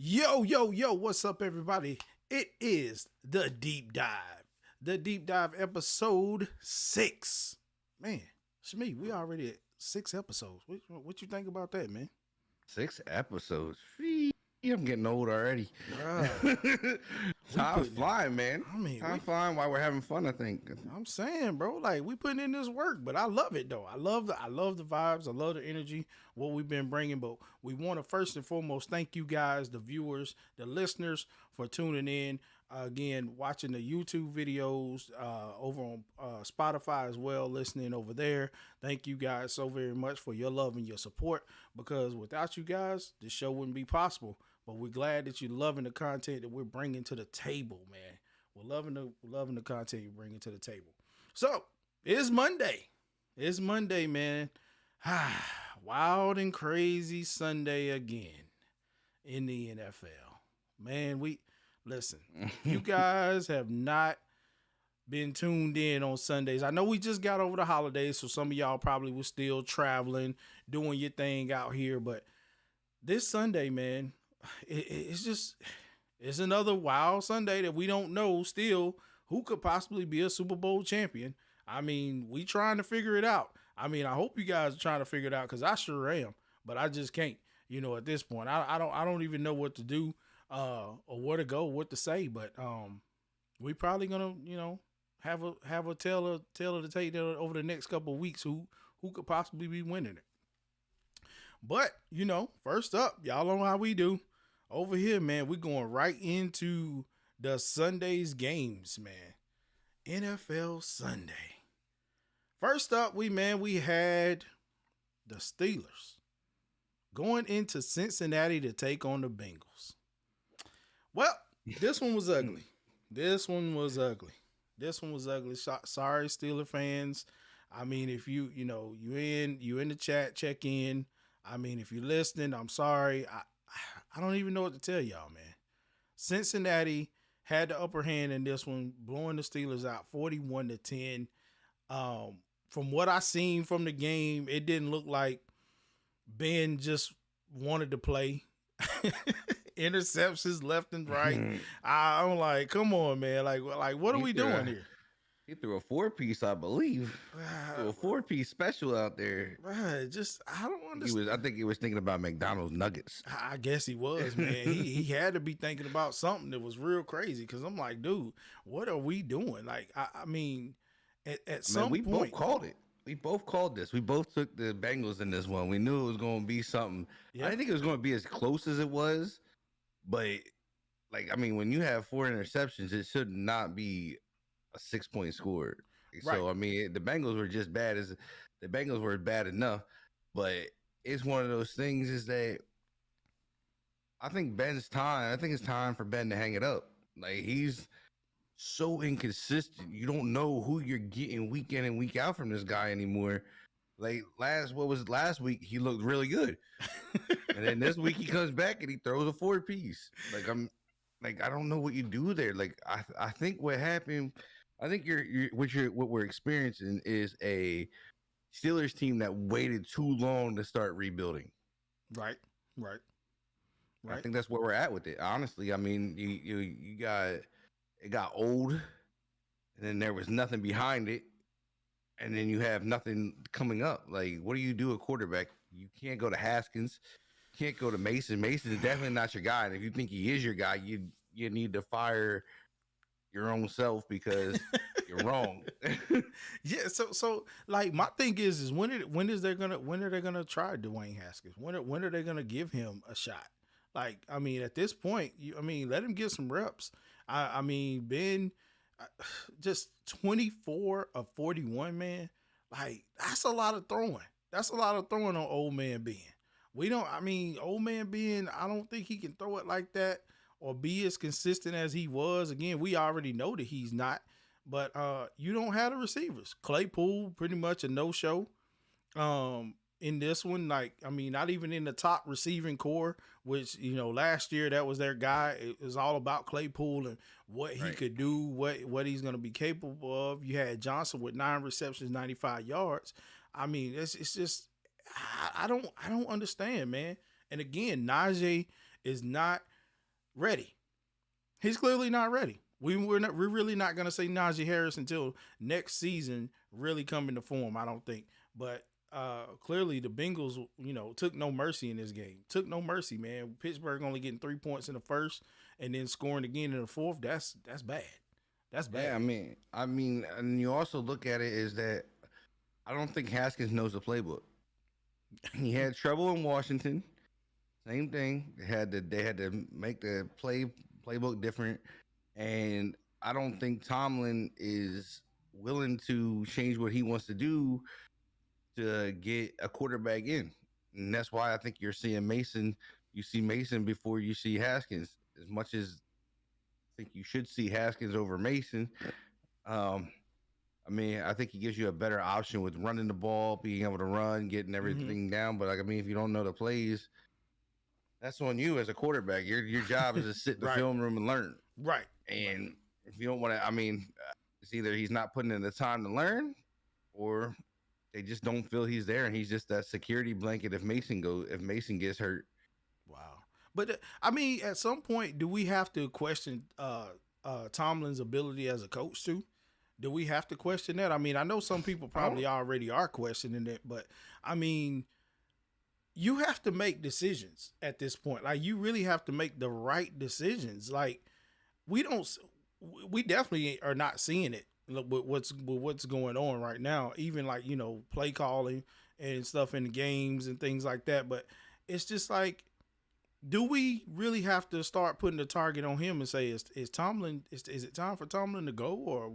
Yo, yo, yo, what's up, everybody? It is the Deep Dive. The Deep Dive episode 6. Man, Shmi, we already at 6 episodes. What you think about that, man? 6 episodes. I'm getting old already. Bruh, Time's flying, man. I mean, Time's flying while we're having fun, I think. I'm saying, bro, like we putting in this work, but I love it though. I love the vibes. I love the energy, what we've been bringing. But we want to first and foremost thank you guys, the viewers, the listeners, for tuning in. Again, watching the YouTube videos over on Spotify as well, listening over there. Thank you guys so very much for your love and your support. Because without you guys, this show wouldn't be possible. But we're glad that you're loving the content that we're bringing to the table, man. We're loving the content you're bringing to the table. So it's Monday. It's Monday, man. Wild and crazy Sunday again in the NFL. Man, listen. You guys have not been tuned in on Sundays. I know we just got over the holidays, so some of y'all probably was still traveling, doing your thing out here. But this Sunday, man, it's another wild Sunday that we don't know still who could possibly be a Super Bowl champion. I mean, we trying to figure it out. I mean, I hope you guys are trying to figure it out because I sure am, but I just can't. At this point, I don't even know what to do or where to go, what to say. But we probably gonna have a tale of the tape over the next couple of weeks who could possibly be winning it. But first up, y'all know how we do. Over here, man, we're going right into the Sunday's games, man. NFL Sunday. First up, we had the Steelers going into Cincinnati to take on the Bengals. Well, this one was ugly. Sorry, Steeler fans. I mean, if you in the chat, check in. I mean, if you're listening, I'm sorry. I don't even know what to tell y'all, man. Cincinnati had the upper hand in this one, blowing the Steelers out 41-10. From what I seen from the game, it didn't look like Ben just wanted to play. Interceptions left and right. I'm like, come on, man. Like what are we doing here? He threw a 4-piece, I believe. A 4-piece special out there. I don't understand. I think he was thinking about McDonald's nuggets. I guess he was, man. he had to be thinking about something that was real crazy. Because I'm like, dude, what are we doing? Like, I mean, at some point, we both called it. We both called this. We both took the Bengals in this one. We knew it was going to be something. Yep. I didn't think it was going to be as close as it was, but when you have 4 interceptions, it should not be a 6-point score. Right. So, I mean, the Bengals were just bad the Bengals were bad enough, but it's one of those things is that I think it's time for Ben to hang it up. Like, he's so inconsistent. You don't know who you're getting week in and week out from this guy anymore. Like last week, he looked really good. And then this week he comes back and he throws a 4-piece. I don't know what you do there. Like, I think what happened, I think what we're experiencing is a Steelers team that waited too long to start rebuilding. Right. I think that's where we're at with it. Honestly, I mean, it got old, and then there was nothing behind it, and then you have nothing coming up. Like, what do you do at quarterback? You can't go to Haskins, can't go to Mason. Mason is definitely not your guy, and if you think he is your guy, you need to fire your own self because you're wrong. Yeah. So like my thing is when are they gonna try Dwayne Haskins? When are they gonna give him a shot? Like, I mean, at this point, let him get some reps. I mean, Ben, just 24 of 41, man. Like, that's a lot of throwing. That's a lot of throwing on old man Ben. Old man Ben, I don't think he can throw it like that or be as consistent as he was. Again, we already know that he's not. But you don't have the receivers. Claypool, pretty much a no-show. In this one, not even in the top receiving core, which, last year that was their guy. It was all about Claypool and what he could do, what he's going to be capable of. You had Johnson with 9 receptions, 95 yards. I mean, it's just, I don't understand, man. And again, Najee is not ready. He's clearly not ready. We're really not gonna say Najee Harris until next season really come into form. I don't think, but clearly the Bengals, took no mercy in this game. Took no mercy, man. Pittsburgh only getting 3 points in the first and then scoring again in the fourth. That's bad. That's bad. Yeah, I mean, and you also look at it is that I don't think Haskins knows the playbook. He had trouble in Washington. Same thing. They had to make the playbook different, and I don't think Tomlin is willing to change what he wants to do to get a quarterback in, and that's why I think you're seeing Mason. You see Mason before you see Haskins. As much as I think you should see Haskins over Mason. Um, I mean, I think he gives you a better option with running the ball, being able to run, getting everything down. But if you don't know the plays, that's on you as a quarterback. Your job is to sit in the Right. film room and learn. Right. And if you don't want to, it's either he's not putting in the time to learn, or they just don't feel he's there, and he's just that security blanket if Mason gets hurt. Wow. But at some point, do we have to question Tomlin's ability as a coach too? Do we have to question that? I know some people probably already are questioning it, but you have to make decisions at this point. Like, you really have to make the right decisions. Like, we definitely are not seeing it with what's going on right now. Even like, play calling and stuff in the games and things like that. But it's just like, do we really have to start putting the target on him and say, is Tomlin, is it time for Tomlin to go, or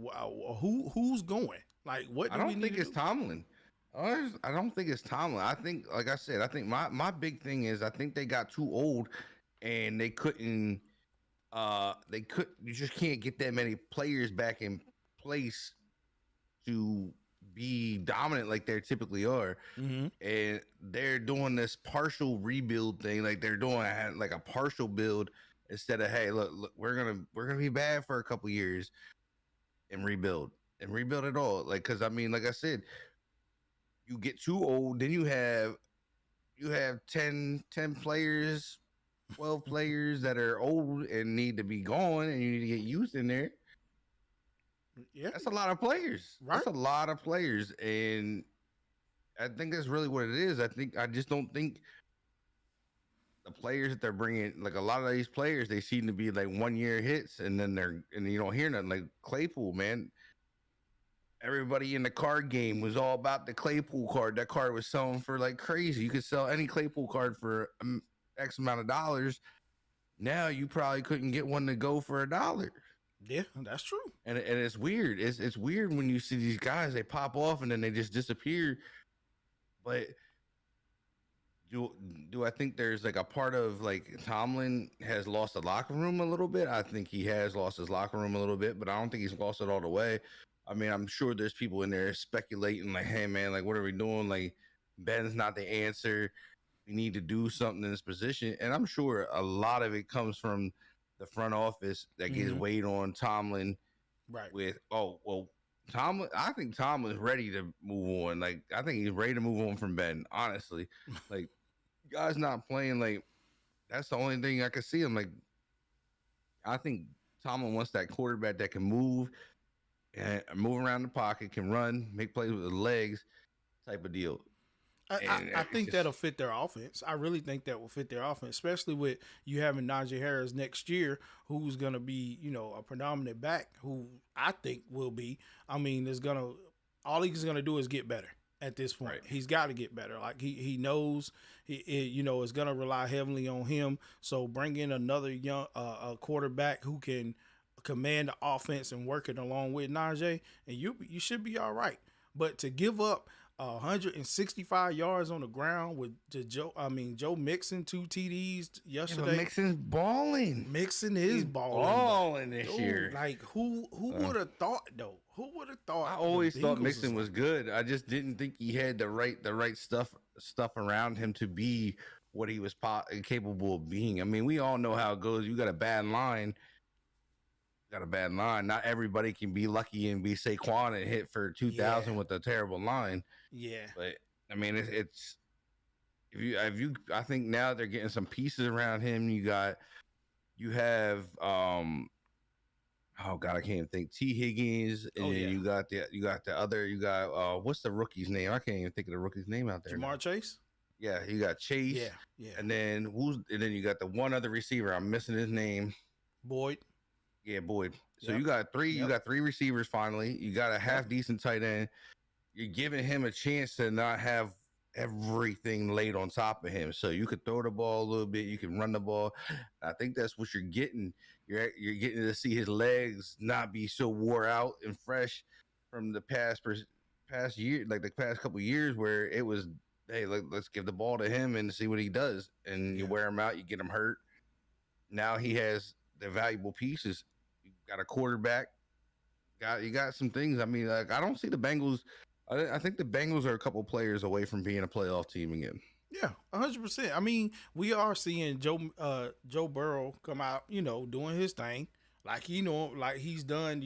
who's going? Like, what do I don't we need think to it's do? Tomlin. I don't think it's Tomlin. I think, like I said, I think my big thing is I think they got too old, and they couldn't. You just can't get that many players back in place to be dominant like they typically are. Mm-hmm. And they're doing this partial rebuild thing, like they're doing like a partial build instead of, hey, look, we're gonna be bad for a couple years and rebuild it all. Like, because like I said, you get too old, then you have 10 players, 12 players that are old and need to be gone, and you need to get youth in there. Yeah, That's a lot of players. Right. That's a lot of players, and I think that's really what it is. I just don't think the players that they're bringing, like a lot of these players, they seem to be like 1 year hits, and then you don't hear nothing. Like Claypool, man. Everybody in the card game was all about the Claypool card. That card was selling for like crazy. You could sell any Claypool card for X amount of dollars. Now you probably couldn't get one to go for $1. Yeah, that's true. And it's weird. It's weird when you see these guys, they pop off and then they just disappear. But do I think there's like a part of like Tomlin has lost the locker room a little bit? I think he has lost his locker room a little bit, but I don't think he's lost it all the way. I'm sure there's people in there speculating like, hey man, like what are we doing? Like Ben's not the answer. We need to do something in this position. And I'm sure a lot of it comes from the front office that gets weighed on Tomlin. Right. With, Tomlin, I think Tomlin's ready to move on. Like, I think he's ready to move on from Ben, honestly. Like, guys not playing, like, that's the only thing I can see him. Like, I think Tomlin wants that quarterback that can move and move around the pocket, can run, make plays with his legs, type of deal. I think that'll fit their offense. I really think that will fit their offense, especially with you having Najee Harris next year, who's going to be, a predominant back, who I think will be. All he's going to do is get better at this point. Right. He's got to get better. Like he knows is going to rely heavily on him. So bring in another young quarterback who can command the offense and work it along with Najee, and you should be all right. But to give up 165 yards on the ground with Joe Mixon 2 TDs yesterday. Yeah, Mixon's balling. Mixon is balling this year. Like who would have thought though? Who would have thought? I always thought Mixon was good. I just didn't think he had the right stuff around him to be what he was capable of being. We all know how it goes. You got a bad line. Not everybody can be lucky and be Saquon and hit for 2,000 with a terrible line. Yeah, but it's if you I think now they're getting some pieces around him. You You have oh god, I can't even think. T. Higgins, and then you got what's the rookie's name? I can't even think of the rookie's name out there. Jamar Chase. Yeah, you got Chase. Yeah. And then you got the one other receiver. I'm missing his name. Boyd. Yeah, Boyd. So you got three. You got three receivers. Finally, you got a half decent tight end. You're giving him a chance to not have everything laid on top of him. So you could throw the ball a little bit. You can run the ball. I think that's what you're getting. You're getting to see his legs not be so wore out and fresh from the past year, like the past couple of years, where it was, hey, let's give the ball to him and see what he does. And you wear him out, you get him hurt. Now he has the valuable pieces. You got a quarterback. You got some things. I mean, like, I don't see the Bengals. I think the Bengals are a couple players away from being a playoff team again. Yeah, 100%. I mean, we are seeing Joe Burrow come out, doing his thing, like like he's done,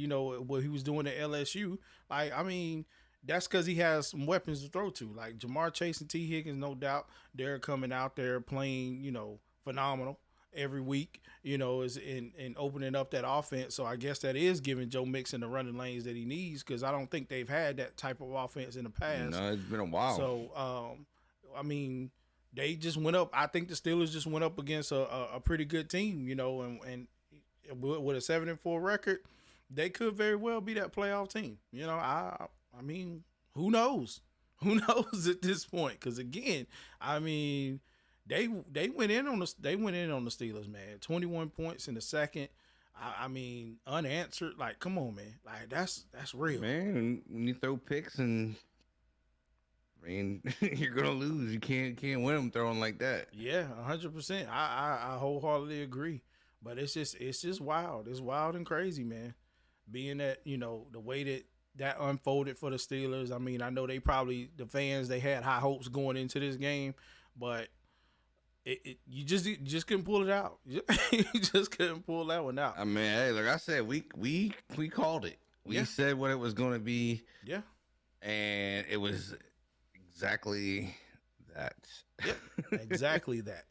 what he was doing at LSU. Like, I mean, that's because he has some weapons to throw to. Like Jamar Chase and T. Higgins, no doubt, they're coming out there playing, phenomenal every week, is in opening up that offense. So I guess that is giving Joe Mixon the running lanes that he needs, because I don't think they've had that type of offense in the past. No, it's been a while. So, I mean, they just went up. I think the Steelers just went up against a pretty good team, and with a 7-4 record, they could very well be that playoff team. I mean, who knows? Who knows at this point? Because again, I mean, they went in on the Steelers, man. 21 points in the second. I mean, unanswered. Like, come on, man. Like, that's real, man. When you throw picks, and I mean, you're gonna lose. You can't win them throwing like that. Yeah, 100%. I wholeheartedly agree. But it's just wild. It's wild and crazy, man. Being that the way that unfolded for the Steelers. I mean, I know the fans, they had high hopes going into this game, but you just couldn't pull it out. You just couldn't pull that one out. I mean, hey, like I said, we called it. We said what it was going to be. Yeah, and it was exactly that. Yeah, exactly that.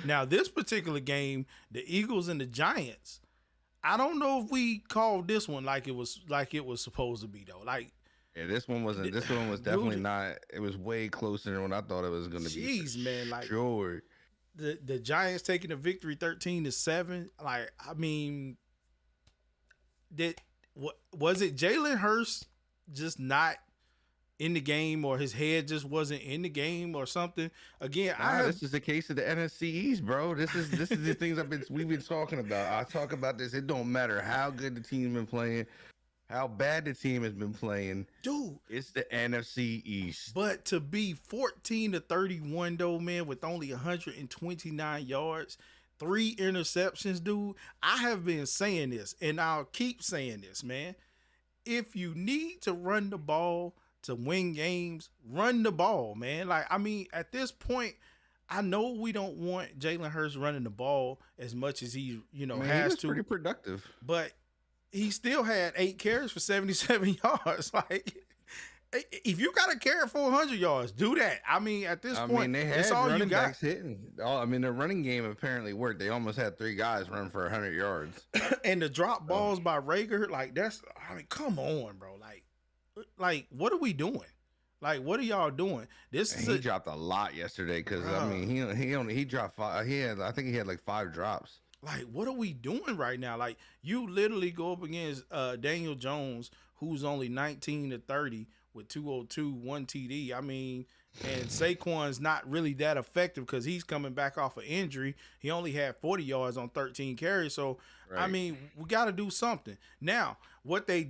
Now, this particular game, the Eagles and the Giants, I don't know if we called this one like it was supposed to be, though. Like, yeah, this one wasn't. This one was definitely not. It was way closer than what I thought it was going to be. Jeez, man, like, sure. The Giants taking the victory 13-7. Like, I mean, was it Jalen Hurts just not in the game, or his head just wasn't in the game, or something? Again, this is the case of the NFC East, bro. This is the things we've been talking about. I talk about this. It don't matter how good the team's been playing, how bad the team has been playing, dude. It's the NFC East. But to be 14-31 though, man, with only 129 yards, 3 interceptions, dude. I have been saying this, and I'll keep saying this, man. If you need to run the ball to win games, run the ball, man. Like, I mean, at this point, I know we don't want Jalen Hurts running the ball as much as he, has to. Pretty productive, but he still had 8 carries for 77 yards. Like, if you got to carry 400 yards, do that. I mean, at this point, they had that's all running you got. Backs hitting. Their running game apparently worked. They almost had 3 guys running for 100 yards. And the drop balls by Rager, like, come on, bro. Like, what are we doing? Like, what are y'all doing? He dropped a lot yesterday, because I mean, he dropped 5. I think he had like 5 drops. Like, what are we doing right now? Like, you literally go up against Daniel Jones, who's only 19-30 with 202, 1 TD. I mean, and Saquon's not really that effective because he's coming back off an injury. He only had 40 yards on 13 carries. So, right. I mean, we got to do something. Now, what the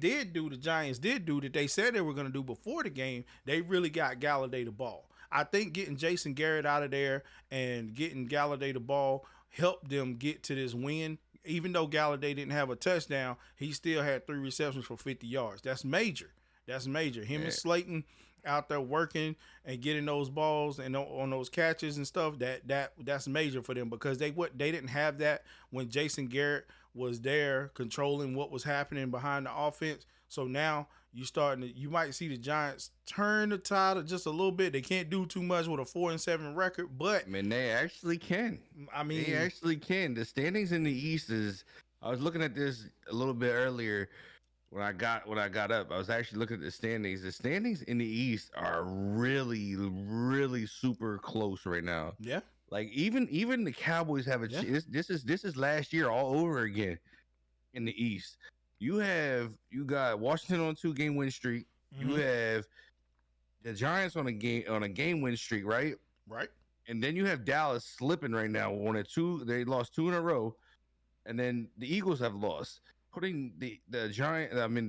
Giants did do that they said they were going to do before the game, they really got Galladay the ball. I think getting Jason Garrett out of there and getting Galladay the ball helped them get to this win. Even though Galladay didn't have a touchdown, he still had 3 receptions for 50 yards. That's major. Him and Slayton out there working and getting those balls and on those catches and stuff. That's major for them, because they didn't have that when Jason Garrett was there controlling what was happening behind the offense. So now you might see the Giants turn the tide just a little bit. They can't do too much with a 4-7 record, but I mean, they actually can. I mean, they actually can. The standings in the East is. I was looking at this a little bit earlier when I got up. I was actually looking at the standings. The standings in the East are really, really super close right now. Yeah. Like even the Cowboys have a chance. This is last year all over again in the East. You got Washington on a 2-game win streak. Mm-hmm. You have the Giants on a game win streak, right? Right. And then you have Dallas slipping right now. They lost 2 in a row, and then the Eagles have lost, putting the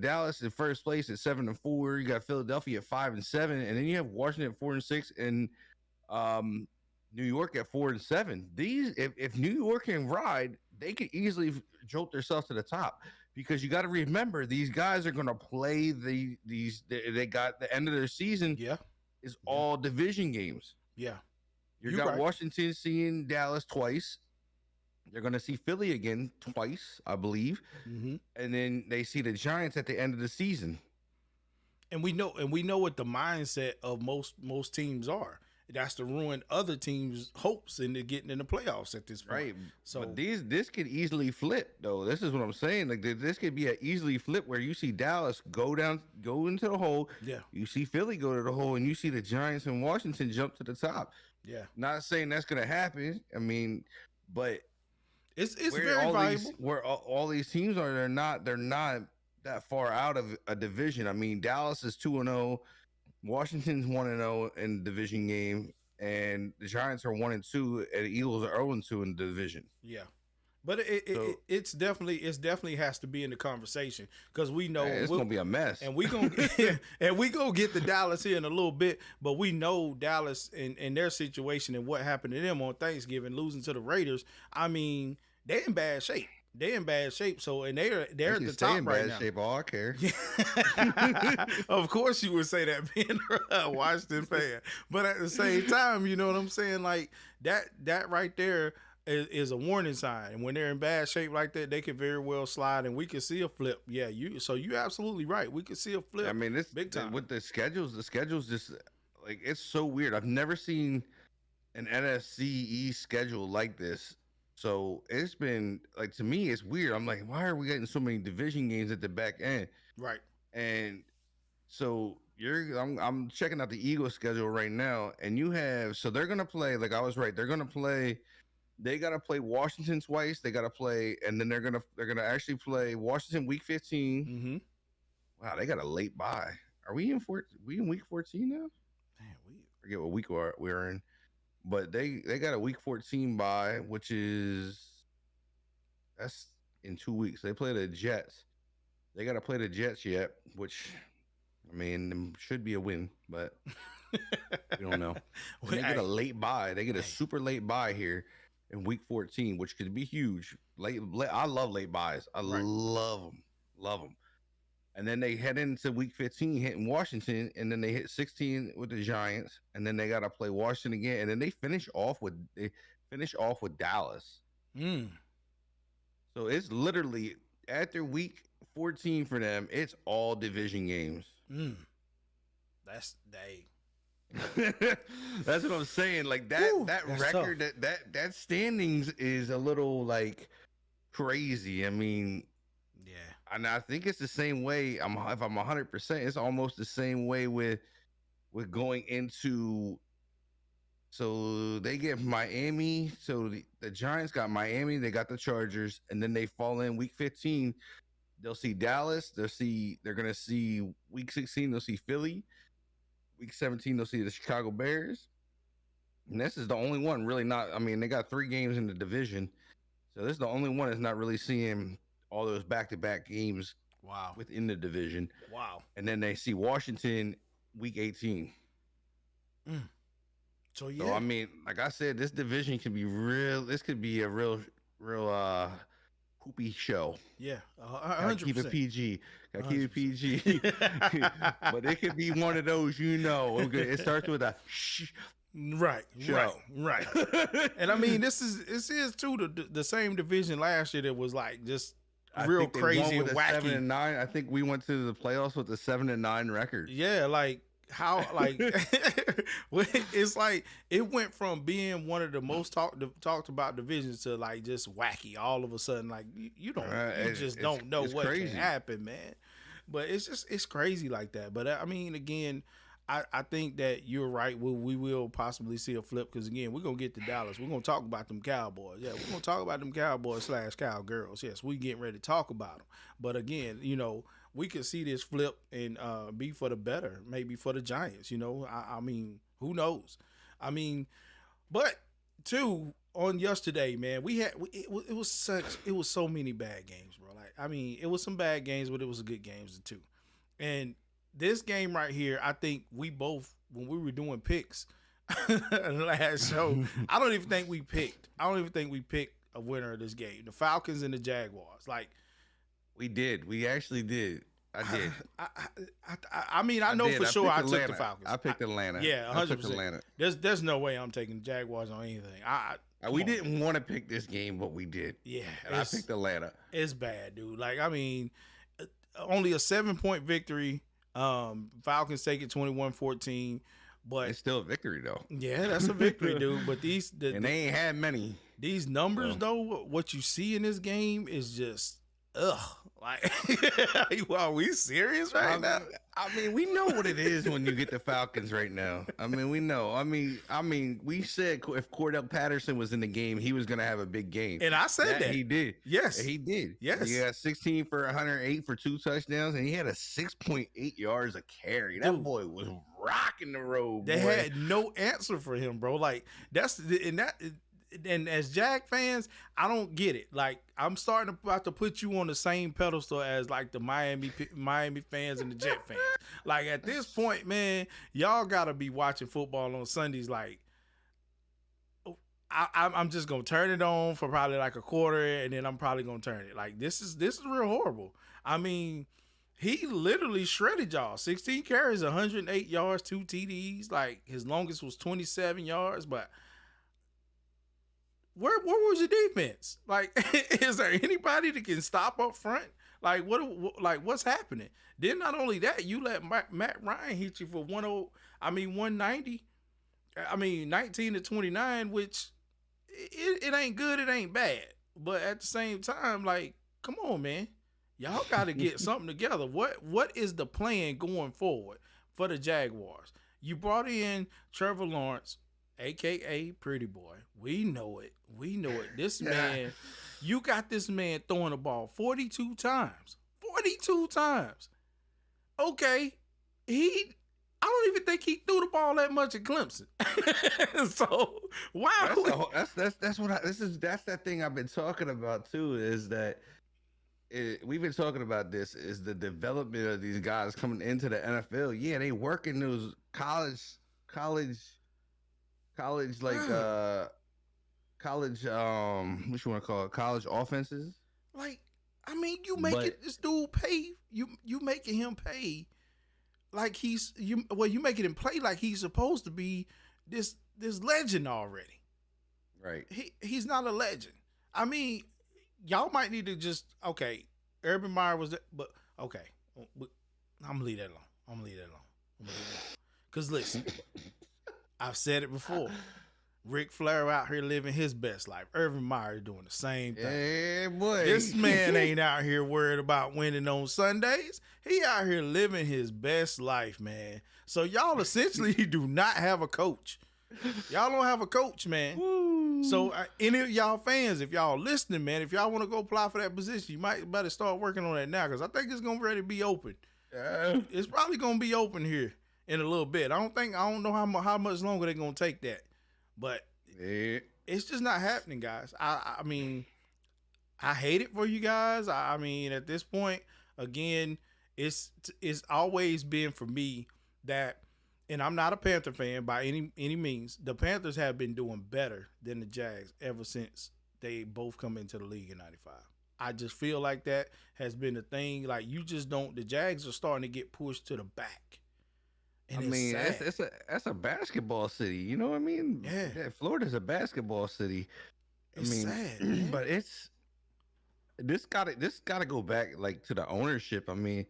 Dallas in first place at 7-4. You got Philadelphia at 5-7, and then you have Washington at 4-6, and New York at 4-7. These, if New York can ride, they could easily jolt themselves to the top. Because you got to remember, these guys are going to play they got the end of their season. Yeah, is all division games. Yeah, you got right. Washington seeing Dallas twice. They're going to see Philly again twice, I believe, and then they see the Giants at the end of the season. And we know what the mindset of most teams are. That's to ruin other teams' hopes into getting in the playoffs at this point. Right. So but this could easily flip, though. This is what I'm saying. Like this could be an easily flip where you see Dallas go into the hole. Yeah. You see Philly go to the hole, and you see the Giants and Washington jump to the top. Yeah. Not saying that's gonna happen. I mean, but it's very valuable. Where all these teams are, they're not that far out of a division. I mean, Dallas is 2-0. Washington's 1-0 in the division game, and the Giants are 1-2, and the Eagles are 0-2 in the division. Yeah, but it's definitely has to be in the conversation because we know it's gonna be a mess, and we gonna get to Dallas here in a little bit. But we know Dallas and their situation and what happened to them on Thanksgiving, losing to the Raiders. I mean, they're in bad shape. They're in bad shape, so and they're at the top right now. Shape, all I care. Of course, you would say that being a Washington fan, but at the same time, you know what I'm saying? Like that right there is a warning sign. And when they're in bad shape like that, they could very well slide, and we could see a flip. Yeah, you're absolutely right. We could see a flip. I mean, this big time with the schedules. The schedules just like it's so weird. I've never seen an NFC East schedule like this. So it's been like, to me, it's weird. I'm like, why are we getting so many division games at the back end? Right. And so I'm checking out the Eagles schedule right now, and so they're gonna play. Like I was right. They gotta play Washington twice. They gotta play, and then they're gonna actually play Washington week 15. Mm-hmm. Wow, they got a late bye. Are we in week 14 now? Man, forget what week we're in. But they got a week 14 bye, that's in 2 weeks. They play the Jets. They got to play the Jets yet, which, I mean, should be a win, but we don't know. They get a late bye. They get a super late bye here in week 14, which could be huge. I love late byes. I love them. And then they head into week 15 hitting Washington, and then they hit 16 with the Giants, and then they got to play Washington again, and then they finish off with Dallas. So it's literally after week 14 for them, it's all division games. That's That's what I'm saying. Like that record, that standings is a little like crazy. I mean. And I think it's the same way. If I'm 100%, it's almost the same way with going into. So they get Miami. So the Giants got Miami. They got the Chargers, and then they fall in week 15. They'll see Dallas. They're gonna see week 16. They'll see Philly. Week 17. They'll see the Chicago Bears. And this is the only one really not. I mean, they got 3 games in the division, so this is the only one that's not really seeing all those back-to-back games within the division. Wow. And then they see Washington week 18. So, yeah. So, I mean, like I said, this division can be real. This could be a real poopy show. Yeah, 100%. Keep it PG. Gotta keep it PG. But it could be one of those, It starts with a shh. Right. And I mean, this is too the same division last year that was like just real think they crazy won with and a wacky. 7-9. I think we went to the playoffs with a 7-9 record. Yeah, like how like it's like it went from being one of the most talked about divisions to like just wacky all of a sudden. Like you just don't know what crazy. can happen, man. But it's crazy like that. But I mean, again, I think that you're right. We will possibly see a flip because again, we're gonna get to Dallas. We're gonna talk about them Cowboys. Yeah, we're gonna talk about them Cowboys / Cowgirls. Yes, we getting ready to talk about them. But again, we could see this flip and be for the better, maybe for the Giants. I mean, who knows? I mean, but too on yesterday, man, it was so many bad games, bro. Like, I mean, it was some bad games, but it was good games too. And this game right here, I think we both, when we were doing picks last show, I don't even think we picked a winner of this game. The Falcons and the Jaguars. Like, we did. We actually did. I did. I mean, I know for sure I took the Falcons. I picked Atlanta. Yeah, 100%. I took Atlanta. There's no way I'm taking the Jaguars on anything. We didn't want to pick this game, but we did. Yeah. And I picked Atlanta. It's bad, dude. Like, I mean, only a 7-point victory. Falcons take it 21-14. But it's still a victory, though. Yeah, that's a victory, dude. But and they ain't had many. These numbers, though, what you see in this game is just, ugh. Like, are we serious now? I mean, we know what it is when you get the Falcons right now. I mean, we know. I mean, we said if Cordell Patterson was in the game, he was going to have a big game. And I said that. He did. Yes. He did. Yes. He got 16 for 108 for 2 touchdowns, and he had a 6.8 yards a carry. That boy was rocking the road. They had no answer for him, bro. Like, and as Jag fans, I don't get it. Like, I'm about to put you on the same pedestal as like the Miami fans and the Jet fans. Like, at this point, man, y'all gotta be watching football on Sundays. Like, I'm just gonna turn it on for probably like a quarter, and then I'm probably gonna turn it. Like, this is real horrible. I mean, he literally shredded y'all. 16 carries, 108 yards, 2 TDs. Like, his longest was 27 yards, but. Where was your defense? Like, is there anybody that can stop up front? Like, what's happening? Then not only that, you let Matt Ryan hit you for 190. 19-29, which it ain't good, it ain't bad. But at the same time, like, come on, man. Y'all got to get something together. What is the plan going forward for the Jaguars? You brought in Trevor Lawrence, a.k.a. Pretty Boy. We know it. This man, you got this man throwing the ball 42 times. 42 times. Okay. I don't even think he threw the ball that much at Clemson. So, wow. That's that thing I've been talking about too, is that we've been talking about this, is the development of these guys coming into the NFL. Yeah, they work in those college like college what you want to call it, college offenses. Like, I mean, you making this dude pay, you making him pay like you making him play like he's supposed to be this legend already. Right. He's not a legend. I mean, y'all might need to just, okay, Urban Meyer was there, but okay, I'm gonna leave that alone. Because listen, I've said it before. Ric Flair out here living his best life. Urban Meyer doing the same thing. Hey, boy. This man ain't out here worried about winning on Sundays. He out here living his best life, man. So y'all essentially do not have a coach. Y'all don't have a coach, man. Woo. So any of y'all fans, if y'all listening, man, if y'all want to go apply for that position, you might better start working on that now, because I think it's going to ready to be open. It's probably going to be open here in a little bit. I don't know how much longer they're going to take that. But it's just not happening, guys. I mean, I hate it for you guys. I mean, at this point, again, it's always been for me that, and I'm not a Panther fan by any means, the Panthers have been doing better than the Jags ever since they both come into the league in 95. I just feel like that has been the thing. Like, the Jags are starting to get pushed to the back. And I mean, that's a basketball city. You know what I mean? Yeah. Florida's a basketball city. It's sad, man. But this gotta go back like to the ownership. I mean,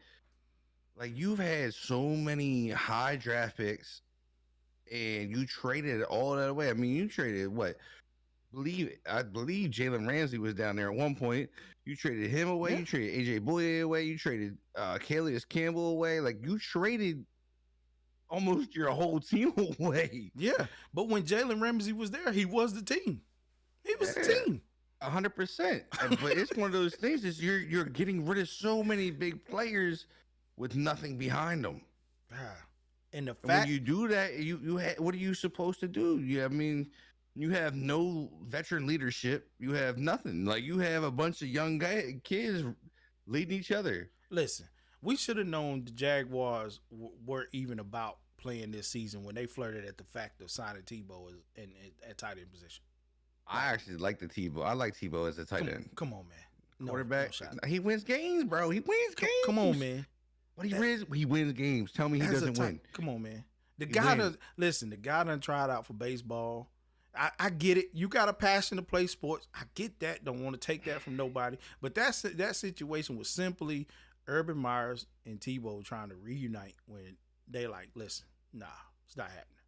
like you've had so many high draft picks and you traded all that away. I mean, you traded what? I believe Jalen Ramsey was down there at one point. You traded him away. Yeah. You traded AJ Boye away. You traded Calais Campbell away. Like you traded almost your whole team away. Yeah, but when Jalen Ramsey was there, he was the team. He was the team. 100%. But it's one of those things is you're getting rid of so many big players with nothing behind them. And the fact when you do that, what are you supposed to do? I mean, you have no veteran leadership. You have nothing. Like you have a bunch of young kids leading each other. Listen, we should have known the Jaguars were even about playing this season when they flirted at the fact of signing Tebow at tight end position. I actually like the Tebow. I like Tebow as a tight end. Come on, man. Quarterback. He wins games, bro. He wins games. Come on, man. But he wins games. Tell me he doesn't win. Come on, man. The guy done tried out for baseball. I get it. You got a passion to play sports. I get that. Don't want to take that from nobody. But that situation was simply Urban Myers and Tebow trying to reunite when they like, listen, nah, it's not happening.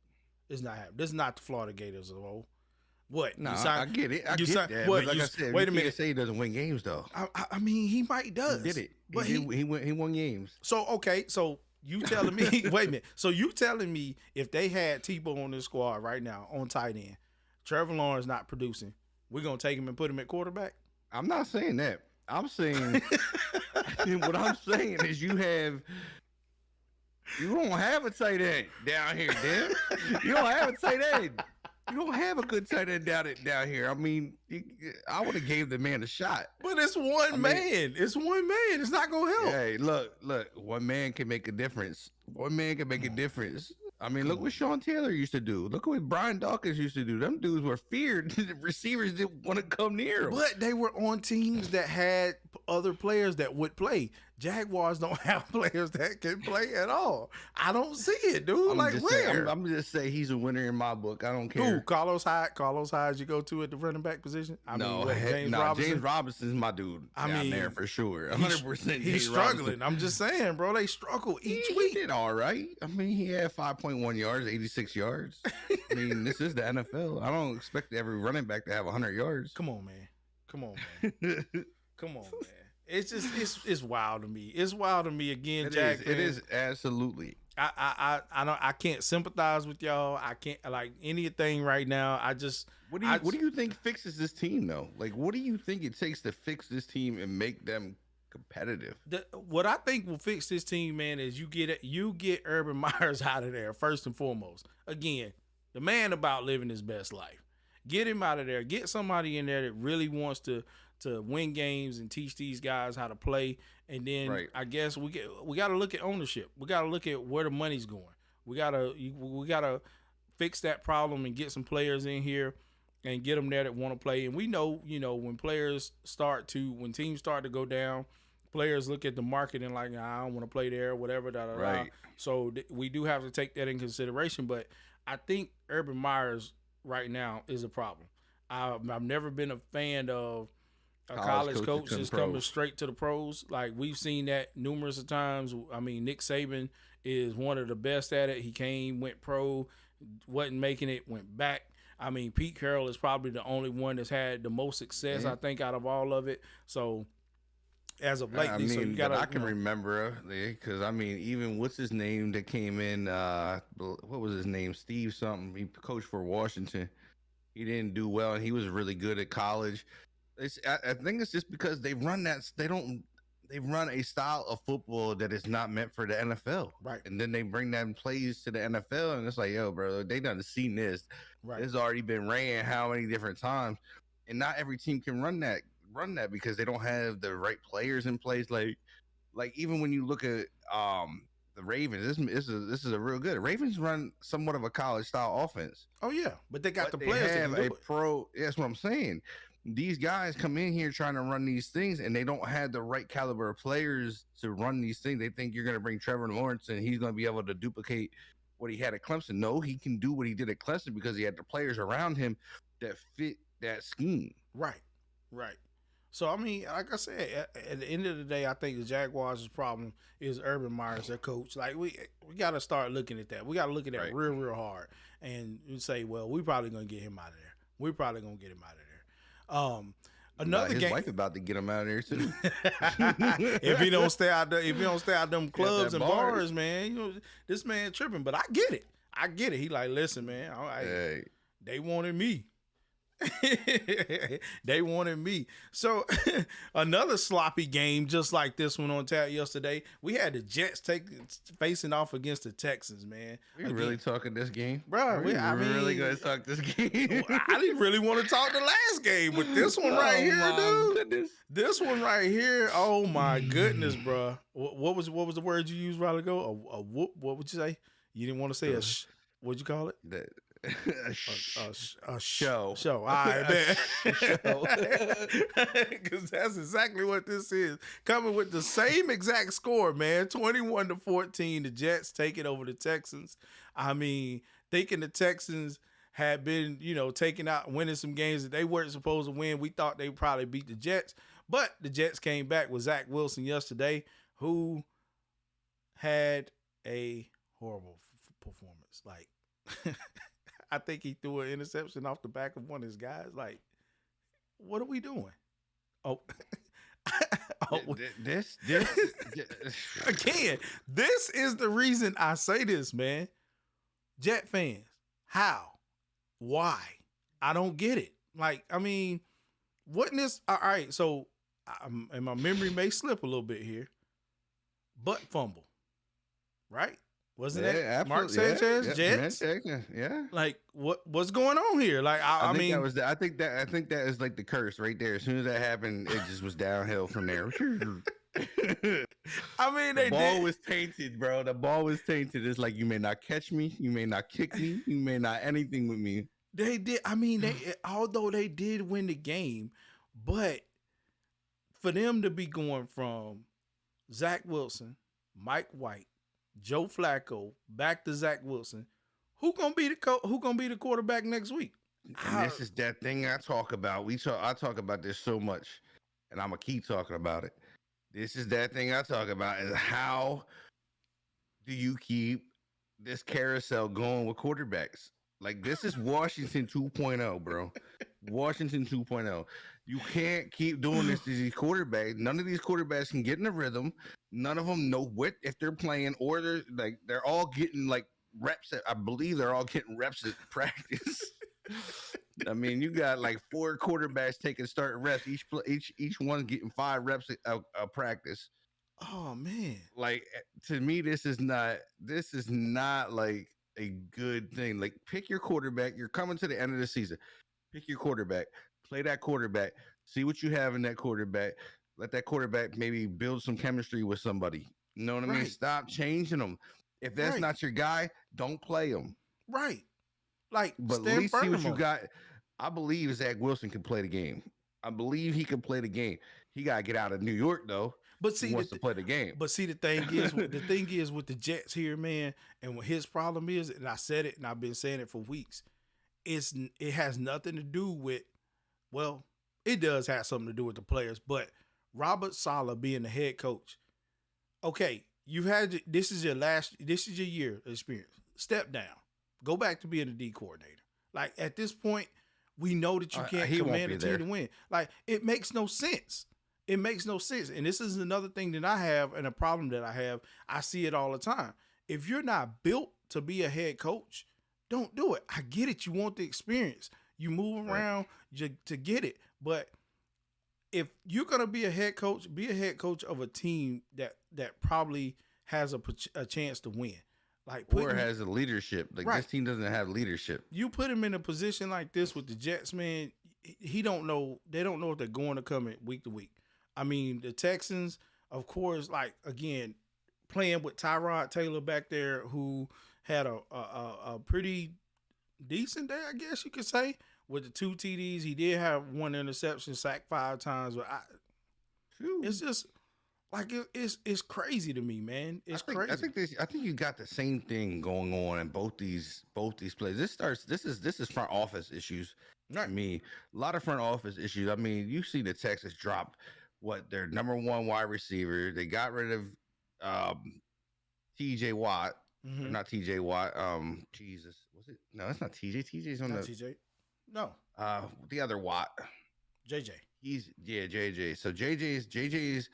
It's not happening. This is not the Florida Gators of old. What? No, I get it. I get that. What? But like I said, wait a minute. Say he doesn't win games though. I mean, he might does. He did it. But he won games. So okay, so you telling me? Wait a minute. So you telling me if they had Tebow on this squad right now on tight end, Trevor Lawrence not producing, we're gonna take him and put him at quarterback? I'm not saying that. I'm saying what I'm saying is you don't have a tight end down here, Dan. You don't have a tight end. You don't have a good tight end down here. I mean, I would have gave the man a shot. But it's one man. It's one man. It's not gonna help. Hey, look. One man can make a difference. One man can make a difference. I mean, look what Sean Taylor used to do. Look what Brian Dawkins used to do. Them dudes were feared. The receivers didn't want to come near them. But they were on teams that had other players that would play. Jaguars don't have players that can play at all. I don't see it, dude. I'm just saying he's a winner in my book. I don't care. Ooh, Carlos Hyde, you go to at the running back position? James Robinson's my dude. Down there for sure. 100%. He's struggling. I'm just saying, bro. They struggle each week. He did all right. I mean, he had 5.1 yards, 86 yards. I mean, this is the NFL. I don't expect every running back to have 100 yards. Come on, man. Come on, man. It's just it's wild to me. It's wild to me again, Jack. It is absolutely. I can't sympathize with y'all. I can't like anything right now. What do you think fixes this team though? Like, what do you think it takes to fix this team and make them competitive? What I think will fix this team, man, is you get Urban Myers out of there first and foremost. Again, the man about living his best life. Get him out of there. Get somebody in there that really wants to win games and teach these guys how to play. And then I guess we got to look at ownership. We got to look at where the money's going. We got to fix that problem and get some players in here and get them there that want to play. And we know, when teams start to go down, players look at the market and like, I don't want to play there, whatever. Right. So we do have to take that in consideration. But I think Urban Myers right now is a problem. I've never been a fan of a college coach just coming straight to the pros. Like we've seen that numerous of times. I mean, Nick Saban is one of the best at it. He came, went pro, wasn't making it, went back. I mean, Pete Carroll is probably the only one that's had the most success, I think, out of all of it. So as of lately, I can remember because I mean, even what's his name that came in? What was his name? Steve something. He coached for Washington. He didn't do well, and he was really good at college. I think it's just because they run a style of football that is not meant for the NFL. Right. And then they bring them plays to the NFL, and it's like, yo, bro, they done seen this. Right. It's already been ran how many different times, and not every team can run that because they don't have the right players in place. Like even when you look at the Ravens, this is a real good. Ravens run somewhat of a college style offense. Oh yeah, but they got the players. They have a pro. That's what I'm saying. These guys come in here trying to run these things, and they don't have the right caliber of players to run these things. They think you're going to bring Trevor Lawrence, and he's going to be able to duplicate what he had at Clemson. No, he can do what he did at Clemson because he had the players around him that fit that scheme. Right. So I mean, like I said, at the end of the day, I think the Jaguars' problem is Urban Meyer's their coach. Like we got to start looking at that. We got to look at that Right. real hard and say, well, we probably gonna get him out of there. We're probably gonna get him out of there. Another His game. wife about to get him out of there too. If he don't stay out there, if he don't stay out them clubs and bars. bars, man, this man tripping. But I get it. He like, listen, man, Hey. they wanted me. They wanted me. So another sloppy game just like this one on tap yesterday. We had the Jets facing off against the Texans, man. We really talking this game? Bro, I mean, really gonna talk this game? I didn't really want to talk the last game, but this one right here, dude. Goodness. This one right here, oh my goodness, bro. What was the word you used a while ago? A whoop? What would you say? You didn't want to say what'd you call it? A show. All right, man. Because that's exactly what this is. Coming with the same exact score, man. 21-14. The Jets taking over the Texans. I mean, thinking the Texans had been, taking out, winning some games that they weren't supposed to win. We thought they would probably beat the Jets. But the Jets came back with Zach Wilson yesterday, who had a horrible performance. Like, I think he threw an interception off the back of one of his guys. Like, what are we doing? This again, this is the reason I say this, man. Jet fans, how? Why? I don't get it. Like, I mean, wasn't this all right? So, and my memory may slip a little bit here. Butt fumble, right? Wasn't that Mark Sanchez, Jets? Yeah. Like, what's going on here? Like, I mean, I think that is like the curse right there. As soon as that happened, it just was downhill from there. I mean, the ball was tainted, bro. The ball was tainted. It's like, you may not catch me, you may not kick me, you may not anything with me. They did. I mean, although they did win the game, but for them to be going from Zach Wilson, Mike White, Joe Flacco back to Zach Wilson, who gonna be the quarterback next week? And this is that thing I talk about. I talk about this so much, and I'm gonna keep talking about it. This is that thing I talk about, is how do you keep this carousel going with quarterbacks? Like, this is Washington 2.0, bro. Washington 2.0. You can't keep doing this to these quarterbacks. None of these quarterbacks can get in the rhythm. None of them know what if they're playing, or they're all getting like reps. I believe they're all getting reps at practice. I mean, you got like 4 quarterbacks taking starting reps. Each one getting 5 reps of practice. Oh man! Like, to me, this is not like a good thing. Like, pick your quarterback. You're coming to the end of the season. Pick your quarterback. Play that quarterback. See what you have in that quarterback. Let that quarterback maybe build some chemistry with somebody. You know what I mean? Stop changing them. If that's not your guy, don't play him. Right. Like, but at least see what you got. I believe Zach Wilson can play the game. I believe he can play the game. He got to get out of New York, though. But see, he wants to play the game. But see, the thing is with the Jets here, man, and what his problem is, and I said it, and I've been saying it for weeks, it has nothing to do with, well, it does have something to do with the players, but Robert Saleh being the head coach. Okay, this is your year of experience. Step down. Go back to being a D coordinator. Like, at this point, we know that you can't command a team to win. Like, it makes no sense. It makes no sense. And this is another thing that I have, and a problem that I have. I see it all the time. If you're not built to be a head coach, don't do it. I get it. You want the experience. You move around to get it. But if you're going to be a head coach of a team that probably has a chance to win. Like, or has a leadership. Like, this team doesn't have leadership. You put him in a position like this with the Jets, man, they don't know if they're going to come in week to week. I mean, the Texans, of course, like, again, playing with Tyrod Taylor back there, who had a pretty decent day, I guess you could say, with the 2 TDs. He did have 1 interception, sacked 5 times. But it's just, Like it's crazy to me, man. It's crazy. I think you got the same thing going on in both these plays. This is front office issues to Right. me. A lot of front office issues. I mean, you see the Texas drop what their number one wide receiver. They got rid of TJ Watt. Mm-hmm. Not TJ Watt. Jesus. Was it? No, it's not TJ. TJ's on Not the TJ. No. The other Watt. JJ. He's JJ. So JJ's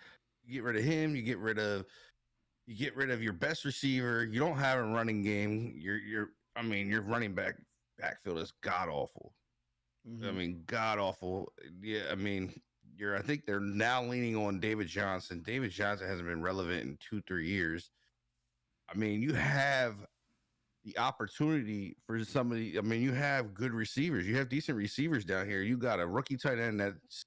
you get rid of him, you get rid of your best receiver. You don't have a running game. Your running backfield is god awful. Mm-hmm. I mean, god awful. Yeah, I mean, I think they're now leaning on David Johnson. David Johnson hasn't been relevant in 2-3 years. I mean, you have the opportunity for somebody. I mean, you have good receivers. You have decent receivers down here. You got a rookie tight end that's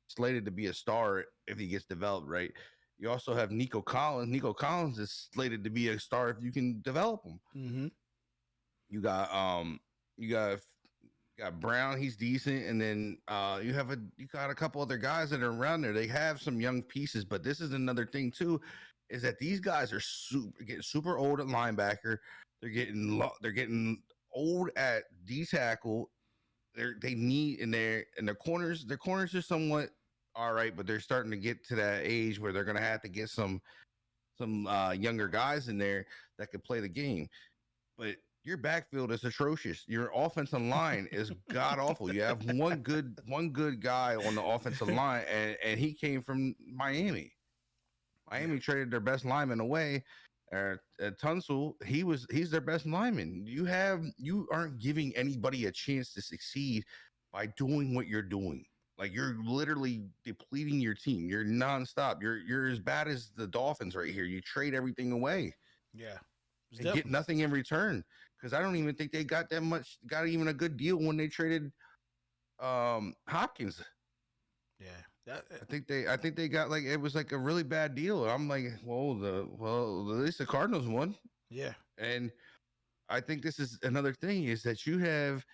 slated to be a star if he gets developed right. You also have Nico Collins. Nico Collins is slated to be a star if you can develop him. Mm-hmm. You got Brown. He's decent, and then you got a couple other guys that are around there. They have some young pieces, but this is another thing too, is that these guys are getting super old at linebacker. They're getting old at D tackle. They need in their corners. Their corners are somewhat all right, but they're starting to get to that age where they're going to have to get some younger guys in there that could play the game. But your backfield is atrocious. Your offensive line is god awful. You have one good guy on the offensive line, and he came from Miami. Miami traded their best lineman away. Tunsil, he's their best lineman. You aren't giving anybody a chance to succeed by doing what you're doing. Like, you're literally depleting your team. You're nonstop. You're as bad as the Dolphins right here. You trade everything away. Yeah. And get nothing in return. Because I don't even think they got even a good deal when they traded Hopkins. Yeah. I think they got it was a really bad deal. I'm like, at least the Cardinals won. Yeah. And I think this is another thing, is that you have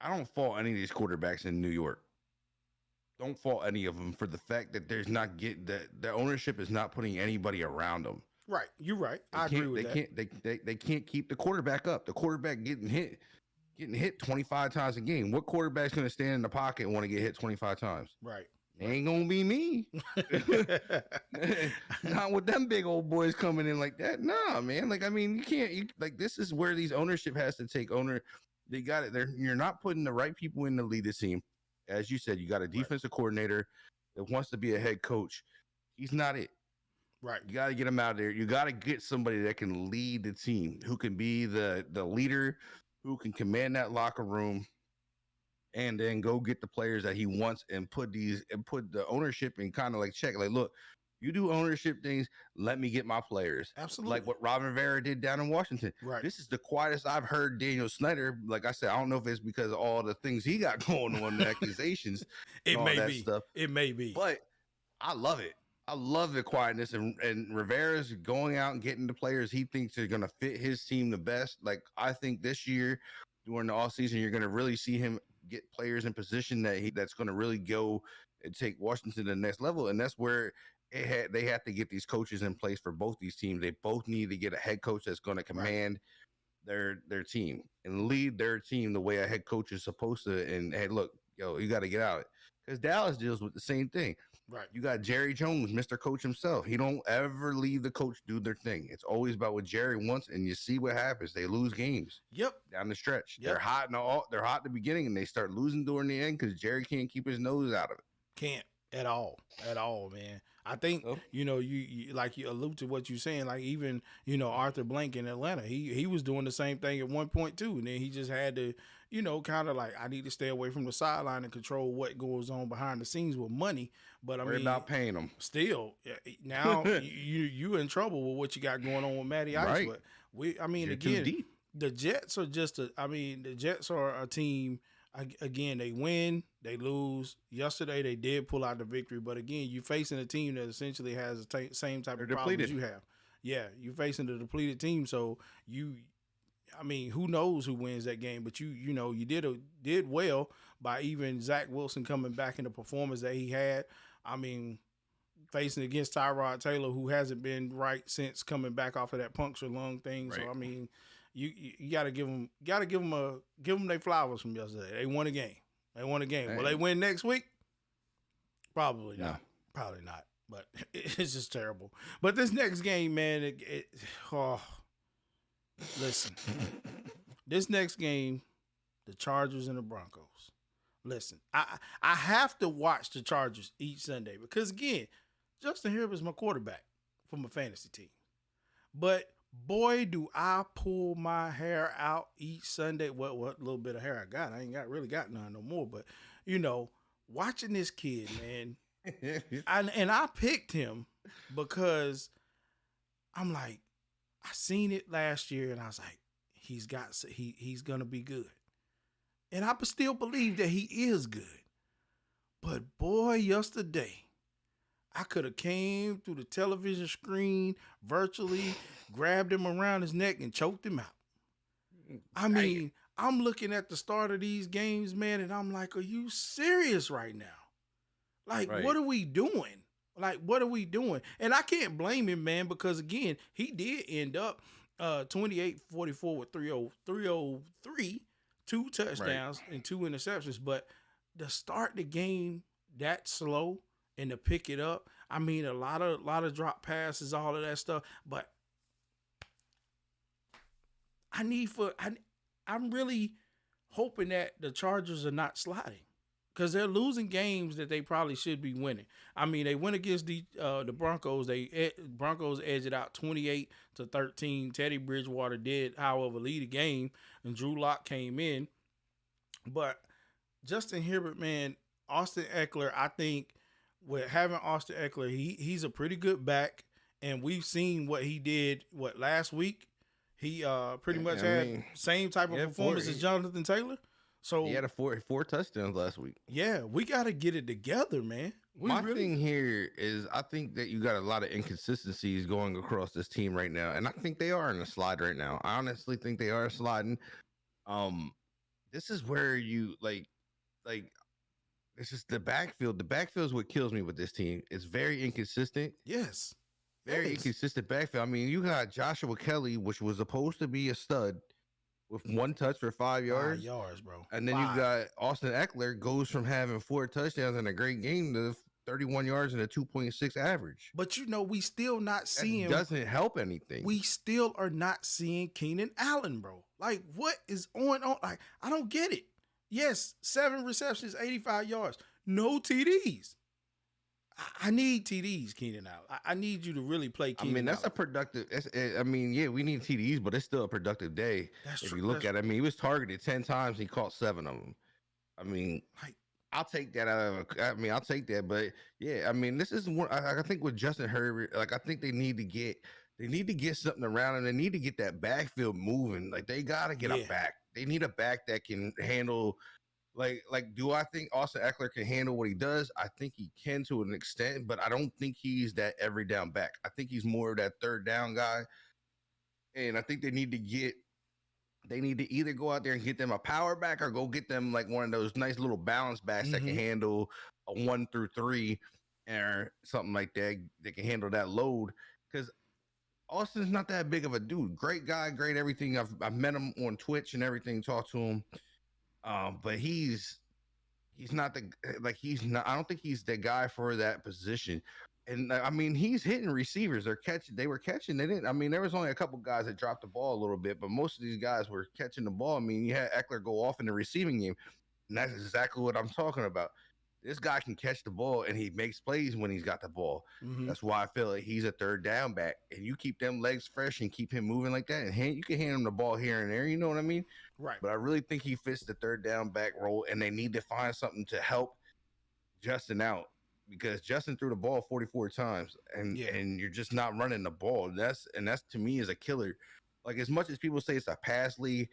I don't fault any of these quarterbacks in New York. Don't fault any of them for the fact that the ownership is not putting anybody around them. Right. You're right. I agree with that. They can't keep the quarterback up. The quarterback getting hit 25 times a game. What quarterback's going to stand in the pocket and want to get hit 25 times? Right. It ain't going to be me. Not with them big old boys coming in like that. Nah, man. You can't. This is where these ownership has to take owner. They got it. You're not putting the right people in to lead the team. As you said, you got a defensive coordinator that wants to be a head coach. He's not it. Right. You got to get him out there. You got to get somebody that can lead the team, who can be the leader, who can command that locker room, and then go get the players that he wants and put the ownership in kind of check. Look, you do ownership things. Let me get my players. Absolutely. Like what Robin Rivera did down in Washington. Right. This is the quietest I've heard Daniel Snyder. Like I said, I don't know if it's because of all the things he got going on, the accusations. It may be. But I love it. I love the quietness, and Rivera's going out and getting the players he thinks are going to fit his team the best. I think this year during the offseason, you're going to really see him get players in position that's going to really go and take Washington to the next level. And that's where they have to get these coaches in place for both these teams. They both need to get a head coach that's going to command their team and lead their team the way a head coach is supposed to. And hey, look, you got to get out, because Dallas deals with the same thing. Right. You got Jerry Jones, Mr. Coach himself. He don't ever leave the coach do their thing. It's always about what Jerry wants, and you see what happens. They lose games. Yep. Down the stretch. Yep. They're hot at the beginning, and they start losing during the end because Jerry can't keep his nose out of it. Can't at all, man. I think you like you allude to what you're saying. Like even Arthur Blank in Atlanta, he was doing the same thing at one point too, and then he just had to kind of I need to stay away from the sideline and control what goes on behind the scenes with money. But I mean, not paying them. Still, now you in trouble with what you got going on with Matty Ice. Right. But you're too deep. The Jets are the Jets are a team. Again, they win, they lose. Yesterday, they did pull out the victory, but again, you're facing a team that essentially has the same type of problems you have. Yeah, you're facing the depleted team, so who knows who wins that game? But you did well by even Zach Wilson coming back in the performance that he had. I mean, facing against Tyrod Taylor, who hasn't been right since coming back off of that punctured lung thing. Right. So I mean, you got to give them their flowers from yesterday. They won a game. Hey. Will they win next week? Probably not. No. Probably not. But it's just terrible. But this next game, man, listen, this next game, the Chargers and the Broncos. Listen, I have to watch the Chargers each Sunday because, again, Justin Herbert's my quarterback for my fantasy team. But boy, do I pull my hair out each Sunday. What little bit of hair I got. I ain't really got none no more. But, watching this kid, man, and I picked him because I'm like, I seen it last year and I was like, he's going to be good. And I still believe that he is good. But boy, yesterday, I could have came through the television screen virtually, grabbed him around his neck and choked him out. I mean, I'm looking at the start of these games, man, and I'm like, are you serious right now? Like, What are we doing? And I can't blame him, man, because, again, he did end up 28-44 with 303. 2 touchdowns and 2 interceptions, but to start the game that slow and to pick it up, I mean, a lot of drop passes, all of that stuff, but I'm really hoping that the Chargers are not sliding because they're losing games that they probably should be winning. I mean, they went against the Broncos. Broncos edged it out 28-13. Teddy Bridgewater did, however, lead the game, and Drew Lock came in. But Justin Herbert, man, Austin Eckler, I think with having Austin Eckler, he's a pretty good back, and we've seen what he did last week. He pretty much had same type of performance as Jonathan Taylor. So he had four touchdowns last week. Yeah, we got to get it together, man. My thing here is I think that you got a lot of inconsistencies going across this team right now, and I think they are in a slide right now. I honestly think they are sliding. This is where you like it's just the backfield. The backfield is what kills me with this team. It's very inconsistent. Yes. Very inconsistent backfield. I mean, you got Joshua Kelly, which was supposed to be a stud, with 1 touch for 5 yards. 5 yards, bro. And then you got Austin Eckler goes from having 4 touchdowns and a great game to 31 yards and a 2.6 average. But we still not seeing. That doesn't help anything. We still are not seeing Keenan Allen, bro. Like, what is going on? Like, I don't get it. Yes, 7 receptions, 85 yards, no TDs. I need TDs, Keenan Allen. I need you to really play Keenan Allen. I mean, that's a productive. We need TDs, but it's still a productive day. That's if true. You look at it, I mean, he was targeted 10 times. He caught 7 of them. I mean, I'll take that I'll take that. But yeah, I mean, this is one. I think with Justin Herbert, like I think they need to get something around him. They need to get that backfield moving. Like they gotta get a back. They need a back that can handle. Like, do I think Austin Eckler can handle what he does? I think he can to an extent, but I don't think he's that every down back. I think he's more of that third down guy. And I think they need to either go out there and get them a power back or go get them like one of those nice little balance backs that can handle a 1 through 3 or something like that. They can handle that load because Austin's not that big of a dude. Great guy, great everything. I've met him on Twitch and everything, talked to him. But he's not I don't think he's the guy for that position. And I mean, he's hitting receivers. They were catching. They didn't. I mean, there was only a couple guys that dropped the ball a little bit, but most of these guys were catching the ball. I mean, you had Eckler go off in the receiving game, and that's exactly what I'm talking about. This guy can catch the ball, and he makes plays when he's got the ball. Mm-hmm. That's why I feel like he's a third down back, and you keep them legs fresh and keep him moving like that, and you can hand him the ball here and there. You know what I mean? Right. But I really think he fits the third down back role, and they need to find something to help Justin out because Justin threw the ball 44 times, and you're just not running the ball. That's to me is a killer. Like as much as people say it's a pass league,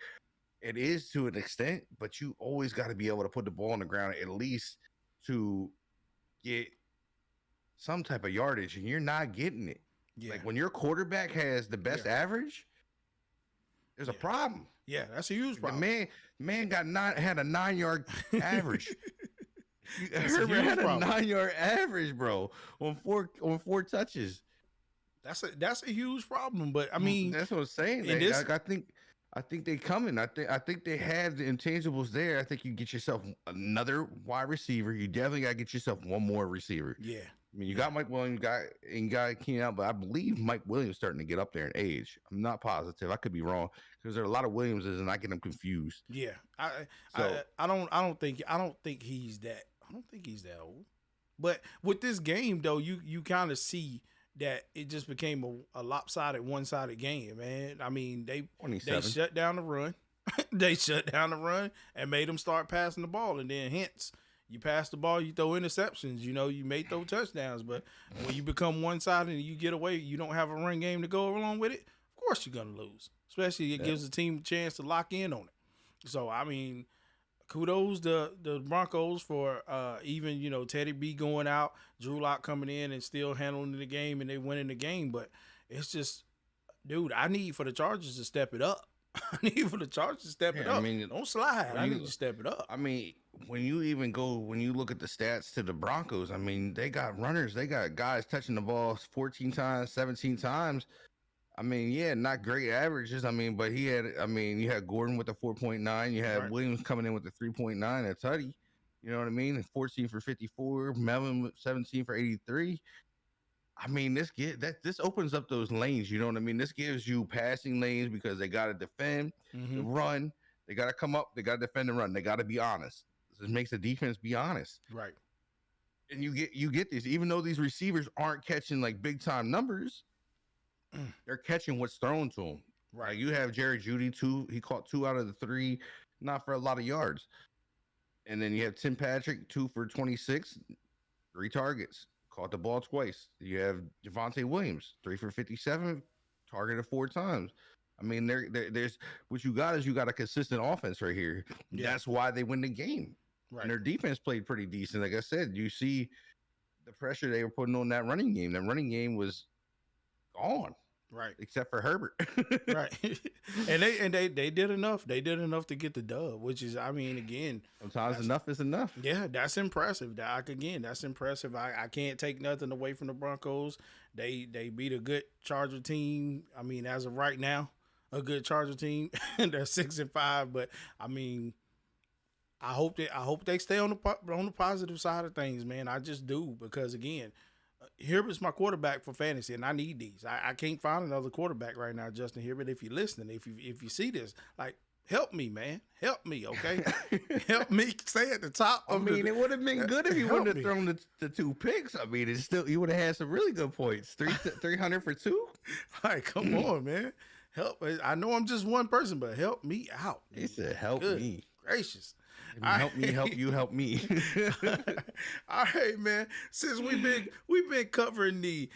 it is to an extent, but you always got to be able to put the ball on the ground at least to get some type of yardage, and you're not getting it. Yeah. Like when your quarterback has the best average, there's a problem. Yeah, that's a huge problem. The man had a 9-yard average. Herbert had a 9-yard average, bro, on four touches. That's a huge problem. But I mean, that's what I'm saying. I think they coming. I think they have the intangibles there. I think you get yourself another wide receiver. You definitely got to get yourself one more receiver. Yeah. I mean, you got Mike Williams, you got Keenan Allen, but I believe Mike Williams starting to get up there in age. I'm not positive. I could be wrong because there are a lot of Williamses, and I get them confused. Yeah, I don't think he's that. I don't think he's that old. But with this game, though, you kind of see that it just became a lopsided, one-sided game, man. I mean, they shut down the run. They shut down the run and made them start passing the ball, and then hence. You pass the ball, you throw interceptions. You know, you may throw touchdowns, but when you become one-sided and you get away, you don't have a run game to go along with it, of course you're going to lose. Especially it gives the team a chance to lock in on it. So, I mean, kudos to the Broncos for even, you know, Teddy B going out, Drew Lock coming in and still handling the game, and they winning the game. But it's just, dude, I need for the Chargers to step it up. I need for the Chargers to step it up. I mean, don't slide. I need to step it up. I mean, when you look at the stats to the Broncos, I mean, they got runners. They got guys touching the ball 14 times, 17 times. I mean, yeah, not great averages. I mean, but you had Gordon with a 4.9. You had Williams coming in with a 3.9 at Tutty. You know what I mean? 14 for 54. Melvin with 17 for 83. I mean, this opens up those lanes. You know what I mean? This gives you passing lanes because they got to defend, the run. They got to come up. They got to defend and run. They got to be honest. This makes the defense be honest. Right. And you get this, even though these receivers aren't catching like big time numbers, they're catching what's thrown to them. Right. Like you have Jerry Jeudy, he caught 2 out of the 3, not for a lot of yards. And then you have Tim Patrick, 2 for 26, 3 targets. Caught the ball twice. You have Javonte Williams, 3 for 57, targeted 4 times. I mean, there's what you got is you got a consistent offense right here. Yeah. That's why they win the game. Right. And their defense played pretty decent. Like I said, you see the pressure they were putting on that running game. That running game was gone. Right. Except for Herbert. Right. And they did enough. They did enough to get the dub, which is, I mean, again. Sometimes enough is enough. Yeah, that's impressive. That's impressive. I can't take nothing away from the Broncos. They beat a good Charger team. I mean, as of right now, a good Charger team. They're 6-5, but I mean, I hope they stay on the positive side of things, man. I just do, because again, Herbert's my quarterback for fantasy, and I need these. I can't find another quarterback right now, Justin Herbert. If you're listening, if you see this, like, help me, man. Help me, okay? Help me stay at the top. It would have been good if you wouldn't have thrown the 2 picks. I mean, it's still, you would have had some really good points. 300 for 2. All right, come on, man. Help. I know I'm just one person, but help me out. He said, "Help me." Gracious. Help me, help you, help me. All right, man. Since we've been covering the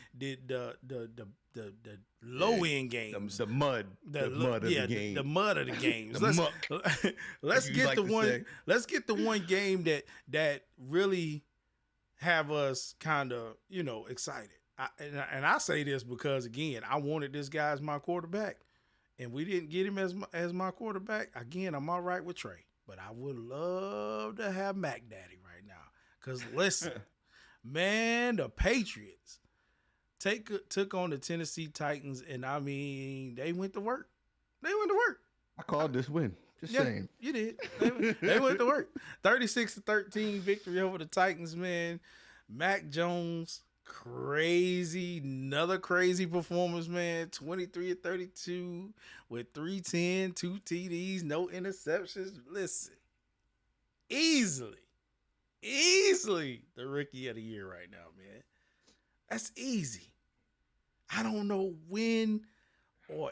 low end games, the mud of the game, the mud of the games. Let's get the one. Let's get the one game that really have us kind of excited. And I say this because again, I wanted this guy as my quarterback, and we didn't get him as my quarterback. Again, I'm all right with Trey. But I would love to have Mac Daddy right now. Because listen, man, the Patriots took on the Tennessee Titans, and I mean, they went to work. I called this win. Just saying. You did. They went to work. 36-13 victory over the Titans, man. Mac Jones, another crazy performance, man. 23-32 with 310, 2 TDs, no interceptions. Listen, easily the rookie of the year right now, man. That's easy. I don't know when or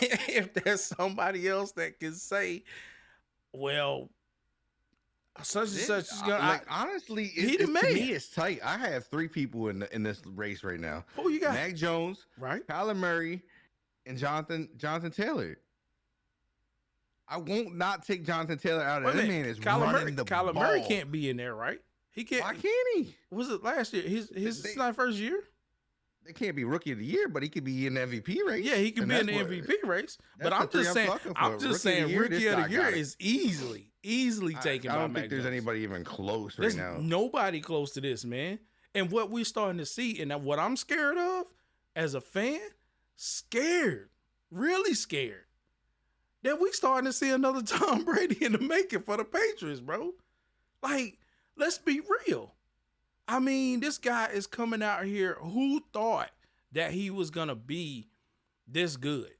if there's somebody else that can say, well, such and such is gonna. Honestly, to me, it's tight. I have 3 people in this race right now. Who you got? Mac Jones, right? Kyler Murray, and Jonathan Taylor. I won't not take Jonathan Taylor out of that. Man is running the ball. Kyler Murray can't be in there, right? He can't. Why can't he? Was it last year? His not first year. They can't be rookie of the year, but he could be in the MVP race. Yeah, he can be in the MVP race. But I'm just saying, rookie of the year is easily Easily taken I by don't Mac think there's Jones. anybody even close right There's now. nobody close to this, man. And what we're starting to see, and what I'm scared of as a fan, scared, really scared, that we starting to see another Tom Brady in the making for the Patriots, bro. Like, let's be real. I mean, this guy is coming out here. Who thought that he was gonna be this good?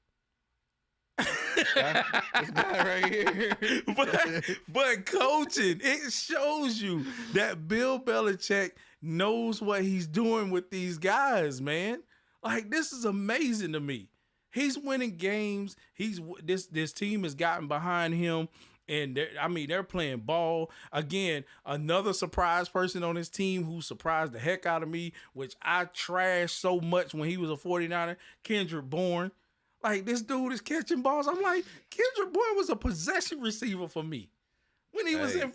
This guy right here. but coaching, it shows you that Bill Belichick knows what he's doing with these guys, man. Like, this is amazing to me. He's winning games. This team has gotten behind him, and they're playing ball. Again, another surprise person on his team who surprised the heck out of me, which I trashed so much when he was a 49er, Kendrick Bourne. Like, this dude is catching balls. I'm like, Kendrick Bourne was a possession receiver for me. When he was in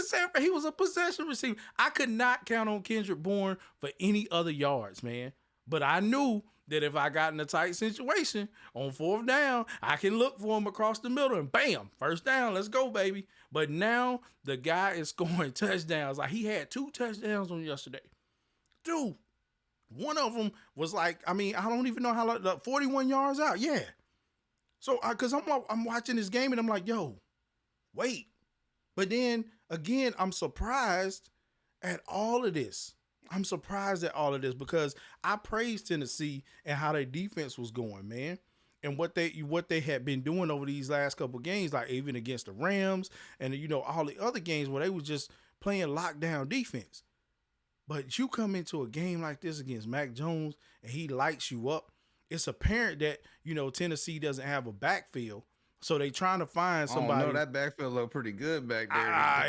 Sanford, he was a possession receiver. I could not count on Kendrick Bourne for any other yards, man. But I knew that if I got in a tight situation on 4th down, I can look for him across the middle and bam, 1st down, let's go, baby. But now the guy is scoring touchdowns. Like, he had 2 touchdowns on yesterday. Dude, one of them was like, I don't even know how long, 41 yards out. Yeah. So, because I'm watching this game and I'm like, yo, wait. But then again, I'm surprised at all of this. I'm surprised at all of this because I praised Tennessee and how their defense was going, man, and what they had been doing over these last couple of games, like even against the Rams and all the other games where they was just playing lockdown defense. But you come into a game like this against Mac Jones and he lights you up. It's apparent that Tennessee doesn't have a backfield. So they trying to find somebody. Oh, no, that backfield looked pretty good back there.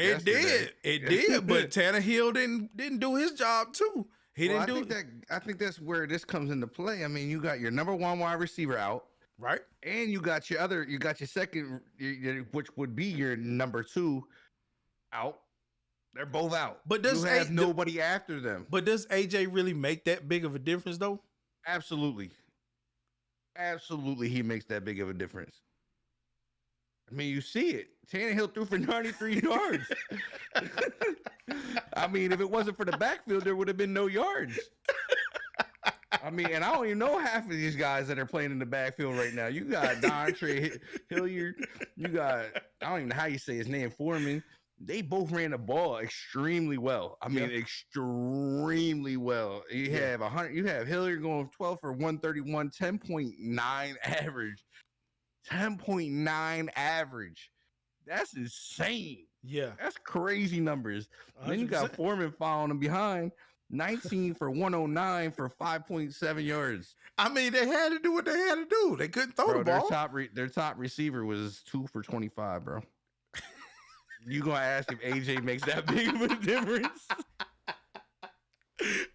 It did. But Tannehill didn't do his job too. I think that's where this comes into play. I mean, you got your number 1 wide receiver out, right? And you got your second, which would be your number 2 out. They're both out. But you have nobody after them. But does AJ really make that big of a difference, though? Absolutely, he makes that big of a difference. I mean, you see it. Tannehill threw for 93 yards. I mean, if it wasn't for the backfield, there would have been no yards. I mean, and I don't even know half of these guys that are playing in the backfield right now. You got Dontre Hilliard. You got, I don't even know how you say his name, Foreman. They both ran the ball extremely well. I mean, extremely well. You have Hilliard going 12 for 131, 10.9 average. 10.9 average. That's insane. Yeah. That's crazy numbers. 100%. Then you got Foreman following him behind. 19 for 109 for 5.7 yards. I mean, they had to do what they had to do. They couldn't throw the ball. Their top receiver was 2 for 25, bro. You gonna ask if AJ makes that big of a difference?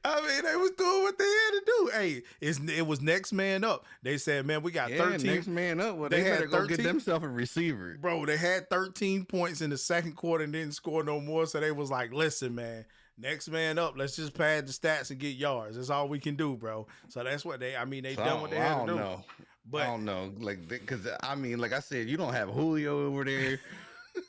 I mean, they was doing what they had to do. Hey, it was next man up. They said, man, we got 13. Next man up. Well, they better go get themselves a receiver. Bro, they had 13 points in the second quarter and didn't score no more. So they was like, listen, man, next man up. Let's just pad the stats and get yards. That's all we can do, bro. So that's what they done what they had to do. But I don't know. Like, because, I mean, like I said, you don't have Julio over there.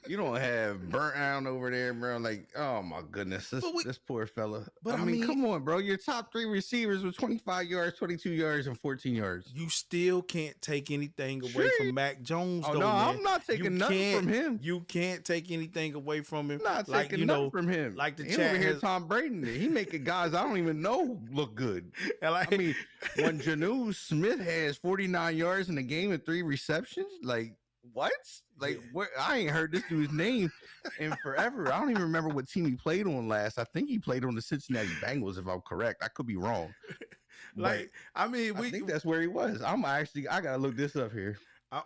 You don't have Burnt Out over there, bro. Like, oh my goodness, this poor fella. But I mean, come on, bro. Your top 3 receivers were 25 yards, 22 yards, and 14 yards. You still can't take anything away from Mac Jones. Oh, no, man. I'm not taking nothing from him. You can't take anything away from him. I'm not taking nothing from him. Like the he chat over here, Tom Brady. He making guys I don't even know look good. I mean, when Jonnu Smith has 49 yards in a game and 3 receptions, like. What? Like, where? I ain't heard this dude's name in forever. I don't even remember what team he played on last. I think he played on the Cincinnati Bengals, if I'm correct. I could be wrong. I think that's where he was. I gotta look this up here.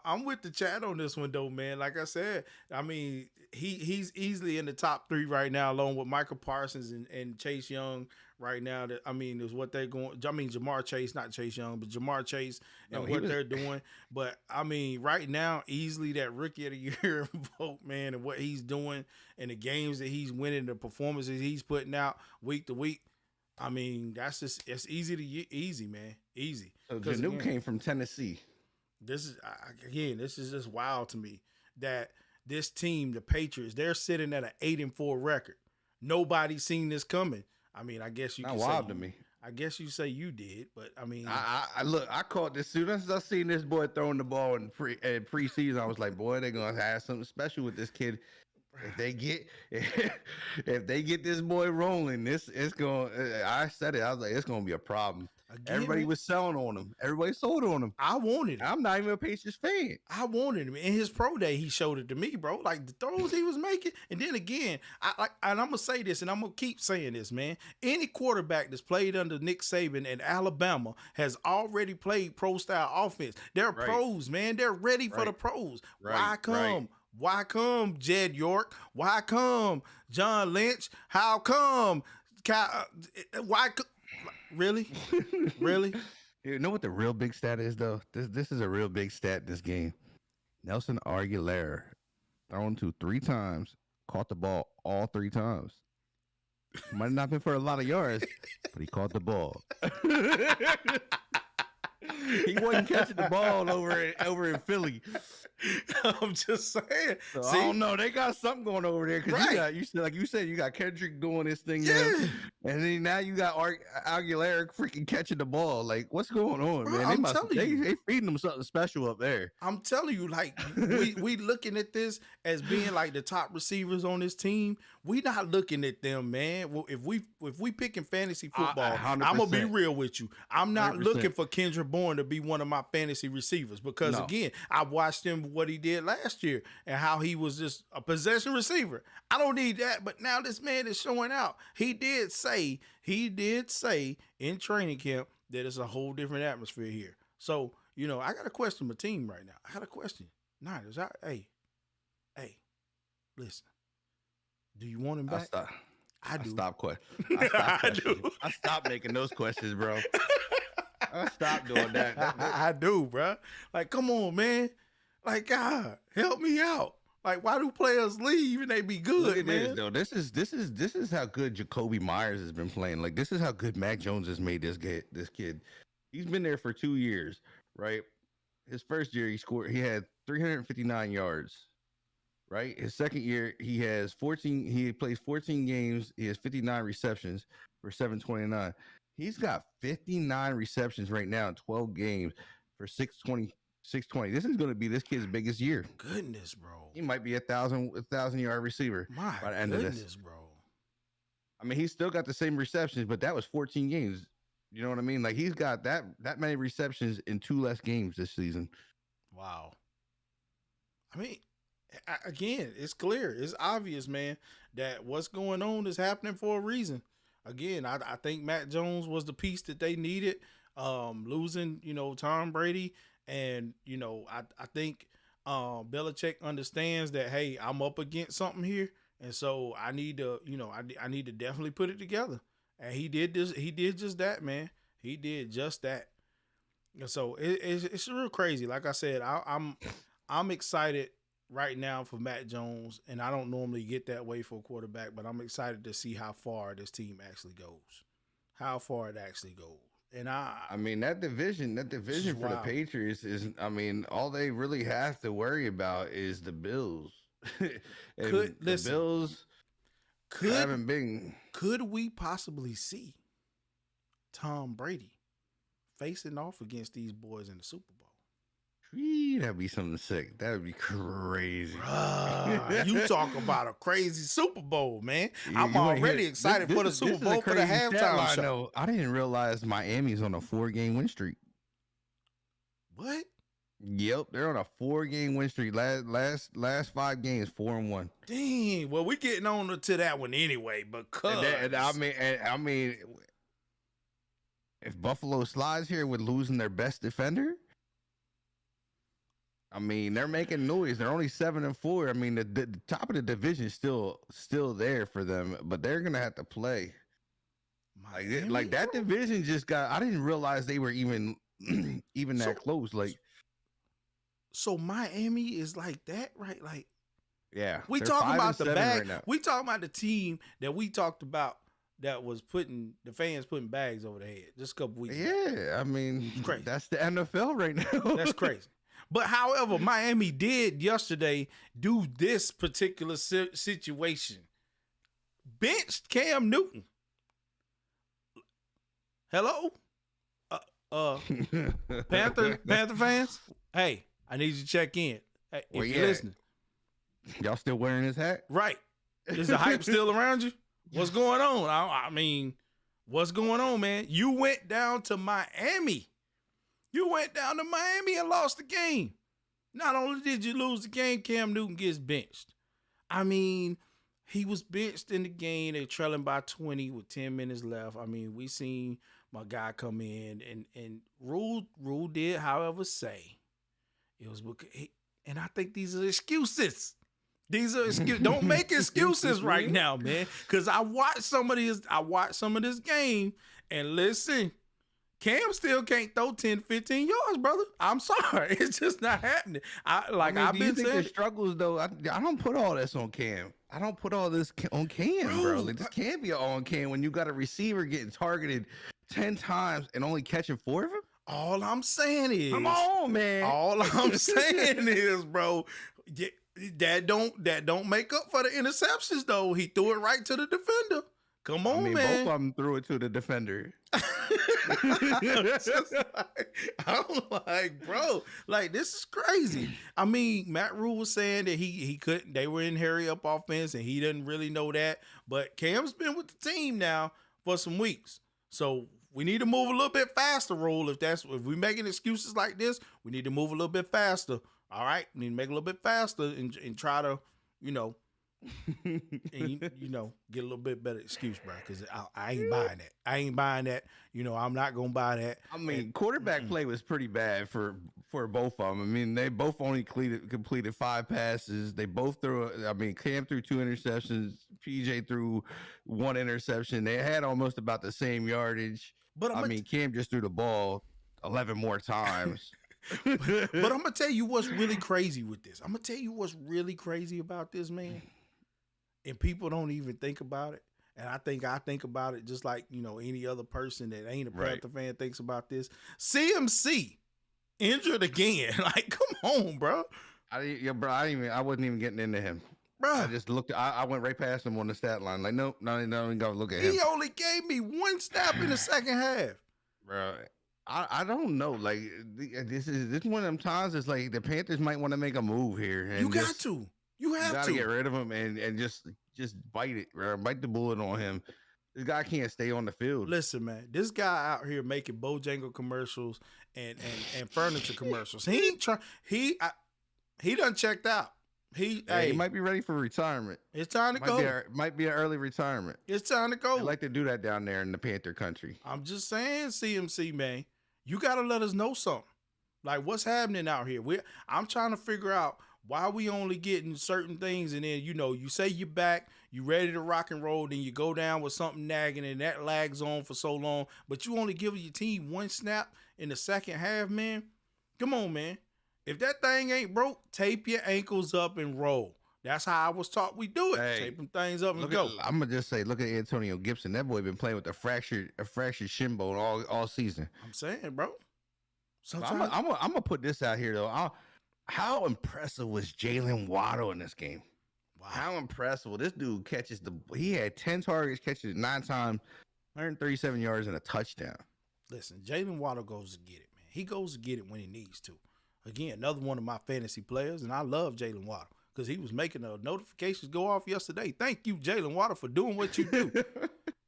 I'm with the chat on this one though, man. Like I said, I mean, he's easily in the top 3 right now, along with Michael Parsons and Chase Young right now. That I mean, is what they're going. I mean, Jamar Chase, not Chase Young, but Jamar Chase and they're doing. But I mean, right now, easily that Rookie of the Year vote, man, and what he's doing and the games that he's winning, the performances he's putting out week to week. I mean, it's easy, man, easy. So Jonnu came from Tennessee. This is just wild to me that this team, the Patriots, they're sitting at an 8-4 record. Nobody's seen this coming. I mean, I guess you Not can wild say to me. I guess you say you did, but I mean, I look. I caught this as soon as I seen this boy throwing the ball in preseason. I was like, boy, they're gonna have something special with this kid. If they get if they get this boy rolling, it's going. I said it. I was like, it's gonna be a problem. again, Everybody man, was selling on him. Everybody sold on him. I wanted him. I'm not even a Patriots fan. I wanted him in his pro day. He showed it to me, bro. Like the throws he was making, and then again, and I'm gonna say this, and I'm gonna keep saying this, man. Any quarterback that's played under Nick Saban in Alabama has already played pro style offense. They're Right. pros, man. They're ready for Right. the pros. Right. Why come? Right. Why come Jed York? Why come John Lynch? How come? Why? Really? Really? You know what the real big stat is, though? This is a real big stat in this game. Nelson Aguilar thrown to 3 times, caught the ball all 3 times. Might have not been for a lot of yards, but he caught the ball. He wasn't catching the ball over in Philly. I'm just saying. So See? I don't know. They got something going over there because Right. you said you got Kendrick doing this thing Yeah. now, and then now you got Aguilera freaking catching the ball. Like, what's going on, Bro, man? I'm telling you. They feeding them something special up there. I'm telling you, like we looking at this as being like the top receivers on this team. We not looking at them, man. Well, if we picking fantasy football, I'm gonna be 100%. real with you. I'm not 100%. looking for Kendra Bourne to be one of my fantasy receivers because No. again, I watched him what he did last year and how he was just a possession receiver. I don't need that, but now this man is showing out. He did say in training camp that it's a whole different atmosphere here. So, you know, I got to question my team right now. I got a question. Niners, hey, listen. Do you want him back? I do. I stopped making those questions, bro. I stopped doing that. I do, bro. Like, come on, man. Like, God, help me out. Like, why do players leave and they be good, Look at man? this, though. This is how good Jacoby Myers has been playing. Like, this is how good Mac Jones has made this kid. He's been there for 2 years, right? His first year, he had 359 yards. Right, his second year he has 14. He plays 14 games. He has 59 receptions for 729. He's got 59 receptions right now in 12 games for 620. 620. This is going to be this kid's biggest year. Goodness, bro. He might be a 1,000-yard receiver My by the end of goodness, this. bro. I mean, he's still got the same receptions, but that was 14 games. You know what I mean? Like, he's got that many receptions in 2 less games this season. Wow. I mean, again, it's clear, it's obvious, man, that what's going on is happening for a reason. Again, I think Matt Jones was the piece that they needed. Losing, you know, Tom Brady, and you know, I think Belichick understands that. Hey, I'm up against something here, and so I need to, you know, I need to definitely put it together. And he did this. He did just that, man. He did just that. And so it's real crazy. Like I said, I'm excited right now for Matt Jones, and I don't normally get that way for a quarterback, but I'm excited to see how far this team actually goes, how far it actually goes. And I mean, that division for the Patriots is, I mean, all they really have to worry about is the Bills. The Bills haven't been. Could we possibly see Tom Brady facing off against these boys in the Super Bowl? That'd be something sick. That would be crazy. You talk about a crazy Super Bowl, man. I'm already excited for the Super Bowl for the halftime show. I didn't realize Miami's on a 4-game win streak. What? Yep, they're on a 4-game win streak. Last 5 games, 4-1. Dang. Well, we getting on to that one anyway, because I mean, if Buffalo slides here with losing their best defender, I mean, they're making noise. They're only 7-4. I mean, the top of the division is still there for them, but they're gonna have to play. Like that division just got. I didn't realize they were even that close. Like, so Miami is like that, right? Like, yeah, we talking about the bag. Right, we talking about the team that we talked about that was putting the fans putting bags over their head just a couple weeks ago. I mean, that's the NFL right now. That's crazy. But however, Miami did yesterday do this particular situation. Benched Cam Newton. Hello? Panther fans? Hey, I need you to check in. Hey, if you're listening. Y'all still wearing his hat? Right. Is the hype still around you? What's going on? I mean, what's going on, man? You went down to Miami. You went down to Miami and lost the game. Not only did you lose the game, Cam Newton gets benched. I mean, he was benched in the game. They're trailing by 20 with 10 minutes left. I mean, we seen my guy come in and Rule did, however, say it was because and I think these are excuses. These are excuses. Don't make excuses right now, man. Because I watched some of this game, and listen, Cam still can't throw 10, 15 yards, brother. I'm sorry. It's just not happening. I've been saying the struggles, though. I don't put all this on Cam. I don't put all this on Cam, bro. Like, this can't be all on Cam when you got a receiver getting targeted 10 times and only catching 4 of them. All I'm saying is, come on, man. All I'm saying is, bro, that don't make up for the interceptions, though. He threw it right to the defender. Come on, man. Both of them threw it to the defender. I'm like, bro, like, this is crazy. I mean, Matt Rule was saying that he couldn't. They were in hurry up offense, and he didn't really know that. But Cam's been with the team now for some weeks, so we need to move a little bit faster, Rule. If we're making excuses like this, we need to move a little bit faster. All right, we need to make a little bit faster and try to, and get a little bit better excuse, bro. Because I ain't buying that. I ain't buying that. I'm not gonna buy that. I mean, quarterback play was pretty bad for both of them. I mean, they both only completed 5 passes. They both threw. Cam threw 2 interceptions. PJ threw 1 interception. They had almost about the same yardage. But Cam just threw the ball 11 more times. but I'm gonna tell you what's really crazy with this. I'm gonna tell you what's really crazy about this, man. And people don't even think about it. And I think about it just like, any other person that ain't a Panther fan thinks about this. CMC injured again. Like, come on, bro. I wasn't even getting into him. Bro. I just looked. I went right past him on the stat line. Like, nope, no, even gotta look at him. He only gave me 1 snap in the second half. Bro, I don't know. Like, this is one of them times. It's like the Panthers might want to make a move here. And you got to. You have to get rid of him and just bite it, bro. Bite the bullet on him. This guy can't stay on the field. Listen, man, this guy out here making Bojangle commercials and furniture commercials. He ain't trying. He done checked out. He might be ready for retirement. It's time to go. Might be an early retirement. It's time to go. They like to do that down there in the Panther country. I'm just saying, CMC, man, you got to let us know something. Like, what's happening out here? I'm trying to figure out why we only getting certain things, and then, you say you're back, you ready to rock and roll, then you go down with something nagging, and that lags on for so long, but you only give your team 1 snap in the second half, man. Come on, man. If that thing ain't broke, tape your ankles up and roll. That's how I was taught we do it. Hey, tape them things up and go. I'm gonna just say, look at Antonio Gibson. That boy been playing with a fractured shin bone all season. I'm saying, bro. I'm gonna put this out here though. How impressive was Jalen Waddle in this game? Wow. How impressive! This dude he had 10 targets, catches it 9 times, 137 yards and a touchdown. Listen, Jalen Waddle goes to get it, man. He goes to get it when he needs to. Again, another one of my fantasy players, and I love Jalen Waddle because he was making the notifications go off yesterday. Thank you, Jalen Waddle, for doing what you do.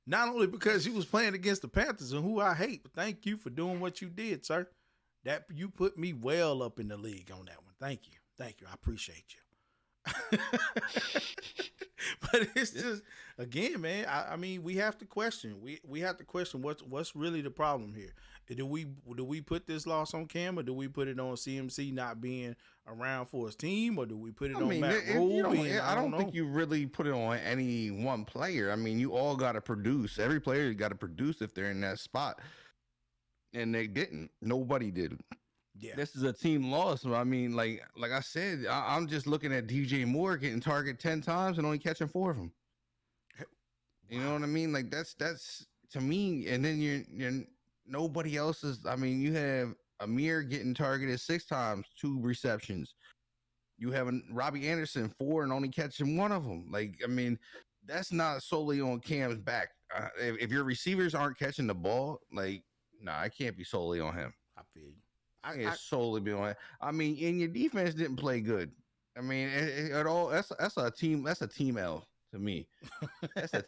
Not only because you was playing against the Panthers and who I hate, but thank you for doing what you did, sir. That you put me well up in the league on that one. Thank you. I appreciate you. But it's just, again, man, I mean, we have to question. We have to question what's really the problem here. Do we put this loss on Cam, or do we put it on CMC not being around for his team, or do we put it on Matt Rule? I don't think you really put it on any one player. I mean, you all got to produce. Every player got to produce if they're in that spot. And they didn't. Nobody did. Yeah. This is a team loss. I mean, like I said, I'm just looking at DJ Moore getting targeted 10 times and only catching 4 of them. You know what I mean? Like that's to me. And then you're nobody else is. I mean, you have Amir getting targeted 6 times, 2 receptions. You having Robbie Anderson 4 and only catching one of them. Like, I mean, that's not solely on Cam's back. If your receivers aren't catching the ball, like, nah, it can't be solely on him. I feel you. It's solely be on. I mean, and your defense didn't play good. I mean, at all. That's a team. That's a team L to me.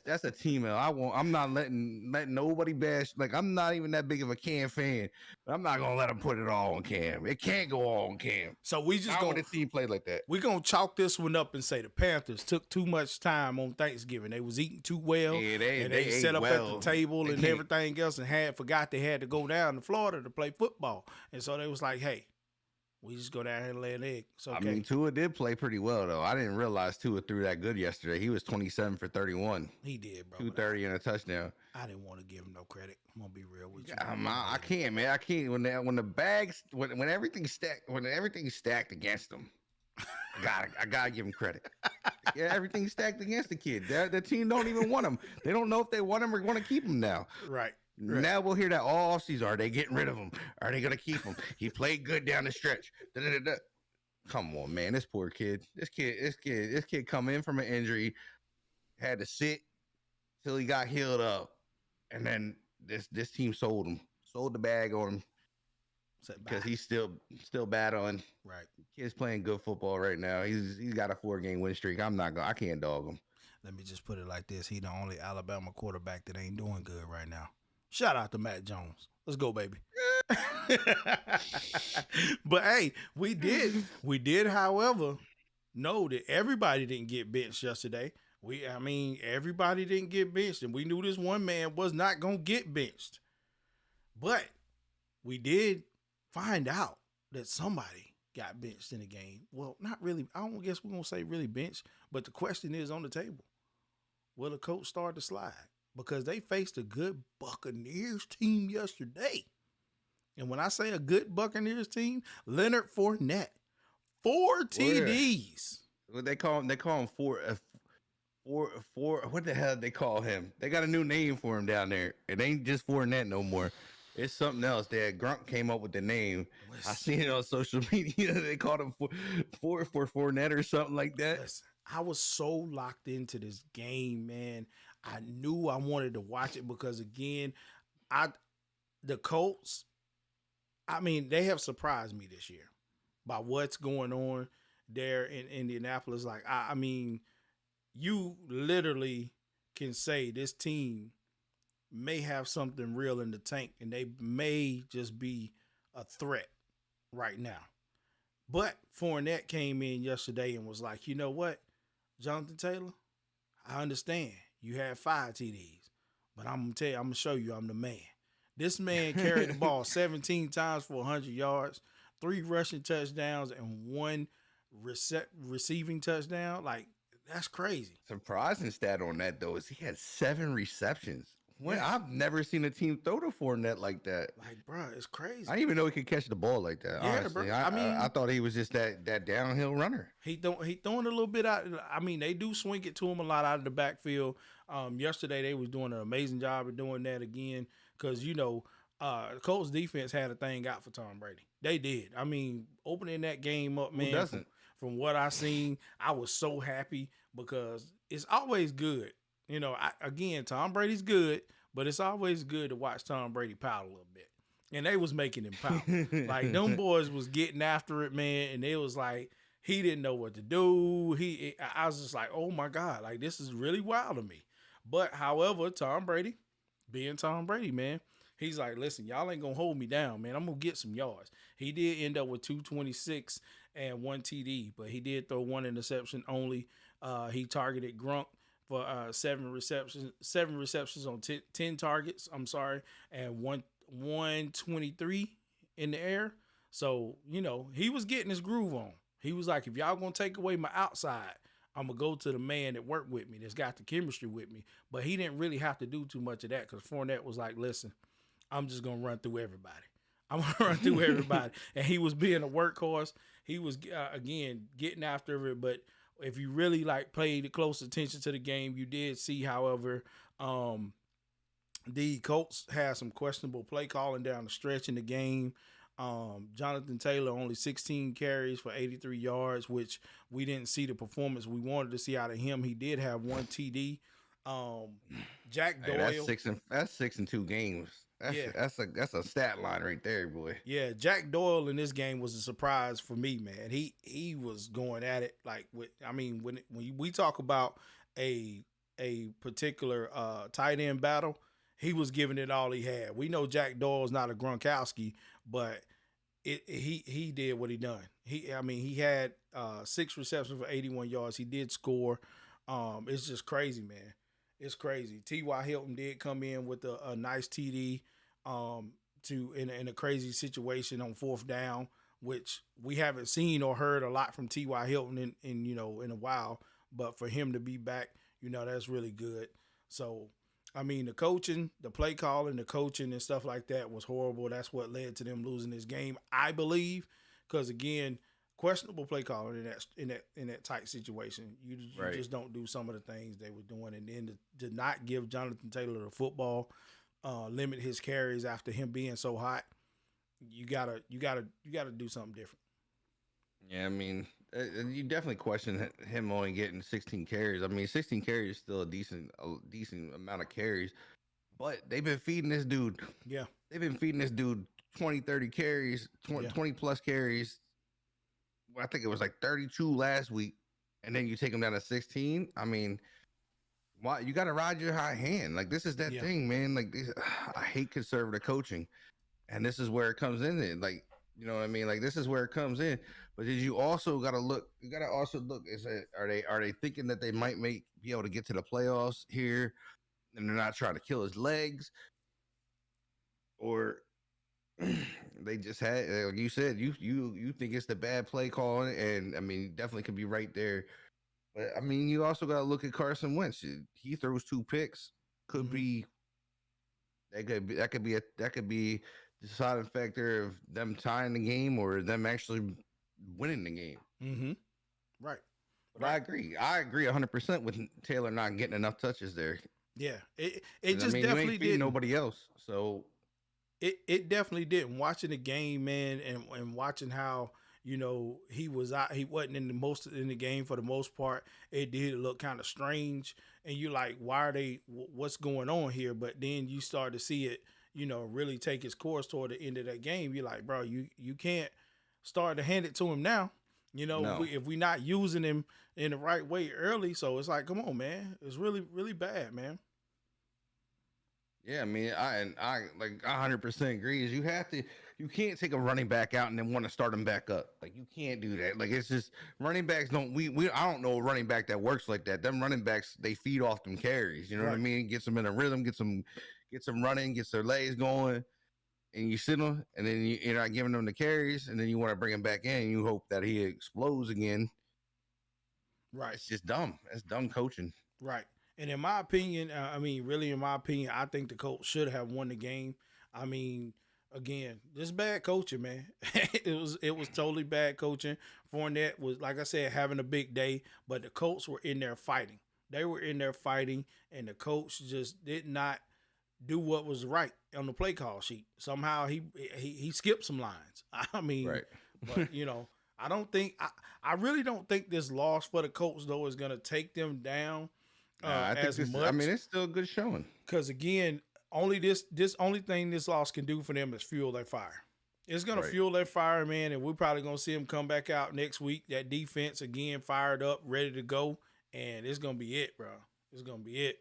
That's a team L. I'm not letting nobody bash. Like, I'm not even that big of a Cam fan. But I'm not gonna let them put it all on Cam. It can't go all on Cam. So we just going to team play like that. We're gonna chalk this one up and say the Panthers took too much time on Thanksgiving. They was eating too well. Yeah, they set up at the table and everything else, and forgot they had to go down to Florida to play football. And so they was like, hey, we just go down here and lay an egg. So okay. I mean, Tua did play pretty well, though. I didn't realize Tua threw that good yesterday. He was 27 for 31. He did, bro. 230 and a touchdown. I didn't want to give him no credit. I'm gonna be real with you. I can't, man. I can't. When everything's stacked against him, I gotta give him credit. Yeah, everything's stacked against the kid. The team don't even want him. They don't know if they want him or want to keep him now. Right. Now we'll hear that all offseason. Are they getting rid of him? Are they gonna keep him? He played good down the stretch. Da-da-da-da. Come on, man. This poor kid. This kid come in from an injury, had to sit till he got healed up, and then this team sold the bag on him because he's still battling. Right. Kid's playing good football right now. He's got a 4-game win streak. I can't dog him. Let me just put it like this: he the only Alabama quarterback that ain't doing good right now. Shout out to Matt Jones. Let's go, baby. But hey, we did, however, know that everybody didn't get benched yesterday. Everybody didn't get benched, and we knew this one man was not gonna get benched. But we did find out that somebody got benched in the game. Well, not really. I don't guess we're gonna say really benched, but the question is on the table: will the coach start to slide? Because they faced a good Buccaneers team yesterday. And when I say a good Buccaneers team, Leonard Fournette, 4 TDs. What they call him four. What the hell they call him? They got a new name for him down there. It ain't just Fournette no more. It's something else. That Grunt came up with the name. Listen, I seen it on social media. They called him for Fournette or something like that. Listen, I was so locked into this game, man. I knew I wanted to watch it because, again, the Colts, they have surprised me this year by what's going on there in Indianapolis. Like, you literally can say this team may have something real in the tank, and they may just be a threat right now. But Fournette came in yesterday and was like, you know what, Jonathan Taylor, I understand. You had 5 TDs, but I'm going to show you I'm the man. This man carried the ball 17 times for 100 yards, 3 rushing touchdowns, and 1 receiving touchdown. Like, that's crazy. Surprising stat on that, though, is he had 7 receptions. I've never seen a team throw to Fournette like that. Like, bro, it's crazy. I didn't even know he could catch the ball like that. Yeah, honestly. Bro. I thought he was just that downhill runner. He throwing a little bit out. They do swing it to him a lot out of the backfield. Yesterday they was doing an amazing job of doing that again because Colts defense had a thing out for Tom Brady. They did. Opening that game up, man. Who doesn't? From what I seen, I was so happy because it's always good. Tom Brady's good, but it's always good to watch Tom Brady pout a little bit. And they was making him pout. Like, them boys was getting after it, man, and it was like he didn't know what to do. I was just like, oh, my God, like, this is really wild to me. But, however, Tom Brady, being Tom Brady, man, he's like, listen, y'all ain't going to hold me down, man. I'm going to get some yards. He did end up with 226 and 1 TD, but he did throw 1 interception only. He targeted Gronk for 7 receptions on 10 targets, and 123 in the air. So, he was getting his groove on. He was like, if y'all going to take away my outside, I'm going to go to the man that worked with me, that's got the chemistry with me. But he didn't really have to do too much of that because Fournette was like, listen, I'm just going to run through everybody. I'm going to run through everybody. And he was being a workhorse. He was, again, getting after it, but if you really paid close attention to the game, you did see, however, the Colts had some questionable play calling down the stretch in the game. Jonathan Taylor only 16 carries for 83 yards, which we didn't see the performance we wanted to see out of him. He did have one TD. Um, Jack Hey, Doyle, that's 6 in 2 games. yeah, That's a stat line right there, boy. yeah. Jack Doyle in this game was a surprise for me, man. He was going at it like with. I mean, when we talk about a a particular tight end battle, he was giving it all he had. We know Jack Doyle's not a Gronkowski, but he did what he done. He had 6 receptions for 81 yards. He did score. It's just crazy, man. It's crazy. T.Y. Hilton did come in with a nice TD in a crazy situation on 4th down, which we haven't seen or heard a lot from T.Y. Hilton in a while. But for him to be back, that's really good. So I mean, the coaching, the play calling, the coaching and stuff like that was horrible. That's what led to them losing this game, I believe, because again, questionable play calling in that tight situation. You Right. just don't do some of the things they were doing, and then to not give Jonathan Taylor the football, limit his carries after him being so hot. You gotta do something different. Yeah, I mean, you definitely question him only getting 16 carries. I mean, 16 carries is still a decent amount of carries, but they've been feeding this dude. Yeah. They've been feeding this dude 20, 30 carries, 20 plus carries. I think it was like 32 last week, and then you take him down to 16. I mean, why you got to ride your high hand? Like, this is that thing, man. Like, I hate conservative coaching, and this is where it comes in. Like, you know what I mean? Like, this is where it comes in. But did you also got to look? You got to also look. Are they thinking that they might be able to get to the playoffs here, and they're not trying to kill his legs, or they just had, like you said, you think it's the bad play calling, and I mean, definitely could be right there. But I mean, you also got to look at Carson Wentz. He throws 2 picks. Could be that could be the deciding factor of them tying the game or them actually winning the game. Mm-hmm. Right. But right. I agree 100% with Taylor not getting enough touches there. Yeah, it just definitely didn't. Nobody else. So it definitely didn't. Watching the game, man, and watching how he wasn't in the game for the most part. It did look kind of strange, and you like, why are they? What's going on here? But then you start to see it, really take its course toward the end of that game. You're like, bro, you can't start to hand it to him now. No. if we not using him in the right way early, so it's like, come on, man, it's really, really bad, man. Yeah, I mean, I like 100% agree. Is you can't take a running back out and then want to start him back up. Like, you can't do that. Like, it's just running backs don't. I don't know a running back that works like that. Them running backs, they feed off them carries. You know what I mean? Gets them in a rhythm, gets them running, gets their legs going, and you sit them, and then you're not giving them the carries, and then you want to bring him back in. And you hope that he explodes again. Right. It's just dumb. It's dumb coaching. Right. And in my opinion, I think the Colts should have won the game. I mean, again, just bad coaching, man. it was totally bad coaching. Fournette was, like I said, having a big day, but the Colts were in there fighting. They were in there fighting, and the coach just did not do what was right on the play call sheet. Somehow he skipped some lines. I mean, right. But I really don't think this loss for the Colts though is going to take them down. I mean, it's still a good showing. Because again, only thing this loss can do for them is fuel their fire. It's gonna fuel their fire, man, and we're probably gonna see them come back out next week. That defense again fired up, ready to go, and it's gonna be it, bro. It's gonna be it.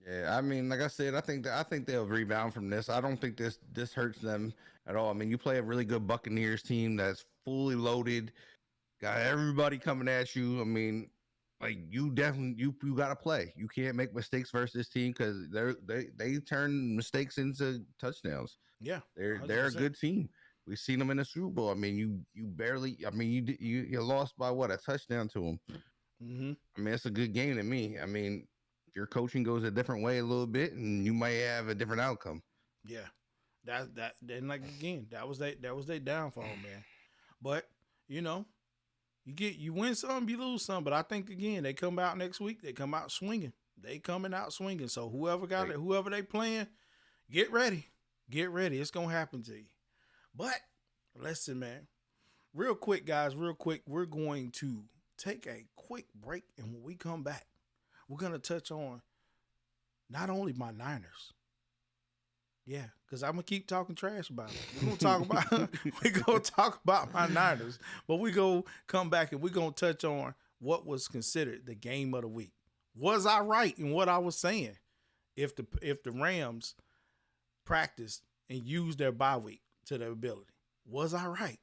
Yeah, I mean, like I said, I think they'll rebound from this. I don't think this hurts them at all. I mean, you play a really good Buccaneers team that's fully loaded, got everybody coming at you. I mean, like, you definitely you got to play. You can't make mistakes versus this team because they turn mistakes into touchdowns. Yeah, they're a good team. We've seen them in the Super Bowl. I mean, you barely. I mean, you lost by what, a touchdown to them. Mm-hmm. I mean, it's a good game to me. I mean, your coaching goes a different way a little bit, and you might have a different outcome. Yeah, that then, like, again, that was their downfall, man. But you win some, you lose some. But I think again, they come out next week. They come out swinging. They coming out swinging. So whoever they playing, get ready. It's gonna happen to you. But Listen, man. Real quick, guys, real quick. We're going to take a quick break. And when we come back, we're going to touch on not only my Niners. Yeah, because I'm gonna keep talking trash about it. We're gonna talk about my Niners, but we go come back and we're gonna touch on what was considered the game of the week. Was I right in what I was saying? If the Rams practiced and used their bye week to their ability, was I right?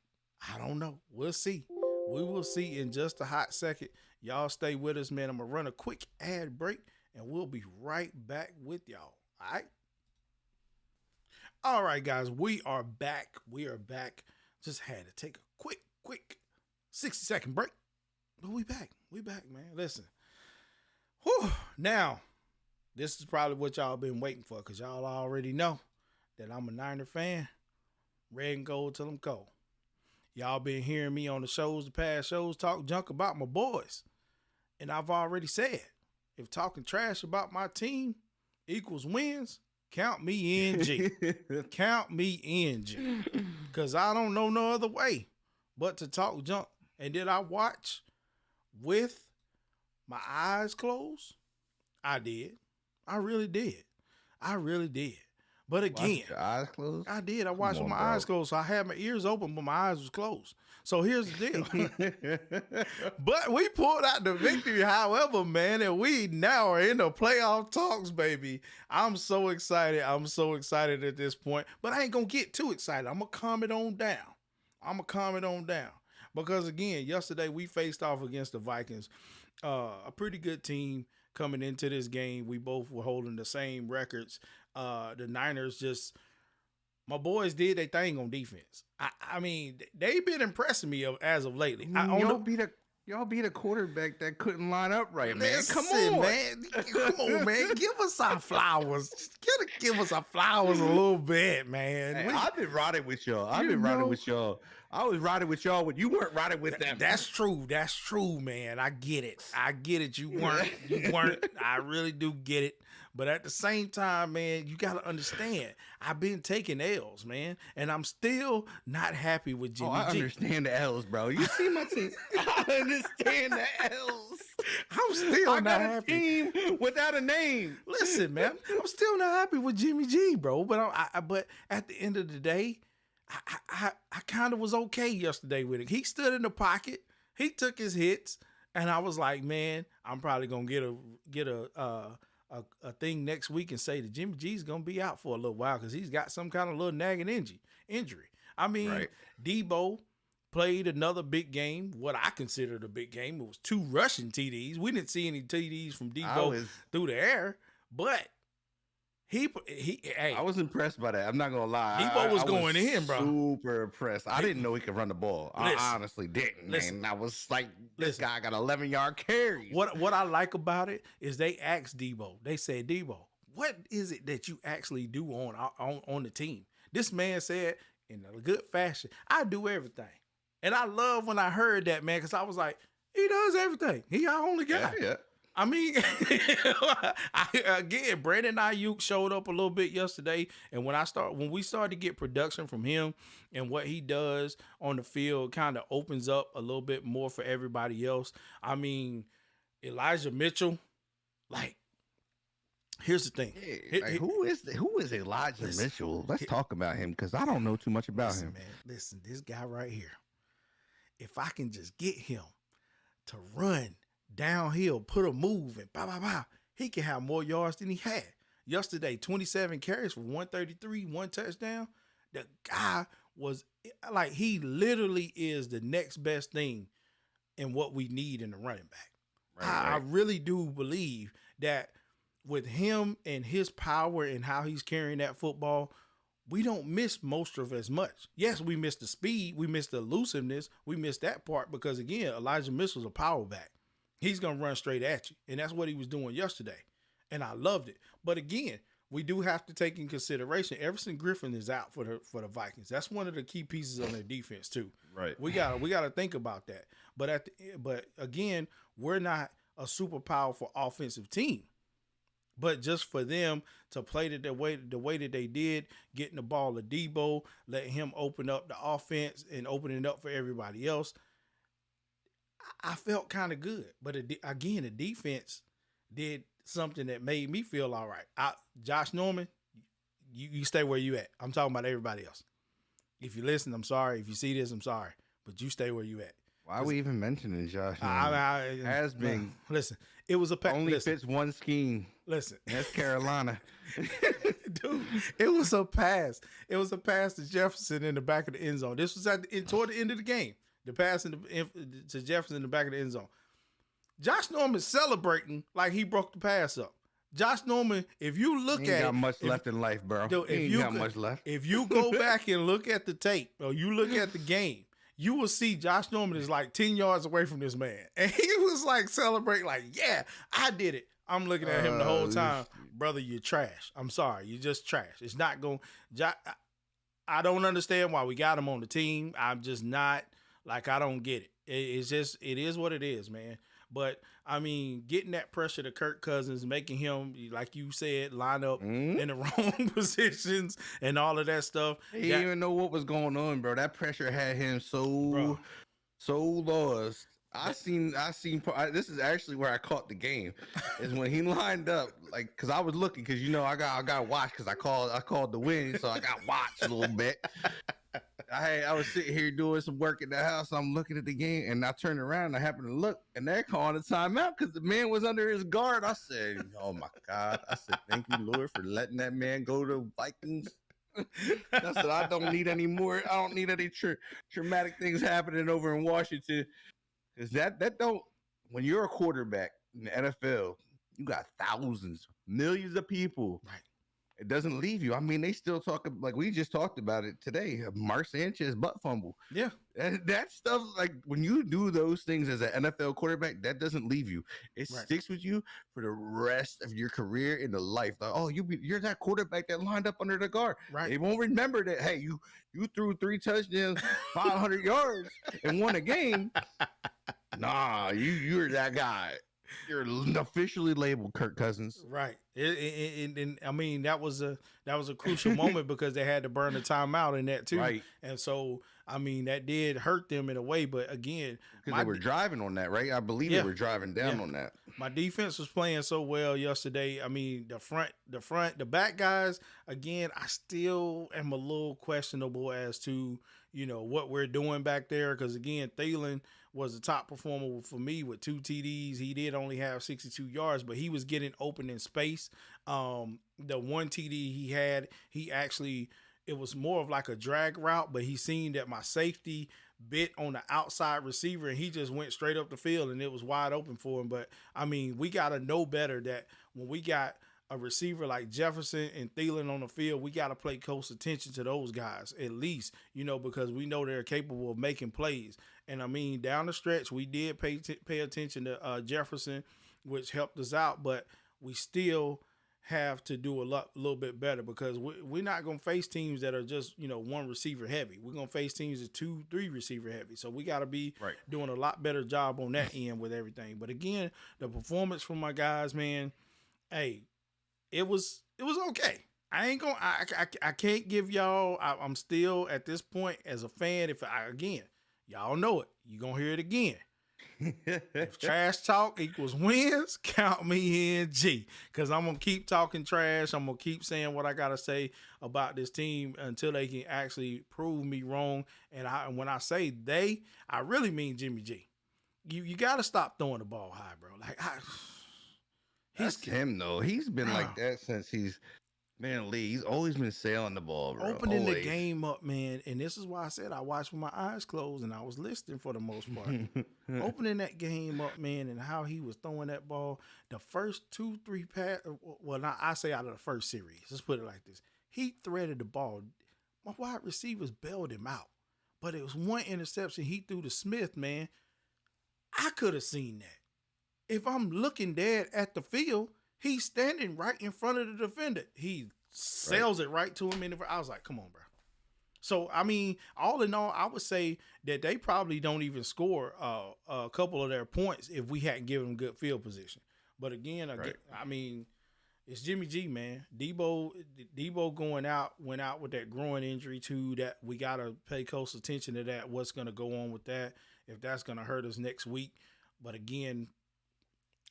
I don't know. We'll see. We will see in just a hot second. Y'all stay with us, man. I'm gonna run a quick ad break and we'll be right back with y'all. All right. All right, guys, we are back. We are back. Just had to take a quick 60-second break. But we back. We back, man. Listen. Whew. Now, this is probably what y'all been waiting for because y'all already know that I'm a Niner fan. Red and gold till I'm cold. Y'all been hearing me on the past shows, talk junk about my boys. And I've already said, if talking trash about my team equals wins, count me in, G. Count me in, G. Because I don't know no other way but to talk junk. And did I watch with my eyes closed? I did. I really did. But again, your eyes closed? I did. I watched with my eyes closed. So I had my ears open, but my eyes was closed. So here's the deal. But we pulled out the victory, however, man, and we now are in the playoff talks, baby. I'm so excited. At this point. But I ain't going to get too excited. I'm going to calm it on down. Because, again, yesterday we faced off against the Vikings. A pretty good team coming into this game. We both were holding the same records. The Niners my boys did their thing on defense. I mean, they've been impressing me as of lately. Y'all beat a quarterback that couldn't line up right, man. Listen, Come on, man. Give us our flowers. Give us our flowers a little bit, man. Hey, I've been riding with y'all. I was riding with y'all when you weren't riding with them. That's true, man. I get it. You weren't. I really do get it. But at the same time, man, you got to understand, I've been taking L's, man, and I'm still not happy with Jimmy G. I understand the L's, bro. You see my team? I understand the L's. I'm still not happy. Team without a name. Listen, man, I'm still not happy with Jimmy G, bro. But but at the end of the day, I kind of was okay yesterday with it. He stood in the pocket. He took his hits, and I was like, man, I'm probably gonna get a thing next week and say that Jimmy G's gonna be out for a little while because he's got some kind of little nagging injury. I mean, right. Debo played another big game, what I considered a big game. It was 2 rushing TDs. We didn't see any TDs from Debo through the air, but hey, I was impressed by that. I'm not gonna lie. Debo was going in, bro. Super impressed. I didn't know he could run the ball. I honestly didn't. Man. I was like, this guy got 11-yard carries. What I like about it is they asked Debo. They said, Debo, what is it that you actually do on the team? This man said, in a good fashion, I do everything. And I love when I heard that, man, because I was like, he does everything. He our only guy. Yeah. I mean, again, Brandon Ayuk showed up a little bit yesterday, and when we started to get production from him and what he does on the field, kind of opens up a little bit more for everybody else. I mean, Elijah Mitchell, like, here's the thing. Who is Elijah Mitchell? Let's talk about him because I don't know too much about him. Man, listen, this guy right here. If I can just get him to run downhill, put a move, and he can have more yards than he had. Yesterday, 27 carries for 133, 1 touchdown. The guy was like, he literally is the next best thing in what we need in the running back. Right. I really do believe that with him and his power and how he's carrying that football, we don't miss Mostert as much. Yes, we missed the speed. We missed the elusiveness. We missed that part because, again, Elijah Mitchell's a power back. He's going to run straight at you. And that's what he was doing yesterday. And I loved it. But, again, we do have to take in consideration Everson Griffin is out for the Vikings. That's one of the key pieces on their defense, too. Right. We got to think about that. But again, we're not a super powerful offensive team. But just for them to play the way that they did, getting the ball to Debo, letting him open up the offense and opening it up for everybody else, I felt kind of good. But again, the defense did something that made me feel all right. Josh Norman, you stay where you at. I'm talking about everybody else. If you listen, I'm sorry. If you see this, I'm sorry. But you stay where you at. Why are we even mentioning Josh Norman? Has been. Listen, it was a only fits one scheme. Listen, that's Carolina. Dude, it was a pass. It was a pass to Jefferson in the back of the end zone. This was toward the end of the game. The pass to Jefferson in the back of the end zone. Josh Norman celebrating like he broke the pass up. Josh Norman, if you look at, got much left in life, bro. Dude, if you got much left. If you go back and look at the tape or you look at the game, you will see Josh Norman is like 10 yards away from this man. And he was like celebrating, like, yeah, I did it. I'm looking at him the whole time. Brother, you're trash. I'm sorry. You're just trash. It's not going to. I don't understand why we got him on the team. I'm just not, like, I don't get it. It's just, it is what it is, man. But, I mean, getting that pressure to Kirk Cousins, making him, like you said, line up in the wrong positions and all of that stuff. He didn't even know what was going on, bro. That pressure had him so lost. This is actually where I caught the game, is when he lined up, like, because I was looking, because, you know, I got to watch, because I called the win, so I got to watch a little bit. I was sitting here doing some work in the house. I'm looking at the game, and I turned around, and I happened to look, and they're calling a timeout because the man was under his guard. I said, "Oh my God!" I said, "Thank you, Lord, for letting that man go to Vikings." I said, "I don't need any more. I don't need any traumatic things happening over in Washington, because that don't. When you're a quarterback in the NFL, you got thousands, millions of people." Right. It doesn't leave you. I mean, they still talk, like we just talked about it today. Mark Sanchez butt fumble. Yeah, that stuff. Like when you do those things as an NFL quarterback, that doesn't leave you. It sticks with you for the rest of your career in the life. Like, oh, you're that quarterback that lined up under the guard. Right. They won't remember that. Hey, you threw 3 touchdowns, 500 yards, and won a game. Nah, you're that guy. You're officially labeled Kirk Cousins, right? And I mean that was a crucial moment because they had to burn the timeout in that too, right? And so I mean that did hurt them in a way, but again, because they were driving on that, right? I believe they were driving down on that. My defense was playing so well yesterday. I mean the back guys. Again, I still am a little questionable as to what we're doing back there because again, Thielen was the top performer for me with 2 TDs. He did only have 62 yards, but he was getting open in space. The 1 TD he had, it was more of like a drag route, but he seen that my safety bit on the outside receiver and he just went straight up the field and it was wide open for him. But I mean, we got to know better that when we got a receiver like Jefferson and Thielen on the field, we got to pay close attention to those guys at least, because we know they're capable of making plays. And I mean, down the stretch, we did pay attention to Jefferson, which helped us out, but we still have to do a little bit better because we're not going to face teams that are just, one receiver heavy. We're going to face teams that 2-3 receiver heavy. So we got to be doing a lot better job on that end with everything. But again, the performance from my guys, man, hey, it was okay. I can't give y'all, I'm still at this point as a fan, y'all know it. You're going to hear it again. If trash talk equals wins, count me in, G. Because I'm going to keep talking trash. I'm going to keep saying what I got to say about this team until they can actually prove me wrong. And when I say they, I really mean Jimmy G. You got to stop throwing the ball high, bro. That's him, though. He's been like that since he's been Lee. He's always been sailing the ball, bro. Opening the game up, man. And this is why I said I watched with my eyes closed and I was listening for the most part. Opening that game up, man, and how he was throwing that ball. The first 2-3 pass, well, now I say out of the first series. Let's put it like this. He threaded the ball. My wide receivers bailed him out. But it was one interception he threw to Smith, man. I could have seen that. If I'm looking dead at the field, he's standing right in front of the defender. He sails it right to him. I was like, come on, bro. So, I mean, all in all, I would say that they probably don't even score a couple of their points if we hadn't given them good field position. But again, I mean, It's Jimmy G, man. Debo went out with that groin injury too. That we gotta pay close attention to that. What's gonna go on with that? If that's gonna hurt us next week. But again,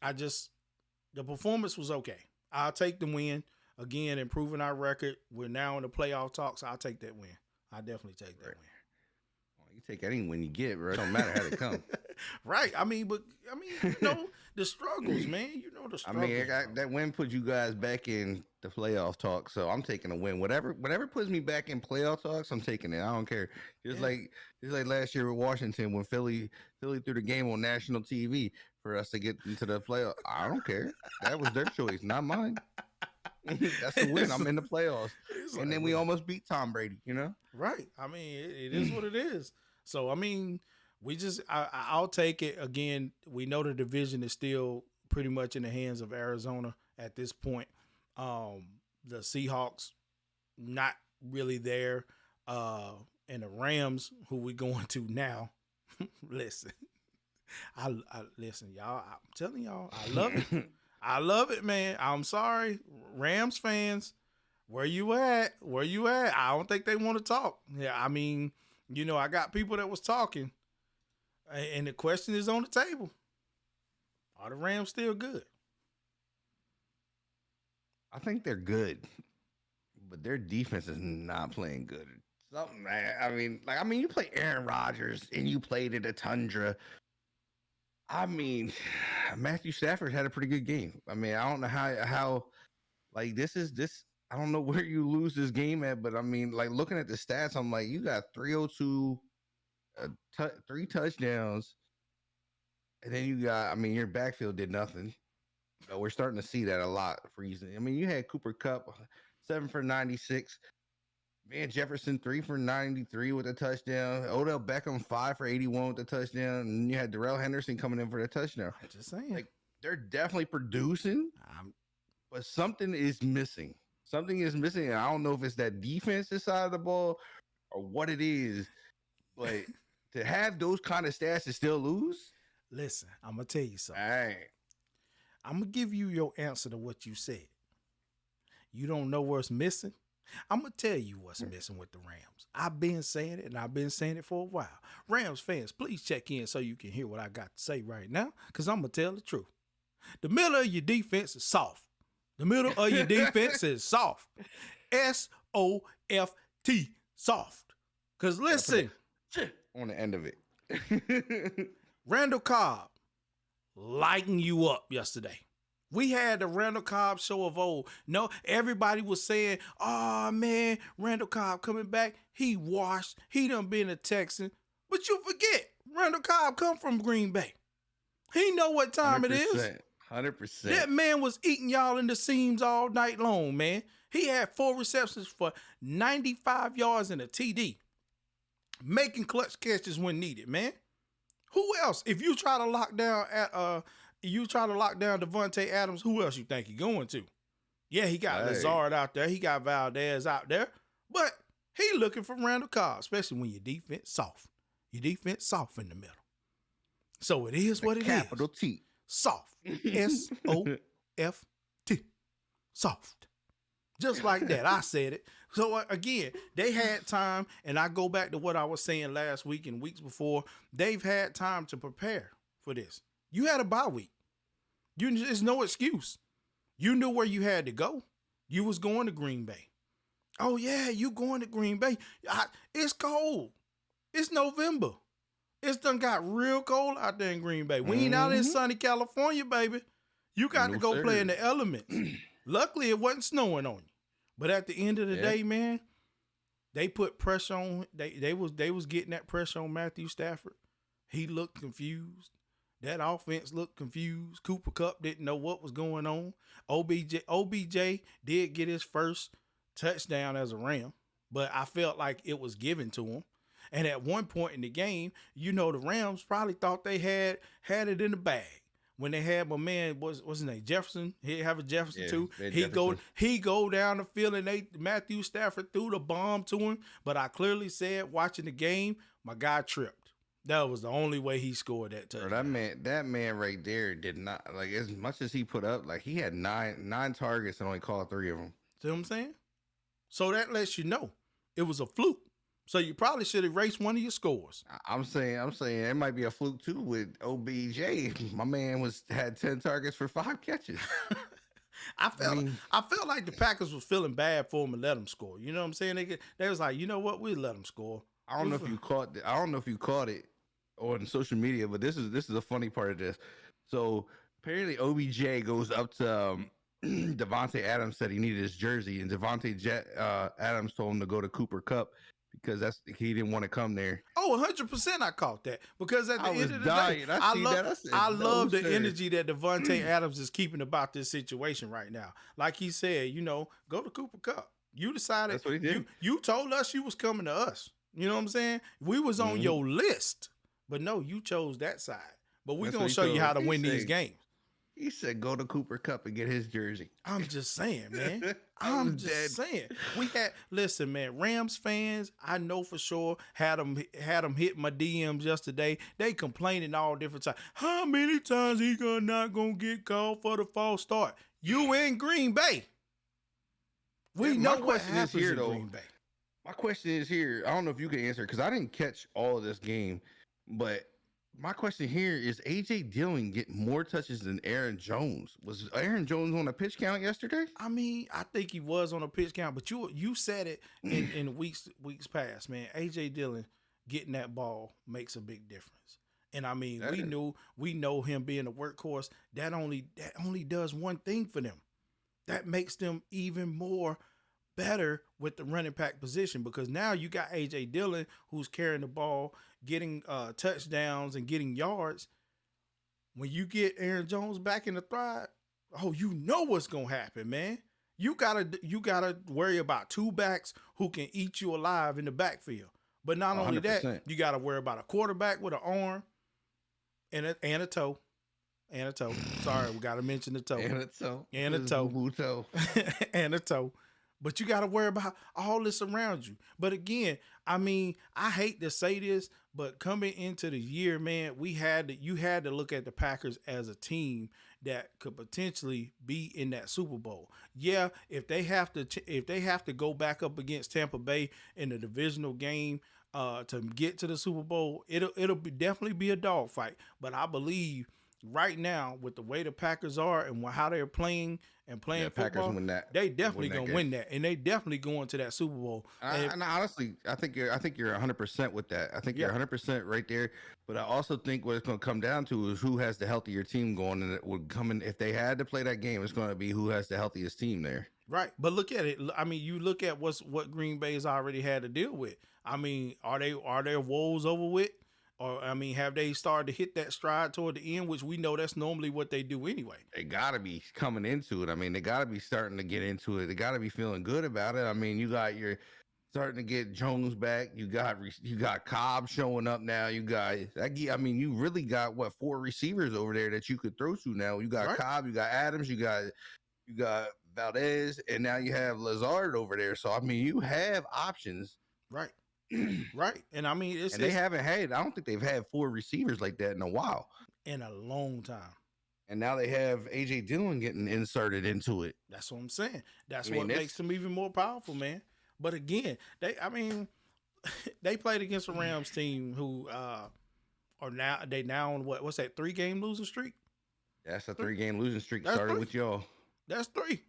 the performance was okay. I'll take the win. Again, improving our record. We're now in the playoff talks. I'll take that win. I definitely take that win. You take any win you get, bro. It don't matter how they come. Right. The struggles, man. You know the struggles. That win put you guys back in the playoff talk. So I'm taking a win. Whatever puts me back in playoff talks, I'm taking it. I don't care. Just like last year with Washington when Philly threw the game on national TV for us to get into the playoff. I don't care. That was their choice, not mine. That's a win. I'm in the playoffs. And then we almost beat Tom Brady, you know? Right. It is what it is. So, I'll take it. Again, we know the division is still pretty much in the hands of Arizona at this point. The Seahawks, not really there. And the Rams, who we going to now, listen. Listen, y'all. I'm telling y'all, I love it. I love it, man. I'm sorry, Rams fans. Where you at? I don't think they want to talk. Yeah, I got people that was talking, and the question is on the table: are the Rams still good? I think they're good, but their defense is not playing good. Something, man. You play Aaron Rodgers and you played at a Tundra. Matthew Stafford had a pretty good game. I don't know how this. I don't know where you lose this game at, but looking at the stats, I'm like, you got 302, 3 touchdowns, and then you got, your backfield did nothing. We're starting to see that a lot for reason. You had Cooper Kupp 7 for 96. Van Jefferson 3 for 93 with a touchdown. Odell Beckham 5 for 81 with a touchdown. And you had Darrell Henderson coming in for the touchdown. I'm just saying. They're definitely producing, but something is missing. Something is missing. And I don't know if it's that defensive side of the ball or what it is. But to have those kind of stats and still lose? Listen, I'm going to tell you something. All right. I'm going to give you your answer to what you said. You don't know what's missing? I'm going to tell you what's missing with the Rams. I've been saying it, and I've been saying it for a while. Rams fans, please check in so you can hear what I got to say right now, because I'm going to tell the truth. The middle of your defense is soft. The middle of your defense is soft. S-O-F-T, soft. Because listen. On the end of it. Randall Cobb lighting you up yesterday. We had the Randall Cobb show of old. No, everybody was saying, oh, man, Randall Cobb coming back. He washed. He done been a Texan. But you forget, Randall Cobb come from Green Bay. He know what time 100%, it is. 100%. That man was eating y'all in the seams all night long, man. He had 4 receptions for 95 yards and a TD. Making clutch catches when needed, man. Who else? If you try to lock down Devontae Adams, who else you think he going to? Yeah, he got Lazard out there. He got Valdez out there. But he looking for Randall Cobb, especially when your defense soft. Your defense soft in the middle. So it is what it is. Capital T. Soft. S-O-F-T. Soft. Just like that. I said it. So again, they had time, and I go back to what I was saying last week and weeks before. They've had time to prepare for this. You had a bye week. There's no excuse. You knew where you had to go. You was going to Green Bay. Oh, yeah, you going to Green Bay. It's cold. It's November. It's done got real cold out there in Green Bay. We ain't out in sunny California, baby. You got to go play in the elements. Luckily, it wasn't snowing on you. But at the end of the day, man, they put pressure on. They was getting that pressure on Matthew Stafford. He looked confused. That offense looked confused. Cooper Kupp didn't know what was going on. OBJ did get his first touchdown as a Ram, but I felt like it was given to him. And at one point in the game, the Rams probably thought they had it in the bag. When they had my man, what's his name, Jefferson? He have a Jefferson too. He go down the field, and Matthew Stafford threw the bomb to him. But I clearly said, watching the game, my guy tripped. That was the only way he scored that Bro, touchdown. that man right there did not like as much as he put up. Like he had nine targets and only caught 3 of them. See what I'm saying? So that lets you know it was a fluke. So you probably should erase one of your scores. I'm saying it might be a fluke too with OBJ. My man had 10 targets for 5 catches. I felt like the Packers was feeling bad for him and let him score. You know what I'm saying? They was like, you know what, we let him score. I don't know if you caught it on social media, but this is the funny part of this. So apparently OBJ goes up to Devontae Adams, said he needed his jersey, and Devontae Adams told him to go to Cooper Kupp because he didn't want to come there. Oh, 100% I caught that. Because at the end of the day, I love the energy that Devontae Adams is keeping about this situation right now. Like he said, you know, go to Cooper Kupp. You decided. That's what he did. You told us you was coming to us. You know what I'm saying? We was on your list. But no, you chose that side. But we're going to show you how to win these games. He said go to Cooper Kupp and get his jersey. I'm just saying, man. I'm just saying. Listen, man, Rams fans, I know for sure, had them hit my DMs yesterday. They complaining all different times. How many times he not going to get called for the false start? You in Green Bay. We know what happens in Green Bay. My question is here. I don't know if you can answer because I didn't catch all of this game, but my question here is AJ Dillon get more touches than Aaron Jones. Was Aaron Jones on a pitch count yesterday? I mean, I think he was on a pitch count, but you said it in weeks past, man. AJ Dillon getting that ball makes a big difference. And I mean, we know him being a workhorse. That only does one thing for them. That makes them even more better with the running back position because now you got AJ Dillon who's carrying the ball, getting touchdowns and getting yards. When you get Aaron Jones back in the stride, you know what's gonna happen, man. You gotta worry about 2 backs who can eat you alive in the backfield. But not only 100%. That, you gotta worry about a quarterback with an arm and a toe. And a toe. Sorry, we gotta mention the toe. And a toe. And a toe. And a toe. But you got to worry about all this around you. But again, I mean, I hate to say this, but coming into the year, man, you had to look at the Packers as a team that could potentially be in that Super Bowl. Yeah, if they have to go back up against Tampa Bay in the divisional game to get to the Super Bowl, it'll definitely be a dogfight. But I believe right now, with the way the Packers are and how they're playing football, Packers win that. They definitely gonna win that, and they definitely going to that Super Bowl. And honestly, I think you're 100% with that. I think you're 100% right there. But I also think what it's going to come down to is who has the healthier team going, and it would come in if they had to play that game. It's going to be who has the healthiest team there. Right, but look at it. I mean, you look at what Green Bay's already had to deal with. I mean, are their woes over with? Or, I mean, have they started to hit that stride toward the end, which we know that's normally what they do anyway? They got to be coming into it. I mean, they got to be starting to get into it. They got to be feeling good about it. I mean, you're starting to get Jones back. You got Cobb showing up now. You really got 4 receivers over there that you could throw to now. You got Cobb, you got Adams, you got Valdez, and now you have Lazard over there. So, I mean, you have options. Right. Right. And I mean, they haven't had, I don't think they've had 4 receivers like that in a while. In a long time. And now they have AJ Dillon getting inserted into it. That's what I'm saying. That's what makes them even more powerful, man. But again, they played against a Rams team who are now on what's that 3-game losing streak? That's a 3-game losing streak. Started with y'all. That's 3.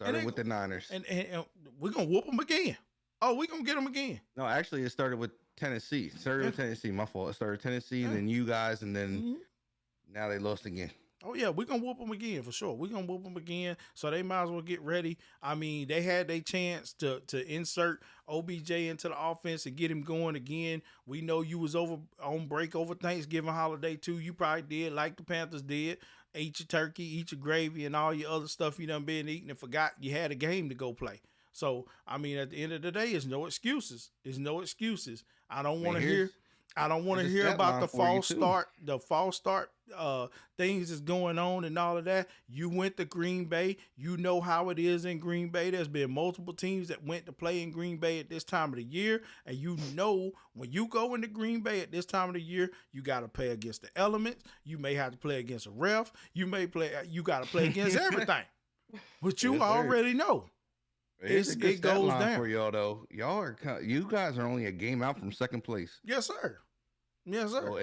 Started with the Niners. And we're going to whoop them again. Oh, we're going to get them again. No, actually, it started with Tennessee. My fault. It started with Tennessee, and then you guys, and then now they lost again. Oh, yeah, we're going to whoop them again for sure. We're going to whoop them again, so they might as well get ready. I mean, they had their chance to insert OBJ into the offense and get him going again. We know you was on break over Thanksgiving holiday, too. You probably did, like the Panthers did. Eat your turkey, eat your gravy, and all your other stuff you done been eating and forgot you had a game to go play. So, I mean, at the end of the day, there's no excuses. I don't want to hear I don't want to There's a hear stat about line for you too. the false start things is going on and all of that. You went to Green Bay. You know how it is in Green Bay. There's been multiple teams that went to play in Green Bay at this time of the year. And you know when you go into Green Bay at this time of the year, you got to play against the elements. You may have to play against a ref. You got to play against everything. But you already know. Here's a good It stat goes line down. for y'all though. You guys are only a game out from second place. Yes, sir. Yes, sir. So,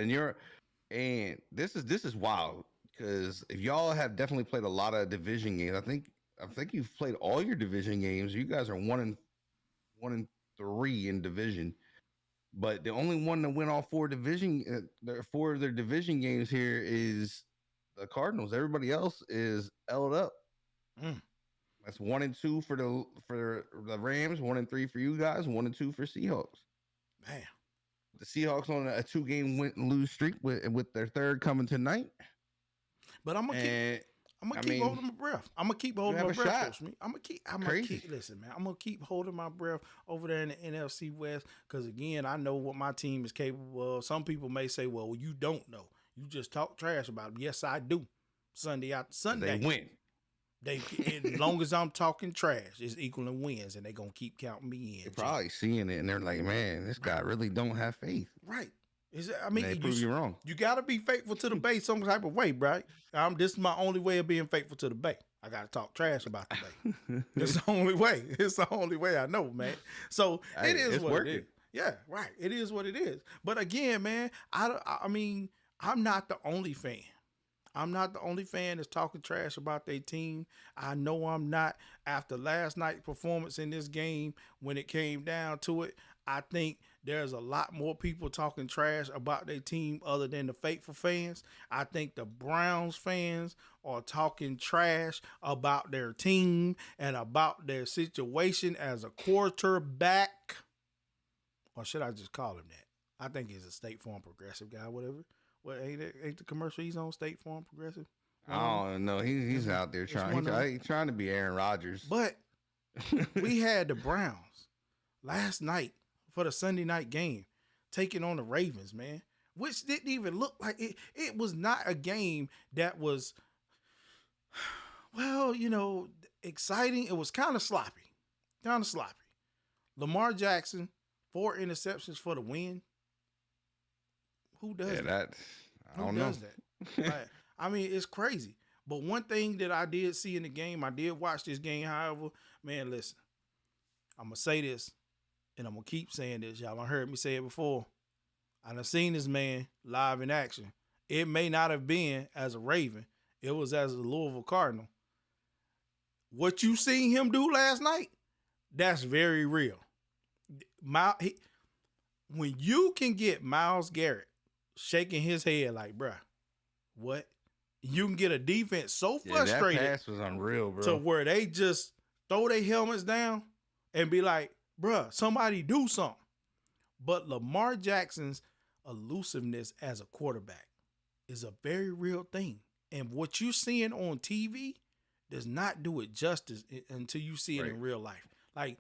and this is wild because if y'all have definitely played a lot of division games, I think you've played all your division games. You guys are 1-3 in division, but the only one that win all four of their division games here is the Cardinals. Everybody else is L'd up. That's 1-2 for the Rams, 1-3 for you guys, 1-2 for Seahawks. Man. The Seahawks on a 2-game win and lose streak with their third coming tonight. But I'm gonna keep holding my breath. I'm gonna keep holding my breath. I'm gonna keep listen, man. I'm gonna keep holding my breath over there in the NFC West because again, I know what my team is capable of. Some people may say, "Well, you don't know. You just talk trash about them." Yes, I do. Sunday after Sunday, they win. As long as I'm talking trash, it's equaling wins, and they're gonna keep counting me in. They're probably seeing it, and they're like, "Man, this guy really don't have faith." Right? They prove you wrong. You gotta be faithful to the Bay some type of way, right? This is my only way of being faithful to the Bay. I gotta talk trash about the Bay. It's the only way. It's the only way I know, man. So it is what it is. Yeah, right. It is what it is. But again, man, I mean, I'm not the only fan. I'm not the only fan that's talking trash about their team. I know I'm not. After last night's performance in this game, when it came down to it, I think there's a lot more people talking trash about their team other than the faithful fans. I think the Browns fans are talking trash about their team and about their situation as a quarterback. Or should I just call him that? I think he's a State Farm Progressive guy, whatever. What ain't the commercial he's on State Farm Progressive? Oh no, he's out there trying to be Aaron Rodgers. But we had the Browns last night for the Sunday night game taking on the Ravens, man, which didn't even look like it. It was not a game that was, well, exciting. It was kind of sloppy. Lamar Jackson, 4 interceptions for the win. Who does that? I don't know. That? I mean, it's crazy. But one thing that I did see in the game, I did watch this game, however, man, listen, I'm going to say this, and I'm going to keep saying this. Y'all done heard me say it before. I done seen this man live in action. It may not have been as a Raven. It was as a Louisville Cardinal. What you seen him do last night, that's very real. When you can get Myles Garrett shaking his head like, bruh, what? You can get a defense so frustrated. That pass was unreal, bro. To where they just throw their helmets down and be like, bruh, somebody do something. But Lamar Jackson's elusiveness as a quarterback is a very real thing. And what you're seeing on TV does not do it justice until you see it in real life. Like,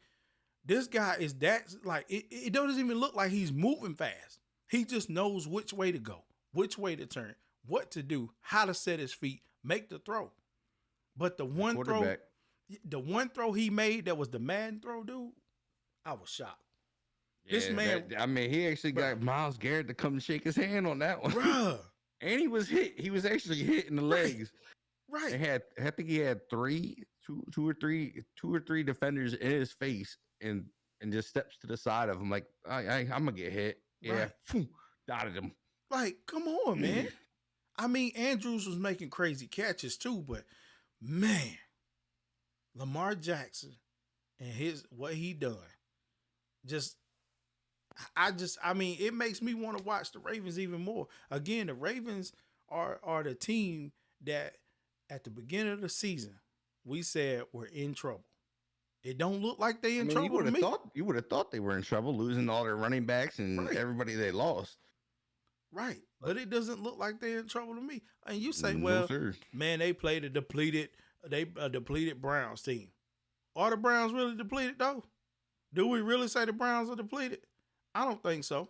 this guy is that, like, it doesn't even look like he's moving fast. He just knows which way to go, which way to turn, what to do, how to set his feet, make the throw. But the one throw he made that was the Madden throw, dude, I was shocked. Yeah, this man, he actually got Myles Garrett to come and shake his hand on that one. Bruh. And he was hit. He was actually hit in the legs. Right. I think he had two or three defenders in his face and just steps to the side of him like, I'm gonna get hit. Yeah, right. Dotted him. Like, come on, man. I mean, Andrews was making crazy catches too, but man, Lamar Jackson and what he done, I mean, it makes me want to watch the Ravens even more. Again, the Ravens are the team that at the beginning of the season we said we're in trouble. It don't look like they in trouble to me. You would have thought they were in trouble, losing all their running backs and everybody they lost. Right. But it doesn't look like they're in trouble to me. And you say, man, they played a depleted Browns team. Are the Browns really depleted, though? Do we really say the Browns are depleted? I don't think so.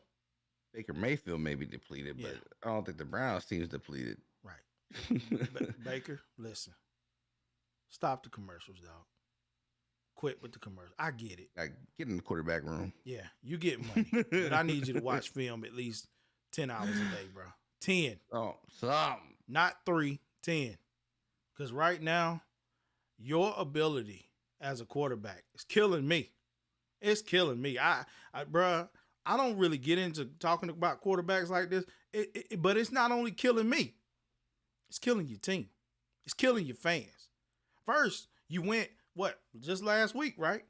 Baker Mayfield may be depleted, but I don't think the Browns team's depleted. Right. Baker, listen. Stop the commercials, dog. Quit with the commercials. I get it. Like, get in the quarterback room. Yeah, you get money. But I need you to watch film at least 10 hours a day, bro. 10. Oh, something. Not 3, 10. Because right now, your ability as a quarterback is killing me. It's killing me. Bruh, I don't really get into talking about quarterbacks like this, but it's not only killing me. It's killing your team. It's killing your fans. First, you went, just last week, right?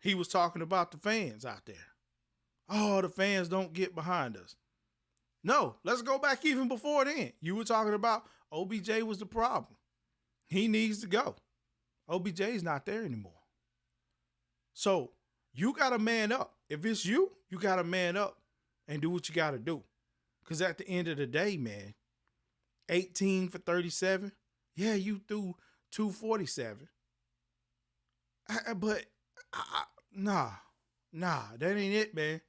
He was talking about the fans out there. Oh, the fans don't get behind us. No, let's go back even before then. You were talking about OBJ was the problem. He needs to go. OBJ's not there anymore. So you got to man up. If it's you, you got to man up and do what you got to do. Because at the end of the day, man, 18 for 37. Yeah, you threw 247. Nah, that ain't it, man.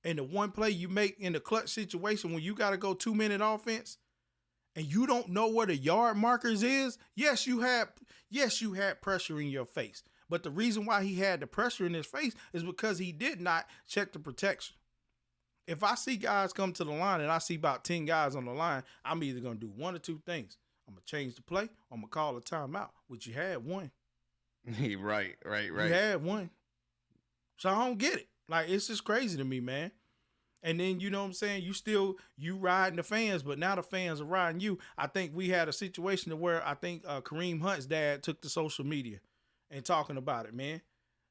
And the one play you make in the clutch situation when you got to go 2-minute offense and you don't know where the yard markers is, yes, you had pressure in your face. But the reason why he had the pressure in his face is because he did not check the protection. If I see guys come to the line and I see about 10 guys on the line, I'm either going to do one or two things. I'm going to change the play or I'm going to call a timeout, which you had one. Right. You had one. So I don't get it. Like, it's just crazy to me, man. And then, you know what I'm saying? You riding the fans, but now the fans are riding you. I think we had a situation where I think Kareem Hunt's dad took to social media and talking about it, man.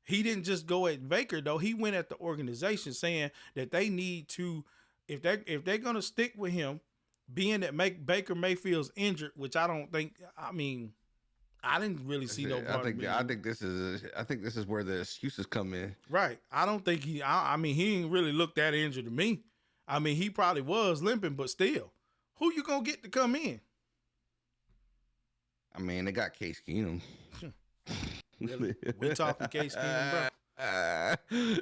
He didn't just go at Baker, though. He went at the organization saying that they need to, if they're going to stick with him, being that Baker Mayfield's injured, which I don't think, I didn't really see no. I think this is where the excuses come in. Right. I don't think he ain't really looked that injured to me. I mean, he probably was limping, but still, who you gonna get to come in? I mean, they got Case Keenum. Really? We talking Case Keenum, bro?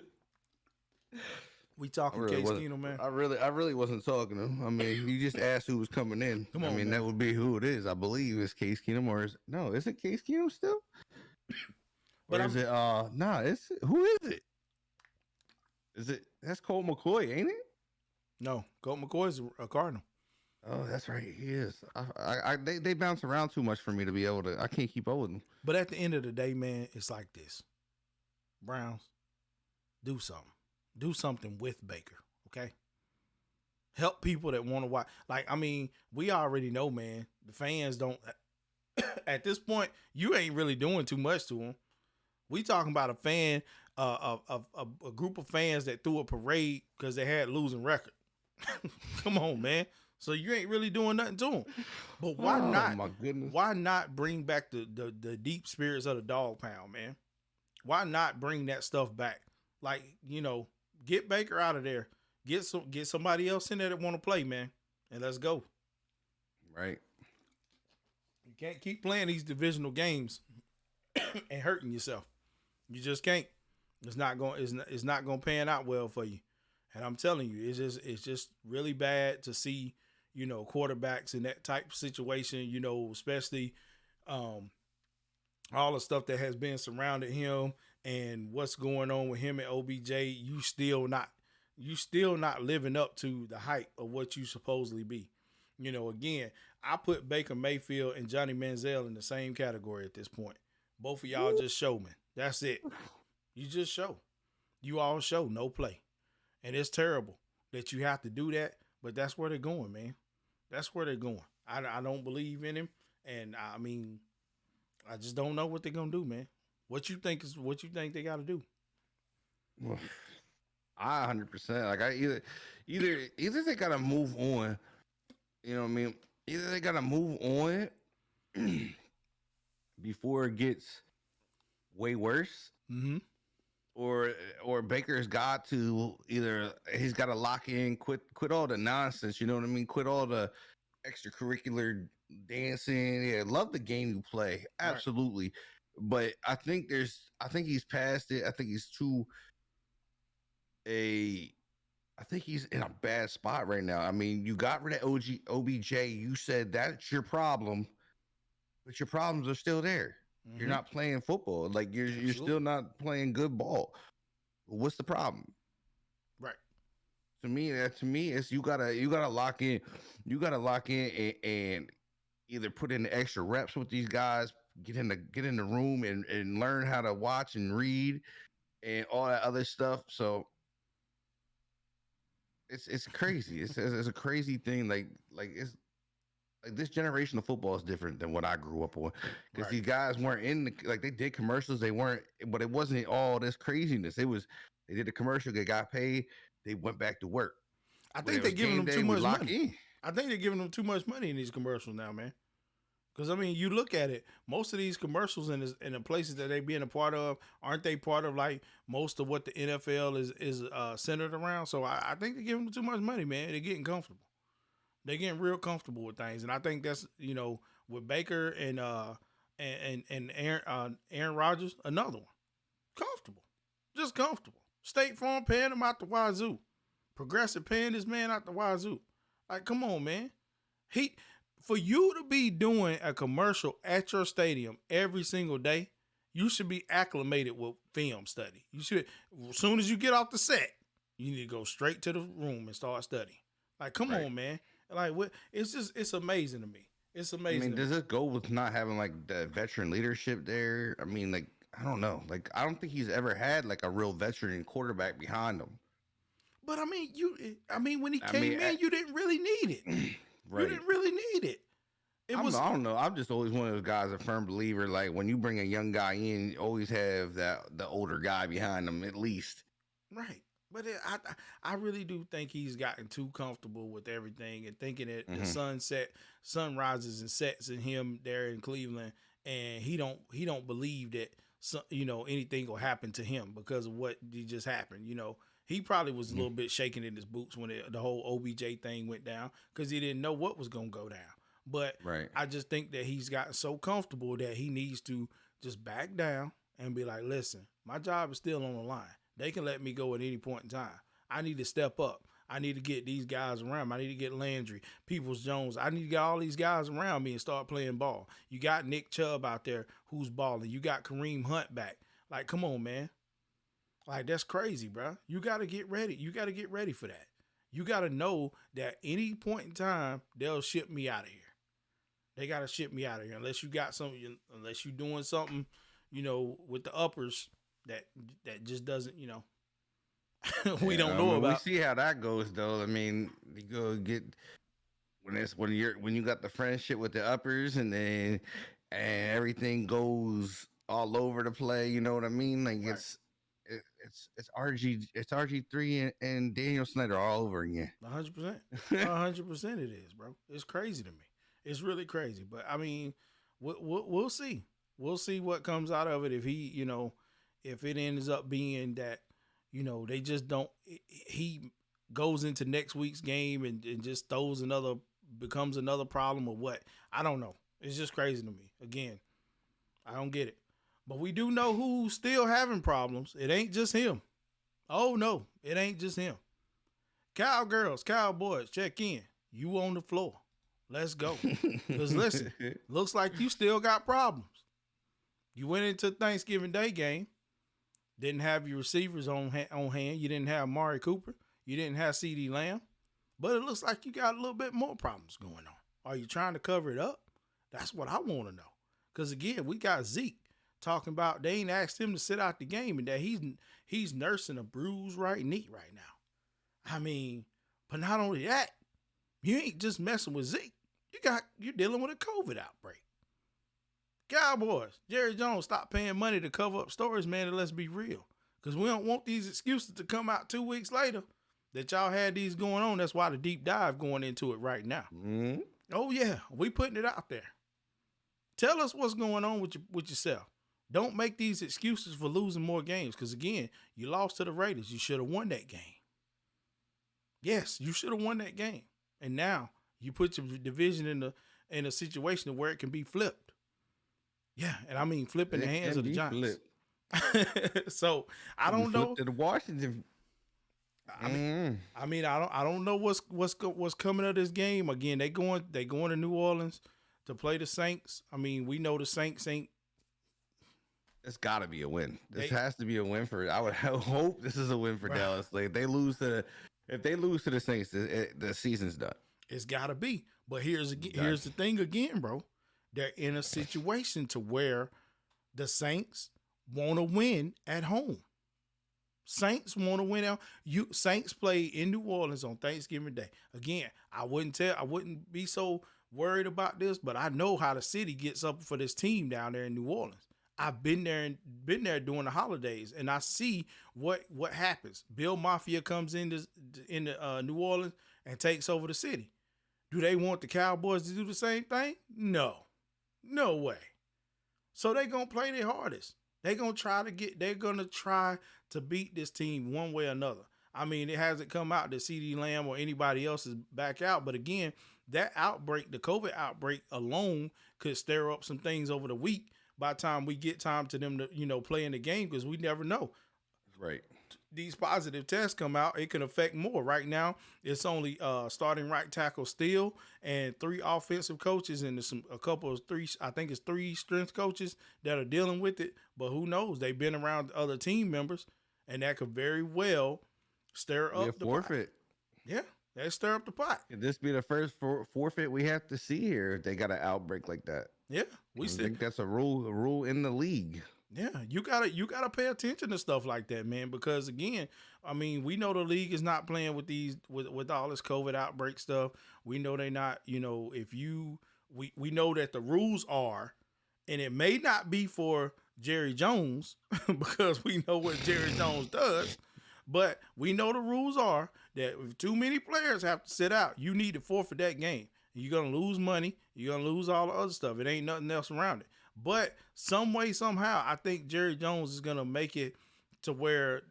We talking Case Keenum, man. I really wasn't talking to him. I mean, you just asked who was coming in. Come on, man. That would be who it is. I believe it's Case Keenum, or is it Case Keenum still? But is it? It's who is it? Is it? That's Colt McCoy, ain't it? No, Colt McCoy's a Cardinal. Oh, that's right. He is. They bounce around too much for me to be able to. I can't keep up with them. But at the end of the day, man, it's like this. Browns, do something. Do something with Baker, okay? Help people that want to watch. Like, I mean, we already know, man, the fans don't. At this point, you ain't really doing too much to them. We talking about a fan, a group of fans that threw a parade because they had losing record. Come on, man. So you ain't really doing nothing to them. But why not? My goodness. Why not bring back the deep spirits of the dog pound, man? Why not bring that stuff back? Like, you know, get Baker out of there. Get somebody else in there that want to play, man. And let's go. Right. You can't keep playing these divisional games and hurting yourself. You just can't. It's not going to pan out well for you. And I'm telling you, it's just really bad to see, you know, quarterbacks in that type of situation, you know, especially all the stuff that has been surrounding him and what's going on with him and OBJ. You still not living up to the hype of what you supposedly be. You know, again, I put Baker Mayfield and Johnny Manziel in the same category at this point. Both of y'all just showmen. That's it. You just show. You all show, no play. And it's terrible that you have to do that, but that's where they're going, man. That's where they're going. I don't believe in him, and I mean, I just don't know what they're gonna do, man. What you think they got to do? Well, 100%. Like either they gotta move on. You know what I mean? Either they gotta move on before it gets way worse. Mm-hmm. Or Baker's got to he's got to lock in, quit all the nonsense. You know what I mean? Quit all the extracurricular dancing. Yeah, love the game you play, absolutely. Right. But I think he's past it. I think he's too I think he's in a bad spot right now. I mean, you got rid of OBJ. You said that's your problem, but your problems are still there. You're Mm-hmm. not playing football. Like you're still Absolutely. not playing good ball. What's the problem? Right. To me, it's you gotta lock in. You gotta lock in and either put in the extra reps with these guys, get in the room and learn how to watch and read and all that other stuff. So it's crazy. It's a crazy thing. Like it's like this generation of football is different than what I grew up on because Right. these guys weren't like they did commercials. They weren't, but it wasn't all this craziness. It was they did a commercial, they got paid, they went back to work. I When think it they're was giving game them too day, we much lock money. in. I think they're giving them too much money in these commercials now, man. Because I mean, you look at it. Most of these commercials in the places that they being a part of, aren't they part of like most of what the NFL is centered around? So I think they're giving them too much money, man. They're getting comfortable. They're getting real comfortable with things, and I think that's with Baker and Aaron Rodgers, another one. Comfortable, just comfortable. State Farm paying him out the wazoo. Progressive paying this man out the wazoo. Like, come on, man. He For you to be doing a commercial at your stadium every single day, you should be acclimated with film study. You should, as soon as you get off the set, you need to go straight to the room and start studying. Like, come Right. on, man. Like, what? It's amazing to me. It's I amazing mean, to me. does it go with not having like the veteran leadership there? I mean, like I don't know. Like I don't think he's ever had like a real veteran quarterback behind him. But I mean, when he I mean, came in, you didn't really need it. You right. didn't really need it. It was I don't know. I'm just always one of those guys, a firm believer. Like when you bring a young guy in, you always have the older guy behind him at least. right. But I really do think he's gotten too comfortable with everything and thinking that the Hmm. sun rises and sets in him there in Cleveland, and he don't believe that anything will happen to him because of what just happened. He probably was a little bit shaking in his boots when the whole OBJ thing went down because he didn't know what was gonna go down. But Right. I just think that he's gotten so comfortable that he needs to just back down and be like, listen, my job is still on the line. They can let me go at any point in time. I need to step up. I need to get these guys around me. I need to get Landry, Peoples Jones. I need to get all these guys around me and start playing ball. You got Nick Chubb out there who's balling. You got Kareem Hunt back. Like, come on, man. Like, that's crazy, bro. You got to get ready. You got to get ready for that. You got to know that any point in time, they'll ship me out of here. They got to ship me out of here unless you doing something, with the uppers that just doesn't, we Yeah, don't I know mean, we about. see how that goes though. I mean, you go get when you got the friendship with the uppers and everything goes all over the play. You know what I mean? Like Right. it's RG3 and Daniel Snyder all over again. 100%. 100% it is, bro. It's crazy to me. It's really crazy. But I mean, we'll see. We'll see what comes out of it if if it ends up being that, they just don't, he goes into next week's game and just becomes another problem or what. I don't know. It's just crazy to me. Again, I don't get it. But we do know who's still having problems. It ain't just him. Oh, no, it ain't just him. Cowgirls, Cowboys, check in. You on the floor. Let's go. Because listen, looks like you still got problems. You went into Thanksgiving Day game, didn't have your receivers on hand. You didn't have Amari Cooper. You didn't have CeeDee Lamb. But it looks like you got a little bit more problems going on. Are you trying to cover it up? That's what I want to know. Because again, we got Zeke talking about they ain't asked him to sit out the game and that he's nursing a bruised right knee right now. I mean, but not only that, you ain't just messing with Zeke. You're dealing with a COVID outbreak. Cowboys, Jerry Jones, stop paying money to cover up stories, man, and let's be real. Because we don't want these excuses to come out 2 weeks later that y'all had these going on. That's why the deep dive going into it right now. Mm-hmm. Oh, yeah, we putting it out there. Tell us what's going on with yourself. Don't make these excuses for losing more games. Because, again, you lost to the Raiders. You should have won that game. Yes, you should have won that game. And now you put your division in a situation where it can be flipped. Yeah, and I mean flip in the hands of the Giants. So I don't know. To the Washington. I mean, I don't know what's coming of this game. Again, they going to New Orleans to play the Saints. I mean, we know the Saints ain't. It's got to be a win. This has to be a win for. I would hope this is a win for Dallas. Like if they lose to the Saints, the season's done. It's got to be. But here's the thing again, bro. They're in a situation to where the Saints want to win at home. Saints want to win out. Saints play in New Orleans on Thanksgiving Day. Again, I wouldn't be so worried about this, but I know how the city gets up for this team down there in New Orleans. I've been there during the holidays, and I see what happens. Bill Mafia comes into New Orleans and takes over the city. Do they want the Cowboys to do the same thing? No way. So they're gonna play their hardest. They're gonna try to beat this team one way or another. I mean, it hasn't come out that CeeDee Lamb or anybody else is back out, but again, that outbreak, the COVID outbreak alone, could stir up some things over the week. By the time we get time to them to, play in the game, because we never know. Right. These positive tests come out, it can affect more. Right now, it's only starting right tackle Steele and 3 offensive coaches and there's three strength coaches that are dealing with it. But who knows? They've been around other team members, and that could very well stir up the forfeit. Pot. Yeah, that stir up the pot. Could this be the first forfeit we have to see here if they got an outbreak like that? Yeah, I think that's a rule in the league. Yeah, you gotta pay attention to stuff like that, man. Because again, I mean, we know the league is not playing with all this COVID outbreak stuff. We know they not. We know that the rules are, and it may not be for Jerry Jones because we know what Jerry Jones does. But we know the rules are that if too many players have to sit out, you need to forfeit that game. You're going to lose money. You're going to lose all the other stuff. It ain't nothing else around it. But some way, somehow, I think Jerry Jones is going to make it to where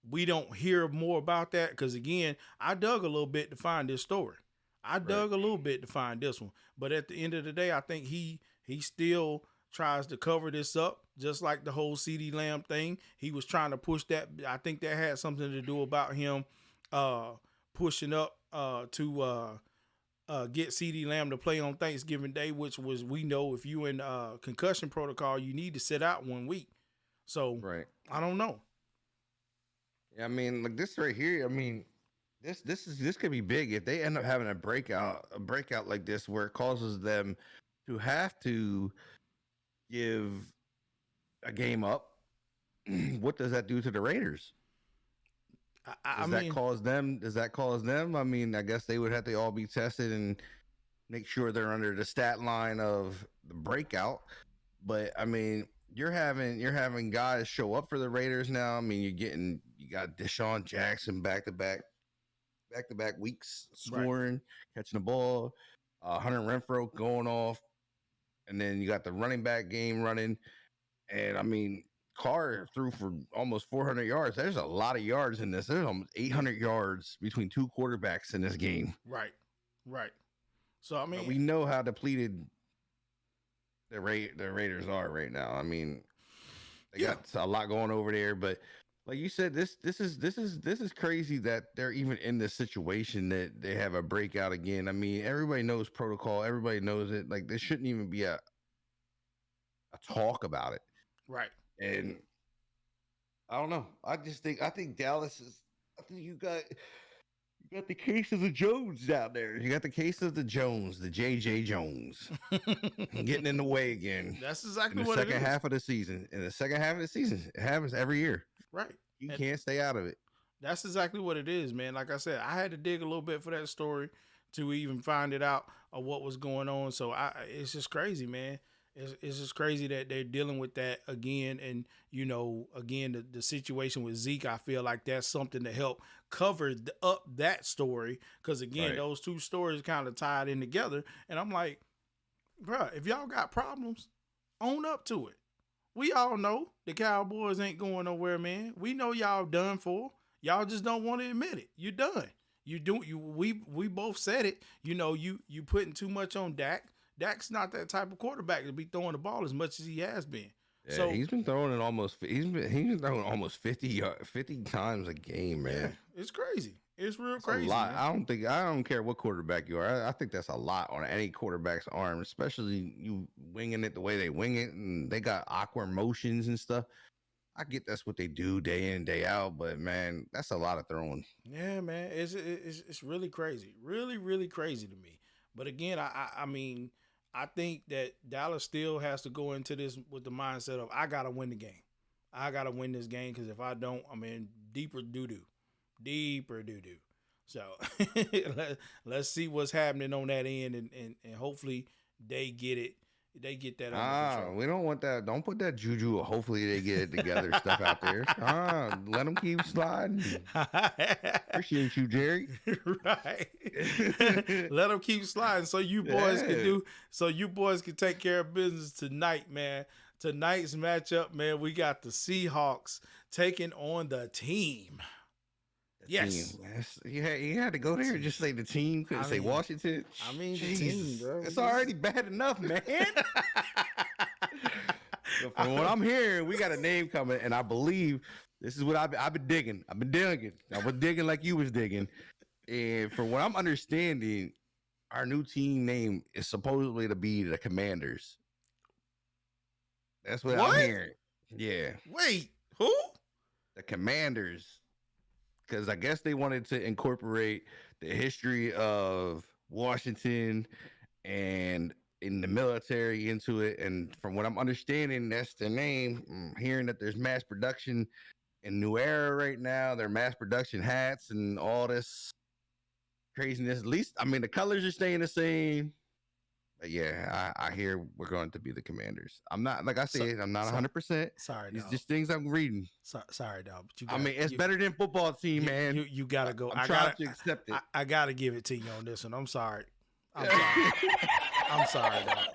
we don't hear more about that. Because, again, I dug a little bit to find this story. I dug a little bit to find this one. But at the end of the day, I think he still tries to cover this up, just like the whole CeeDee Lamb thing. He was trying to push that. I think that had something to do about him pushing up to get CeeDee Lamb to play on Thanksgiving Day, which was, we know if you in concussion protocol, you need to sit out 1 week. So I don't know. Yeah, I mean, like this right here. I mean, this could be big if they end up having a breakout like this, where it causes them to have to give a game up. What does that do to the Raiders? Does that cause them? I mean, I guess they would have to all be tested and make sure they're under the stat line of the breakout. But I mean, you're having guys show up for the Raiders now. I mean, you got Deshaun Jackson back-to-back weeks scoring, catching the ball, Hunter Renfrow going off, and then you got the running back game running. And I mean, Carr threw for almost 400 yards. There's a lot of yards in this. There's almost 800 yards between two quarterbacks in this game. Right. So, I mean, we know how depleted the Raiders are right now. I mean, they got a lot going over there, but like you said, this is crazy that they're even in this situation that they have a breakout again. I mean, everybody knows protocol. Everybody knows it. Like, there shouldn't even be a talk about it. Right. And I don't know. I think Dallas is. I think you got the case of the Jones down there. You got the case of the Jones, the JJ Jones, getting in the way again. That's exactly what it is. In the second half of the season. In the second half of the season, it happens every year. Right. You can't stay out of it. That's exactly what it is, man. Like I said, I had to dig a little bit for that story to even find it out of what was going on. So it's just crazy, man. It's just crazy that they're dealing with that again. And, again, the situation with Zeke, I feel like that's something to help cover up that story. Because, again, those two stories kind of tied in together. And I'm like, bruh, if y'all got problems, own up to it. We all know the Cowboys ain't going nowhere, man. We know y'all done for. Y'all just don't want to admit it. You're done. We both said it. You putting too much on Dak. Dak's not that type of quarterback to be throwing the ball as much as he has been. Yeah, So he's been throwing almost 50 times a game, yeah, man. it's crazy. It's real That's a crazy, lot. man. I don't care what quarterback you are. I think that's a lot on any quarterback's arm, especially you winging it the way they wing it, and they got awkward motions and stuff. I get that's what they do day in day out, but man, that's a lot of throwing. Yeah, man, it's really crazy, really crazy to me. But again, I mean, I think that Dallas still has to go into this with the mindset of I gotta win the game. I gotta win this game because if I don't, I'm in deeper doo doo. So let's see what's happening on that end, and hopefully they get it. They get that under control. We don't want that. Don't put that juju. Hopefully they get it together stuff out there. Let them keep sliding. Appreciate you, Jerry. Right. Let them keep sliding so you boys can take care of business tonight, man. Tonight's matchup, man, we got the Seahawks taking on the team. Yes. You had to go there and just say the team. Couldn't say Washington. I mean, the team, bro. It's already bad enough, man. From what I'm hearing, we got a name coming, and I believe this is what I've been digging. I was digging like you was digging. And from what I'm understanding, our new team name is supposedly to be the Commanders. That's what I'm hearing. Yeah. Wait, who? The Commanders. Because I guess they wanted to incorporate the history of Washington and in the military into it. And from what I'm understanding, that's the name. I'm hearing that there's mass production in New Era right now. They're mass production hats and all this craziness. At least, I mean, the colors are staying the same. But yeah, I hear we're going to be the Commanders. I'm not, like I said, I'm not 100%. Sorry, it's just things I'm reading. Sorry, dog. But it's better than football team, man. You gotta go. I gotta accept it. I gotta give it to you on this one. I'm sorry. I'm sorry, dog.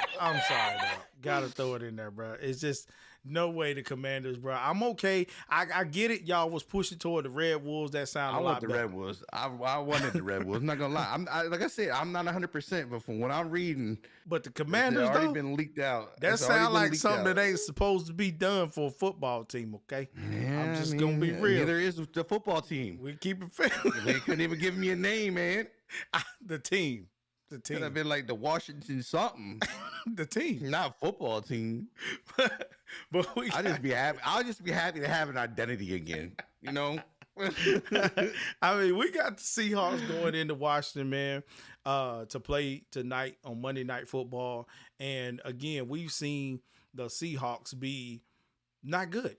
Gotta throw it in there, bro. It's just no way the Commanders, bro. I'm okay. I get it. Y'all was pushing toward the Red Wolves. That sounded a lot better. Red Wolves. I wanted the Red Wolves. I'm not gonna lie. Like I said, I'm not 100%, but from what I'm reading, but the Commanders already been leaked out. That sounds like something that ain't supposed to be done for a football team. Okay, yeah, I'm just gonna be real. Neither is the football team. We keep it fair. They couldn't even give me a name, man. The team. Could have been like the Washington something. The team, not football team. but I'll just be happy to have an identity again. You know. I mean, we got the Seahawks going into Washington, man, to play tonight on Monday Night Football. And again, we've seen the Seahawks be not good.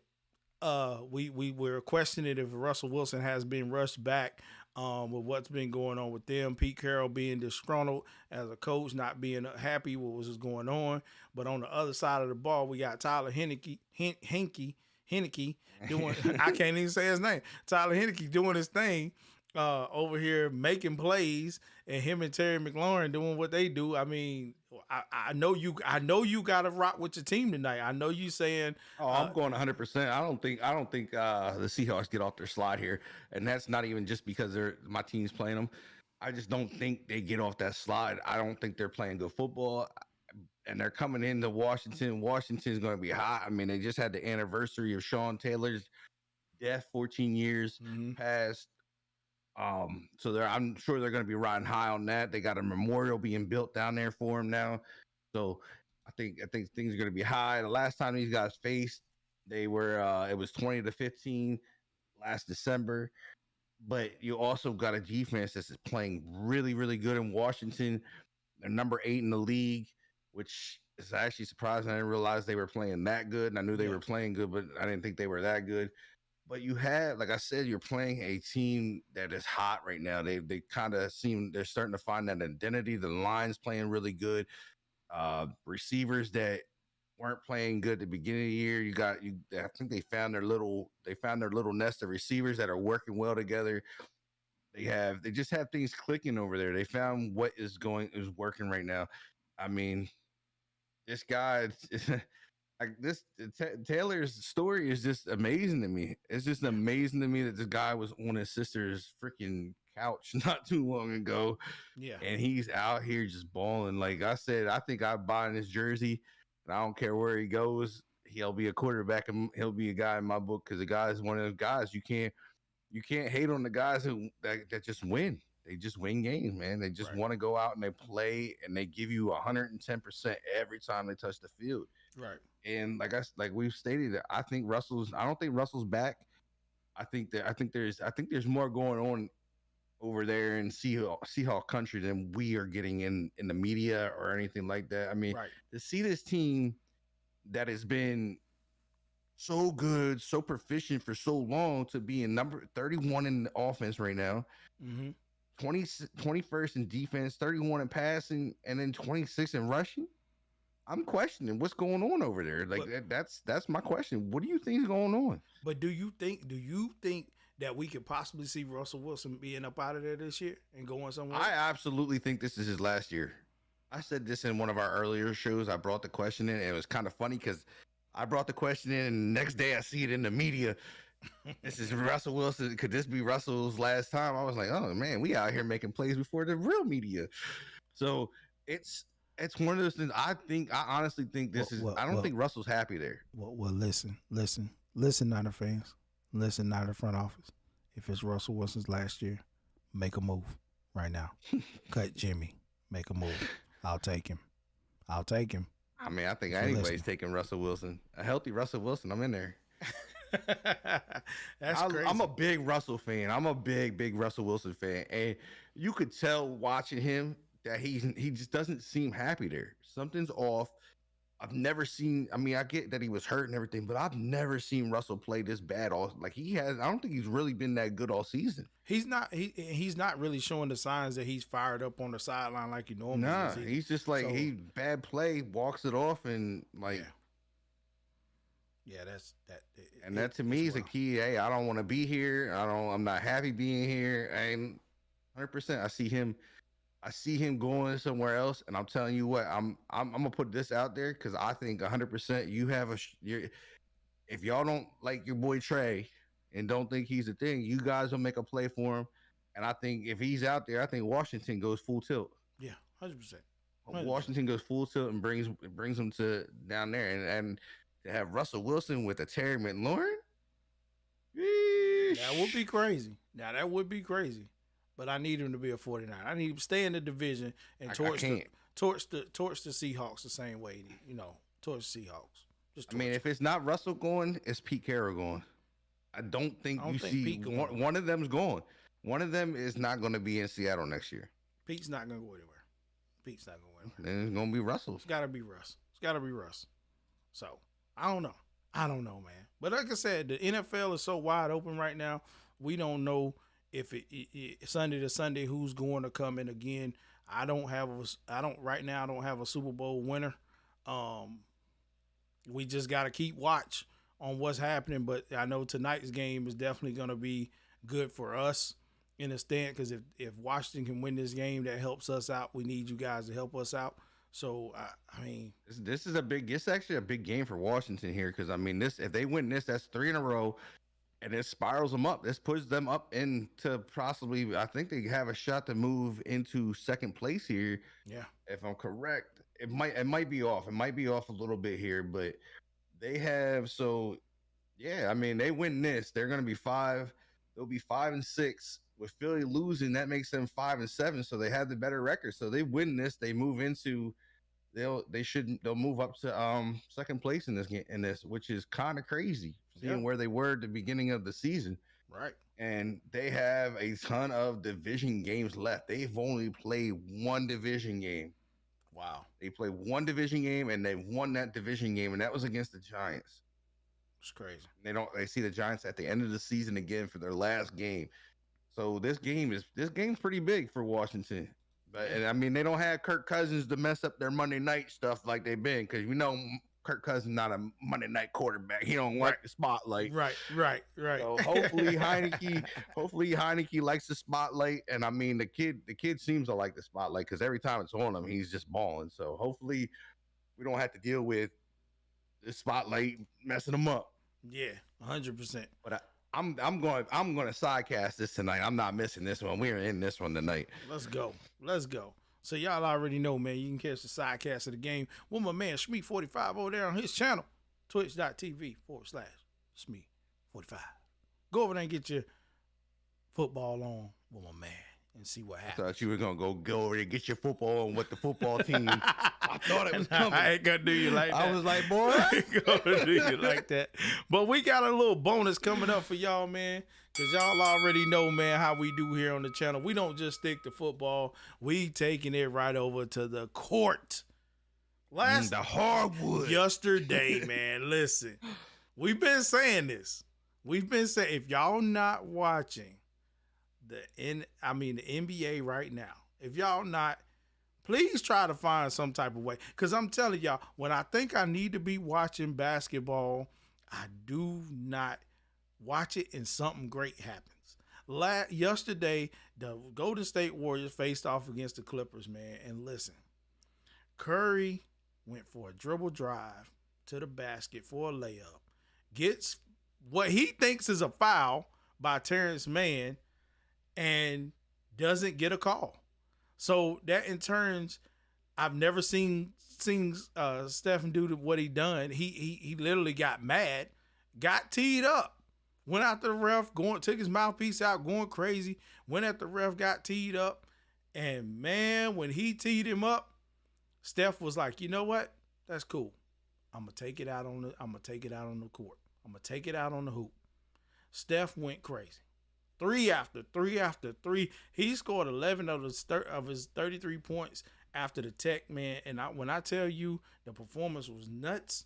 We were questioning if Russell Wilson has been rushed back with what's been going on with them. Pete Carroll being disgruntled as a coach, not being happy with what was going on. But on the other side of the ball, we got Tyler Heineke doing, I can't even say his name. Tyler Heineke doing his thing over here, making plays, and him and Terry McLaurin doing what they do. I mean, I know you got to rock with your team tonight. I know you saying, I'm going 100%. I don't think the Seahawks get off their slide here, and that's not even just because my team's playing them. I just don't think they get off that slide. I don't think they're playing good football. And they're coming into Washington. Washington's going to be hot. I mean, they just had the anniversary of Sean Taylor's death, 14 years past. So I'm sure they're going to be riding high on that. They got a memorial being built down there for him now. So I think things are going to be high. The last time these guys faced, they were it was 20-15 last December. But you also got a defense that's playing really, really good in Washington. They're number 8 in the league, which is actually surprising. I didn't realize they were playing that good. And I knew they were playing good, but I didn't think they were that good. But you had, like I said, you're playing a team that is hot right now. They kind of seem they're starting to find that identity. The line's playing really good. Receivers that weren't playing good at the beginning of the year. I think they found their little nest of receivers that are working well together. They just have things clicking over there. They found what is working right now. I mean, this guy, Taylor's story is just amazing to me. It's just amazing to me that this guy was on his sister's freaking couch not too long ago. Yeah. And he's out here just balling. Like I said, I think I'm buying his jersey, and I don't care where he goes. he'll be a quarterback and he'll be a guy in my book because the guy is one of those guys you can't hate on the guys that just win. They just win games, man. They just want to go out and they play and they give you 110% every time they touch the field. Right. And like we've stated, I don't think Russell's back. I think there's more going on over there in Seahawk country than we are getting in the media or anything like that. I mean, to see this team that has been so good, so proficient for so long to be in number 31 in the offense right now, 21st in defense, 31 in passing, and then 26 in rushing. I'm questioning what's going on over there. Like that's my question. What do you think is going on? But do you think that we could possibly see Russell Wilson being up out of there this year and going somewhere? I absolutely think this is his last year. I said this in one of our earlier shows. I brought the question in, and it was kind of funny because I brought the question in, and the next day I see it in the media. This is Russell Wilson. Could this be Russell's last time? I was like, oh man, we out here making plays before the real media. So it's one of those things. I honestly think this is. I don't think Russell's happy there. Well, listen, Niner fans, listen, Niner front office. If it's Russell Wilson's last year, make a move right now. Cut Jimmy. Make a move. I'll take him. I mean, I think anybody's taking Russell Wilson. A healthy Russell Wilson, I'm in there. That's crazy. I'm a big Russell fan. I'm a big Russell Wilson fan, and you could tell watching him that he just doesn't seem happy there. Something's off. I've never seen. I mean, I get that he was hurt and everything, but I've never seen Russell play this bad. He has. I don't think he's really been that good all season. He's not. He's not really showing the signs that he's fired up on the sideline like he normally is. He's just like he bad play, walks it off, and like. Yeah, that's that. And that to me is a key. Hey, I don't want to be here. I'm not happy being here. And 100%, I see him going somewhere else. And I'm telling you what, I'm gonna put this out there because I think 100% you have if y'all don't like your boy Trey and don't think he's a thing, you guys will make a play for him. And I think if he's out there, I think Washington goes full tilt. Yeah, 100%. Washington goes full tilt and brings him to down there and. To have Russell Wilson with a Terry McLaurin? That would be crazy. Now, that would be crazy. But I need him to be a 49. I need him to stay in the division and torch the Seahawks the same way, torch the Seahawks. I mean, if it's not Russell going, it's Pete Carroll going. I don't think one of them's going. One of them is not going to be in Seattle next year. Pete's not going to go anywhere. Then it's going to be Russell. It's got to be Russ. So. I don't know, man. But like I said, the NFL is so wide open right now. We don't know if it Sunday to Sunday who's going to come in again. I don't have a Super Bowl winner. We just got to keep watch on what's happening. But I know tonight's game is definitely going to be good for us in a stand because if Washington can win this game, that helps us out. We need you guys to help us out. So I mean, this is it's actually a big game for Washington here because I mean, if they win this, that's 3 in a row, and it spirals them up. This pushes them up into possibly. I think they have a shot to move into second place here. Yeah, if I'm correct, it might be off. It might be off a little bit here, but they have so. Yeah, I mean, they win this, they're going to be 5. They'll be 5-6. With Philly losing, that makes them 5-7. So they have the better record. So they win this, they move into. They'll move up to second place in this, which is kind of crazy seeing where they were at the beginning of the season. Right. And they have a ton of division games left. They've only played one division game. Wow. They played one division game and they won that division game, and that was against the Giants. It's crazy. They see the Giants at the end of the season again for their last game. So this game's pretty big for Washington. And I mean, they don't have Kirk Cousins to mess up their Monday night stuff like they've been because we know Kirk Cousins not a Monday night quarterback. He don't like the spotlight. Right. So hopefully Heineke likes the spotlight. And I mean, the kid seems to like the spotlight because every time it's on him, he's just balling. So hopefully we don't have to deal with the spotlight messing him up. Yeah, 100%. But I'm going to sidecast this tonight. I'm not missing this one. We're in this one tonight. Let's go. So y'all already know, man. You can catch the sidecast of the game with my man Shmeek 45 over there on his channel, twitch.tv/SME45. Go over there and get your football on with my man and see what happens. I thought you were gonna go over there and get your football on with the football team. I thought it was coming. I ain't gonna do you like that. I was like, boy, I ain't gonna do you like that. But we got a little bonus coming up for y'all, man. Cause y'all already know, man, how we do here on the channel. We don't just stick to football. We taking it right over to the court. The hardwood. Yesterday, man. Listen, we've been saying this. We've been saying, if y'all not watching the NBA right now, if y'all not, please try to find some type of way. Because I'm telling y'all, when I think I need to be watching basketball, I do not watch it and something great happens. Yesterday, the Golden State Warriors faced off against the Clippers, man. And listen, Curry went for a dribble drive to the basket for a layup, gets what he thinks is a foul by Terrence Mann, and doesn't get a call. So that in turns, I've never seen Stephen do what he done. He literally got mad, got teed up, went after the ref, took his mouthpiece out, going crazy, went at the ref, got teed up, and man, when he teed him up, Steph was like, you know what? That's cool. I'm gonna take it out on the court. I'm gonna take it out on the hoop. Steph went crazy. 3 after 3 after 3. He scored 11 of his 33 points after the tech, man. And when I tell you the performance was nuts,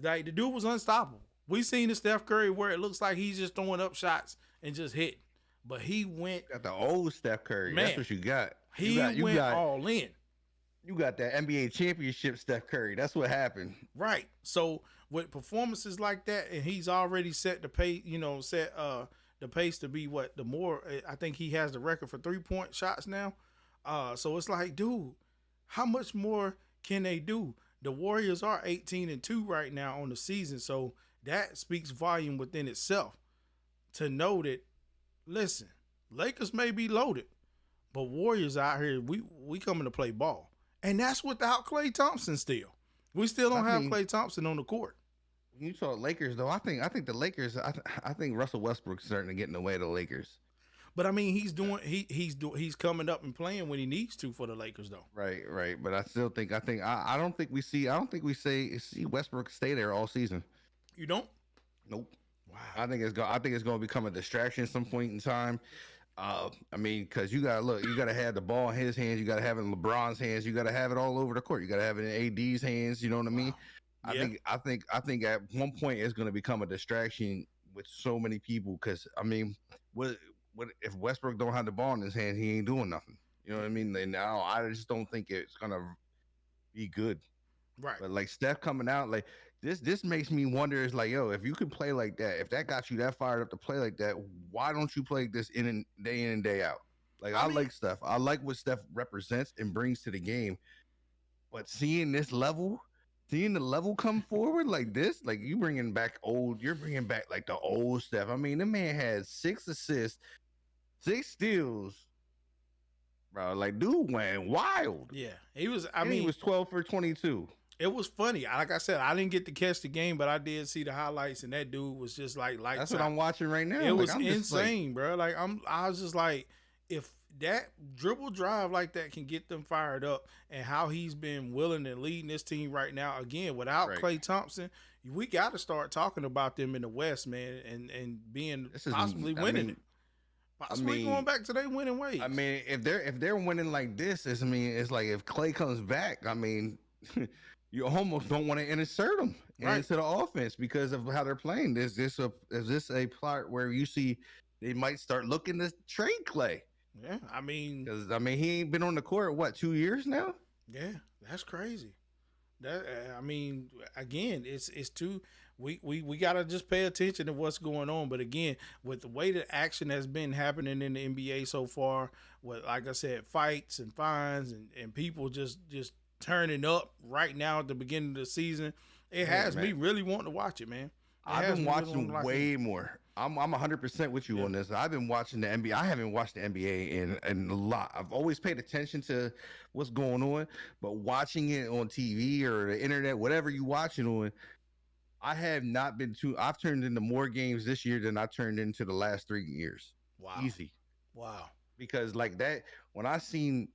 like the dude was unstoppable. We seen the Steph Curry where it looks like he's just throwing up shots and just hitting. But he went. Got the old Steph Curry. Man, that's what you got. You went all in. You got that NBA championship Steph Curry. That's what happened. Right. So with performances like that, and he's already set the pace, the pace to be I think he has the record for 3-point shots now. So it's like, dude, how much more can they do? The Warriors are 18-2 right now on the season. So that speaks volume within itself to know that, listen, Lakers may be loaded, but Warriors out here, we coming to play ball. And that's without Klay Thompson still. We still don't have Klay Thompson on the court. You saw Lakers though. I think the Lakers. I think Russell Westbrook's starting to get in the way of the Lakers. But I mean, he's coming up and playing when he needs to for the Lakers though. Right. But I still think I don't think we see Westbrook stay there all season. You don't? Nope. Wow. I think it's going to become a distraction at some point in time. I mean, because you gotta have the ball in his hands, you gotta have it in LeBron's hands, you gotta have it all over the court, you gotta have it in AD's hands. You know what I mean? Wow. I think at one point it's gonna become a distraction with so many people. Because I mean, what if Westbrook don't have the ball in his hands? He ain't doing nothing. You know what I mean? And now I just don't think it's gonna be good. Right. But like Steph coming out, like this makes me wonder. Is like, yo, if you can play like that, if that got you that fired up to play like that, why don't you play this in and day out? Like I like Steph. I like what Steph represents and brings to the game. But seeing the level come forward like this, like you're bringing back like the old Steph. I mean, the man had 6 assists, 6 steals. Bro, like dude went wild. Yeah, he was. He was 12 for 22. It was funny. Like I said, I didn't get to catch the game, but I did see the highlights, and that dude was just like that's what I'm watching right now. It was insane, bro. Like I was just like, if that dribble drive like that can get them fired up, and how he's been willing and leading this team right now, again without Klay Thompson, we got to start talking about them in the West, man, and being possibly winning it. Possibly going back to their winning ways. I mean, if they're winning like this, it's like if Klay comes back, I mean. You almost don't want to insert them into the offense because of how they're playing. Is this a part where you see they might start looking to trade Klay? Yeah, I mean, because he ain't been on the court 2 years now. Yeah, that's crazy. That I mean, again, it's too. We gotta just pay attention to what's going on. But again, with the way the action has been happening in the NBA so far, with like I said, fights and fines and people just turning up right now at the beginning of the season, it has me really wanting to watch it, man. I've been watching way more. I'm 100% with you on this. I've been watching the NBA. I haven't watched the NBA in a lot. I've always paid attention to what's going on, but watching it on TV or the internet, whatever you watch it on, I have not been too. I've turned into more games this year than I turned into the last 3 years. Wow. Easy. Wow. Because like that, when I seen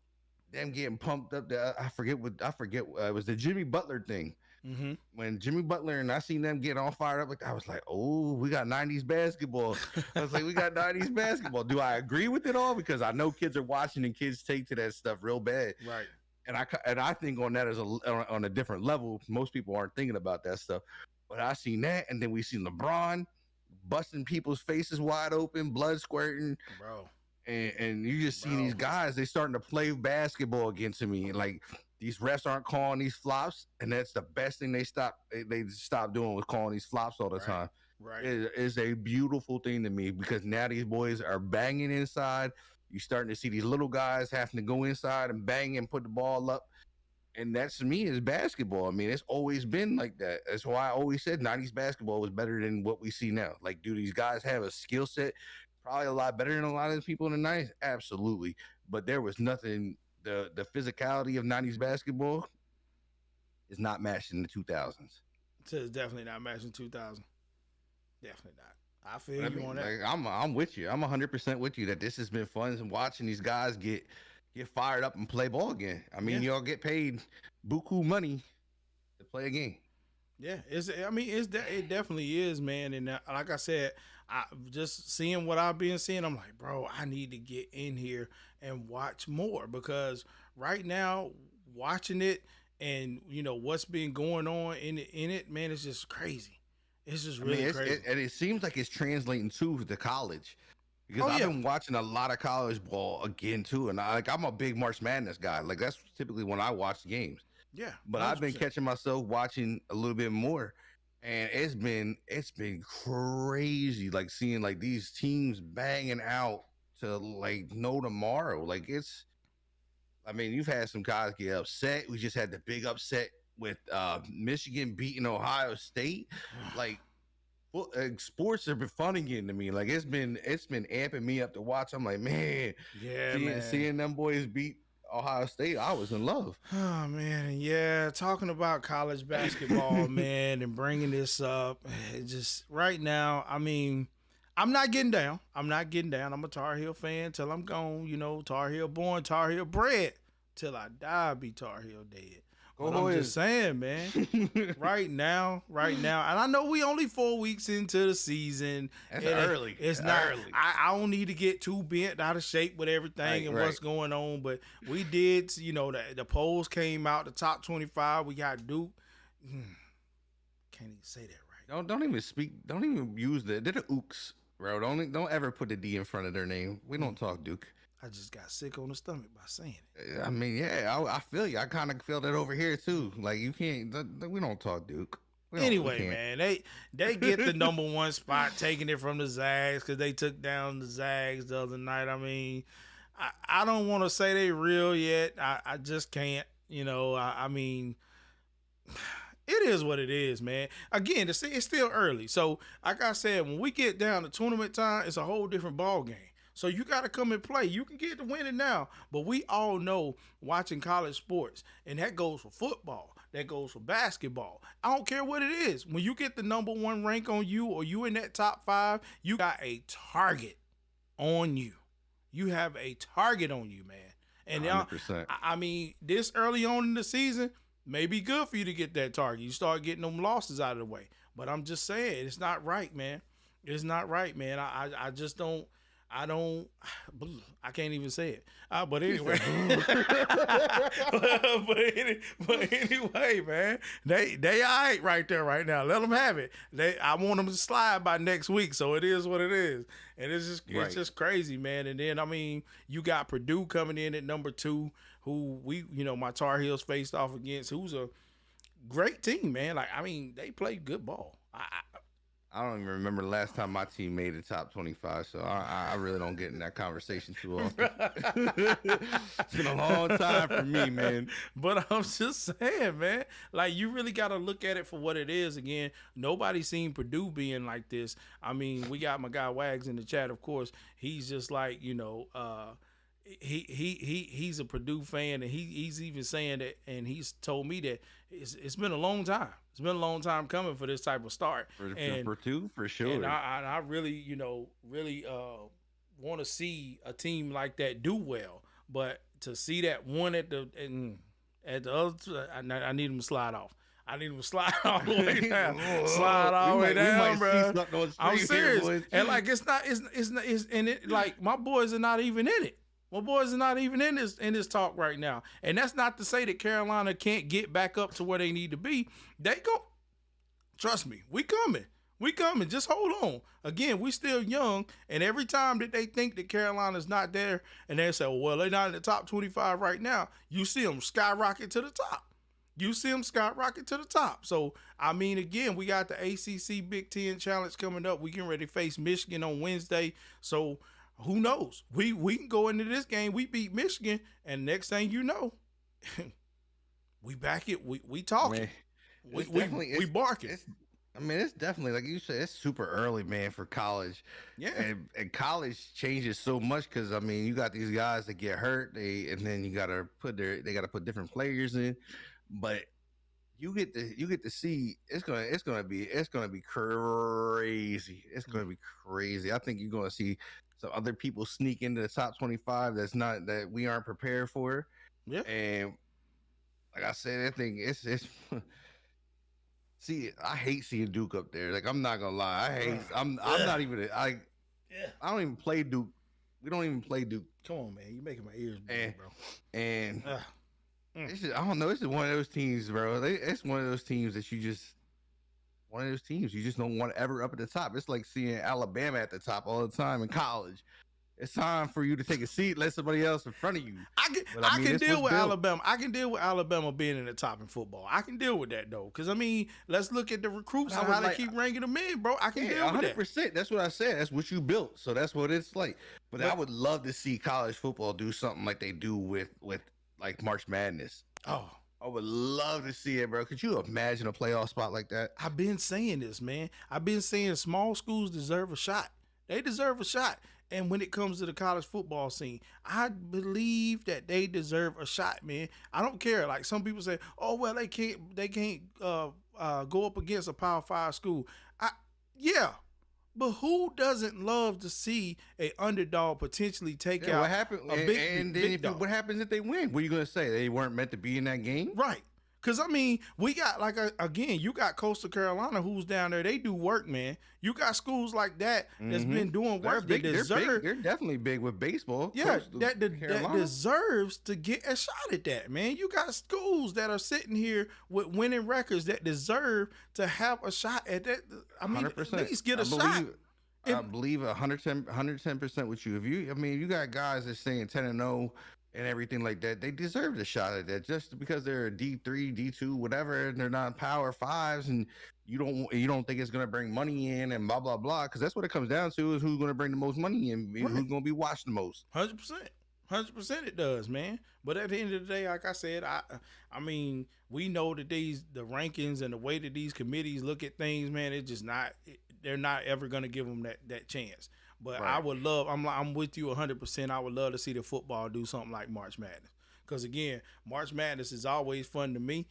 them getting pumped up, I forget it was the Jimmy Butler thing. Mm-hmm. When Jimmy Butler and I seen them get all fired up, like I was like, oh, we got 90s basketball. I was like, we got 90s basketball. Do I agree with it all? Because I know kids are watching and kids take to that stuff real bad. Right. And I think on that as on a different level. Most people aren't thinking about that stuff. But I seen that, and then we seen LeBron busting people's faces wide open, blood squirting, bro. And you just see these guys, they starting to play basketball against me. Like these refs aren't calling these flops, and that's the best thing they stop doing was calling these flops all the time. Right. It is a beautiful thing to me because now these boys are banging inside. You're starting to see these little guys having to go inside and bang and put the ball up. And that's, to me, is basketball. I mean, it's always been like that. That's why I always said 90s basketball was better than what we see now. Like, do these guys have a skill set? Probably a lot better than a lot of the people in the 90s. Absolutely. But there was nothing. The physicality of 90s basketball is not matched in the 2000s. It's definitely not matched in 2000. Definitely not. I feel you on that. Like, I'm with you. I'm 100% with you that this has been fun watching these guys get fired up and play ball again. I mean, y'all get paid buku money to play a game. Yeah, it definitely is, man. And like I said, I just seeing what I've been seeing, I'm like, bro, I need to get in here and watch more because right now, watching it and what's been going on in it, man, it's just crazy. It's just really crazy. And it seems like it's translating to the college. Because I've been watching a lot of college ball again too, and I'm a big March Madness guy. Like that's typically when I watch the games. Yeah, but 100%. I've been catching myself watching a little bit more, and it's been crazy. Like seeing like these teams banging out to like no tomorrow. Like I mean, you've had some guys get upset. We just had the big upset with Michigan beating Ohio State. Like. Well, sports have been fun again to me. Like it's been amping me up to watch. I'm like, man, seeing them boys beat Ohio State, I was in love. Oh man, yeah. Talking about college basketball, man, and bringing this up, just right now. I mean, I'm not getting down. I'm a Tar Heel fan till I'm gone. Tar Heel born, Tar Heel bred. Till I die, be Tar Heel dead. But I'm just saying, man, right now, and I know we only 4 weeks into the season. That's early. It's not early. I don't need to get too bent out of shape with everything what's going on, but we did, the polls came out, the top 25, we got Duke. Can't even say that right. Don't even use they're the ooks, bro. Don't ever put the D in front of their name. We don't talk Duke. I just got sick on the stomach by saying it. I mean, I feel you. I kind of feel that over here too. Like you can't. We don't talk Duke. Anyway, man, they get the number one spot, taking it from the Zags because they took down the Zags the other night. I mean, I don't want to say they real yet. I just can't. I mean, it is what it is, man. Again, it's still early. So, like I said, when we get down to tournament time, it's a whole different ball game. So you got to come and play. You can get to winning now. But we all know watching college sports, and that goes for football. That goes for basketball. I don't care what it is. When you get the number one rank on you or you in that top 5, you got a target on you. You have a target on you, man. And 100%. I mean, this early on in the season may be good for you to get that target. You start getting them losses out of the way. But I'm just saying, it's not right, man. It's not right, man. I just don't. I can't even say it. But anyway, but anyway, man, they all right right there right now. Let them have it. I want them to slide by next week. So it is what it is, and it's just crazy, man. And then I mean, you got Purdue coming in at number 2, who my Tar Heels faced off against, who's a great team, man. Like I mean, they play good ball. I don't even remember the last time my team made the top 25, so I really don't get in that conversation too often. It's been a long time for me, man. But I'm just saying, man, like you really got to look at it for what it is. Again, nobody's seen Purdue being like this. I mean, we got my guy Wags in the chat, of course. He's just like, he's a Purdue fan, and he's even saying that, and he's told me that it's been a long time. It's been a long time coming for this type of start. For Purdue, for sure. And I really, really want to see a team like that do well. But to see that one at the other, I need them to slide off. I need them to slide all the way down. Slide all the way down, bro. I'm serious. Here, and like it's not, and it like my boys are not even in it. My boys are not even in this talk right now. And that's not to say that Carolina can't get back up to where they need to be. They go. Trust me, we coming. We coming. Just hold on. Again, we still young, and every time that they think that Carolina's not there, and they say, well, they're not in the top 25 right now, you see them skyrocket to the top. You see them skyrocket to the top. So, I mean, again, we got the ACC Big Ten Challenge coming up. We getting ready to face Michigan on Wednesday. So, who knows? We can go into this game. We beat Michigan, and next thing you know, we back it. We talking. We barking. I mean, it's definitely, like you said, it's super early, man, for college. Yeah. And college changes so much because, I mean, you got these guys that get hurt, and then you got to put different players in. But you get to see it's gonna be crazy. It's gonna be crazy. I think you're gonna see some other people sneak into the top 25 that we aren't prepared for. Yeah. And like I said, I think it's see, I hate seeing Duke up there. Like, I'm not gonna lie, I'm not even I don't even play Duke. We don't even play Duke. Come on, man, you making my ears bleed, bro. And it's just, I don't know. It's just one of those teams, bro. It's one of those teams that you just don't want ever up at the top. It's like seeing Alabama at the top all the time in college. It's time for you to take a seat, let somebody else in front of you. I can deal with Alabama. I can deal with Alabama being in the top in football. I can deal with that though, because I mean, let's look at the recruits and how they keep ranking them in, bro. I can deal with that. 100%. That's what I said. That's what you built. So that's what it's like. But I would love to see college football do something like they do with like March Madness. Oh, I would love to see it, bro. Could you imagine a playoff spot like that? I've been saying this, man. I've been saying small schools deserve a shot. They deserve a shot. And when it comes to the college football scene, I believe that they deserve a shot, man. I don't care. Like some people say, oh, well, they can't go up against a Power 5 school. Yeah. But who doesn't love to see a underdog potentially take out what happened, a big dog? What happens if they win? What are you going to say? They weren't meant to be in that game? Right. Because, I mean, we got, again, you got Coastal Carolina who's down there. They do work, man. You got schools like that that's been doing work. They're definitely big with baseball. Yeah, that deserves to get a shot at that, man. You got schools that are sitting here with winning records that deserve to have a shot at that. I mean, 100%. At least get a shot. I believe 110% with you. If you got guys that's saying 10-0 and everything like that, they deserve a shot at that just because they're a D3, D2, whatever, and they're not Power 5s, and you don't think it's going to bring money in and blah, blah, blah, because that's what it comes down to is who's going to bring the most money in, right. Who's going to be watched the most. 100%. 100% it does, man. But at the end of the day, like I said, I mean, we know that the rankings and the way that these committees look at things, man, it's just not, they're not ever going to give them that chance. But right. I would love, I'm with you 100%. I would love to see the football do something like March Madness. Because again, March Madness is always fun to me.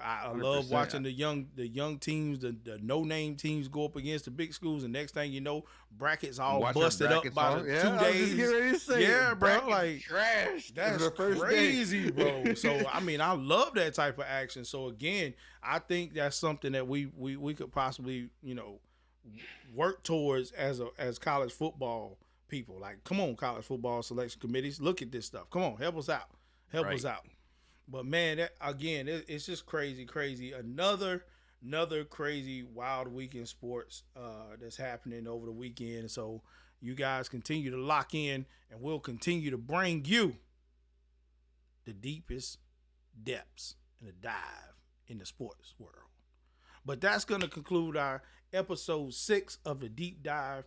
I love watching the young teams, the no-name teams go up against the big schools, and next thing you know, brackets all busted up by 2 days. Yeah, bro, like trash. That's crazy, bro. So I mean, I love that type of action. So again, I think that's something that we could possibly, work towards as college football people. Like, come on, college football selection committees, look at this stuff. Come on, help us out. Help us out. But man, that, again, it's just crazy. Another crazy wild week in sports that's happening over the weekend. So you guys continue to lock in, and we'll continue to bring you the deepest depths and the dive in the sports world. But that's going to conclude our episode 6 of the Deep Dive.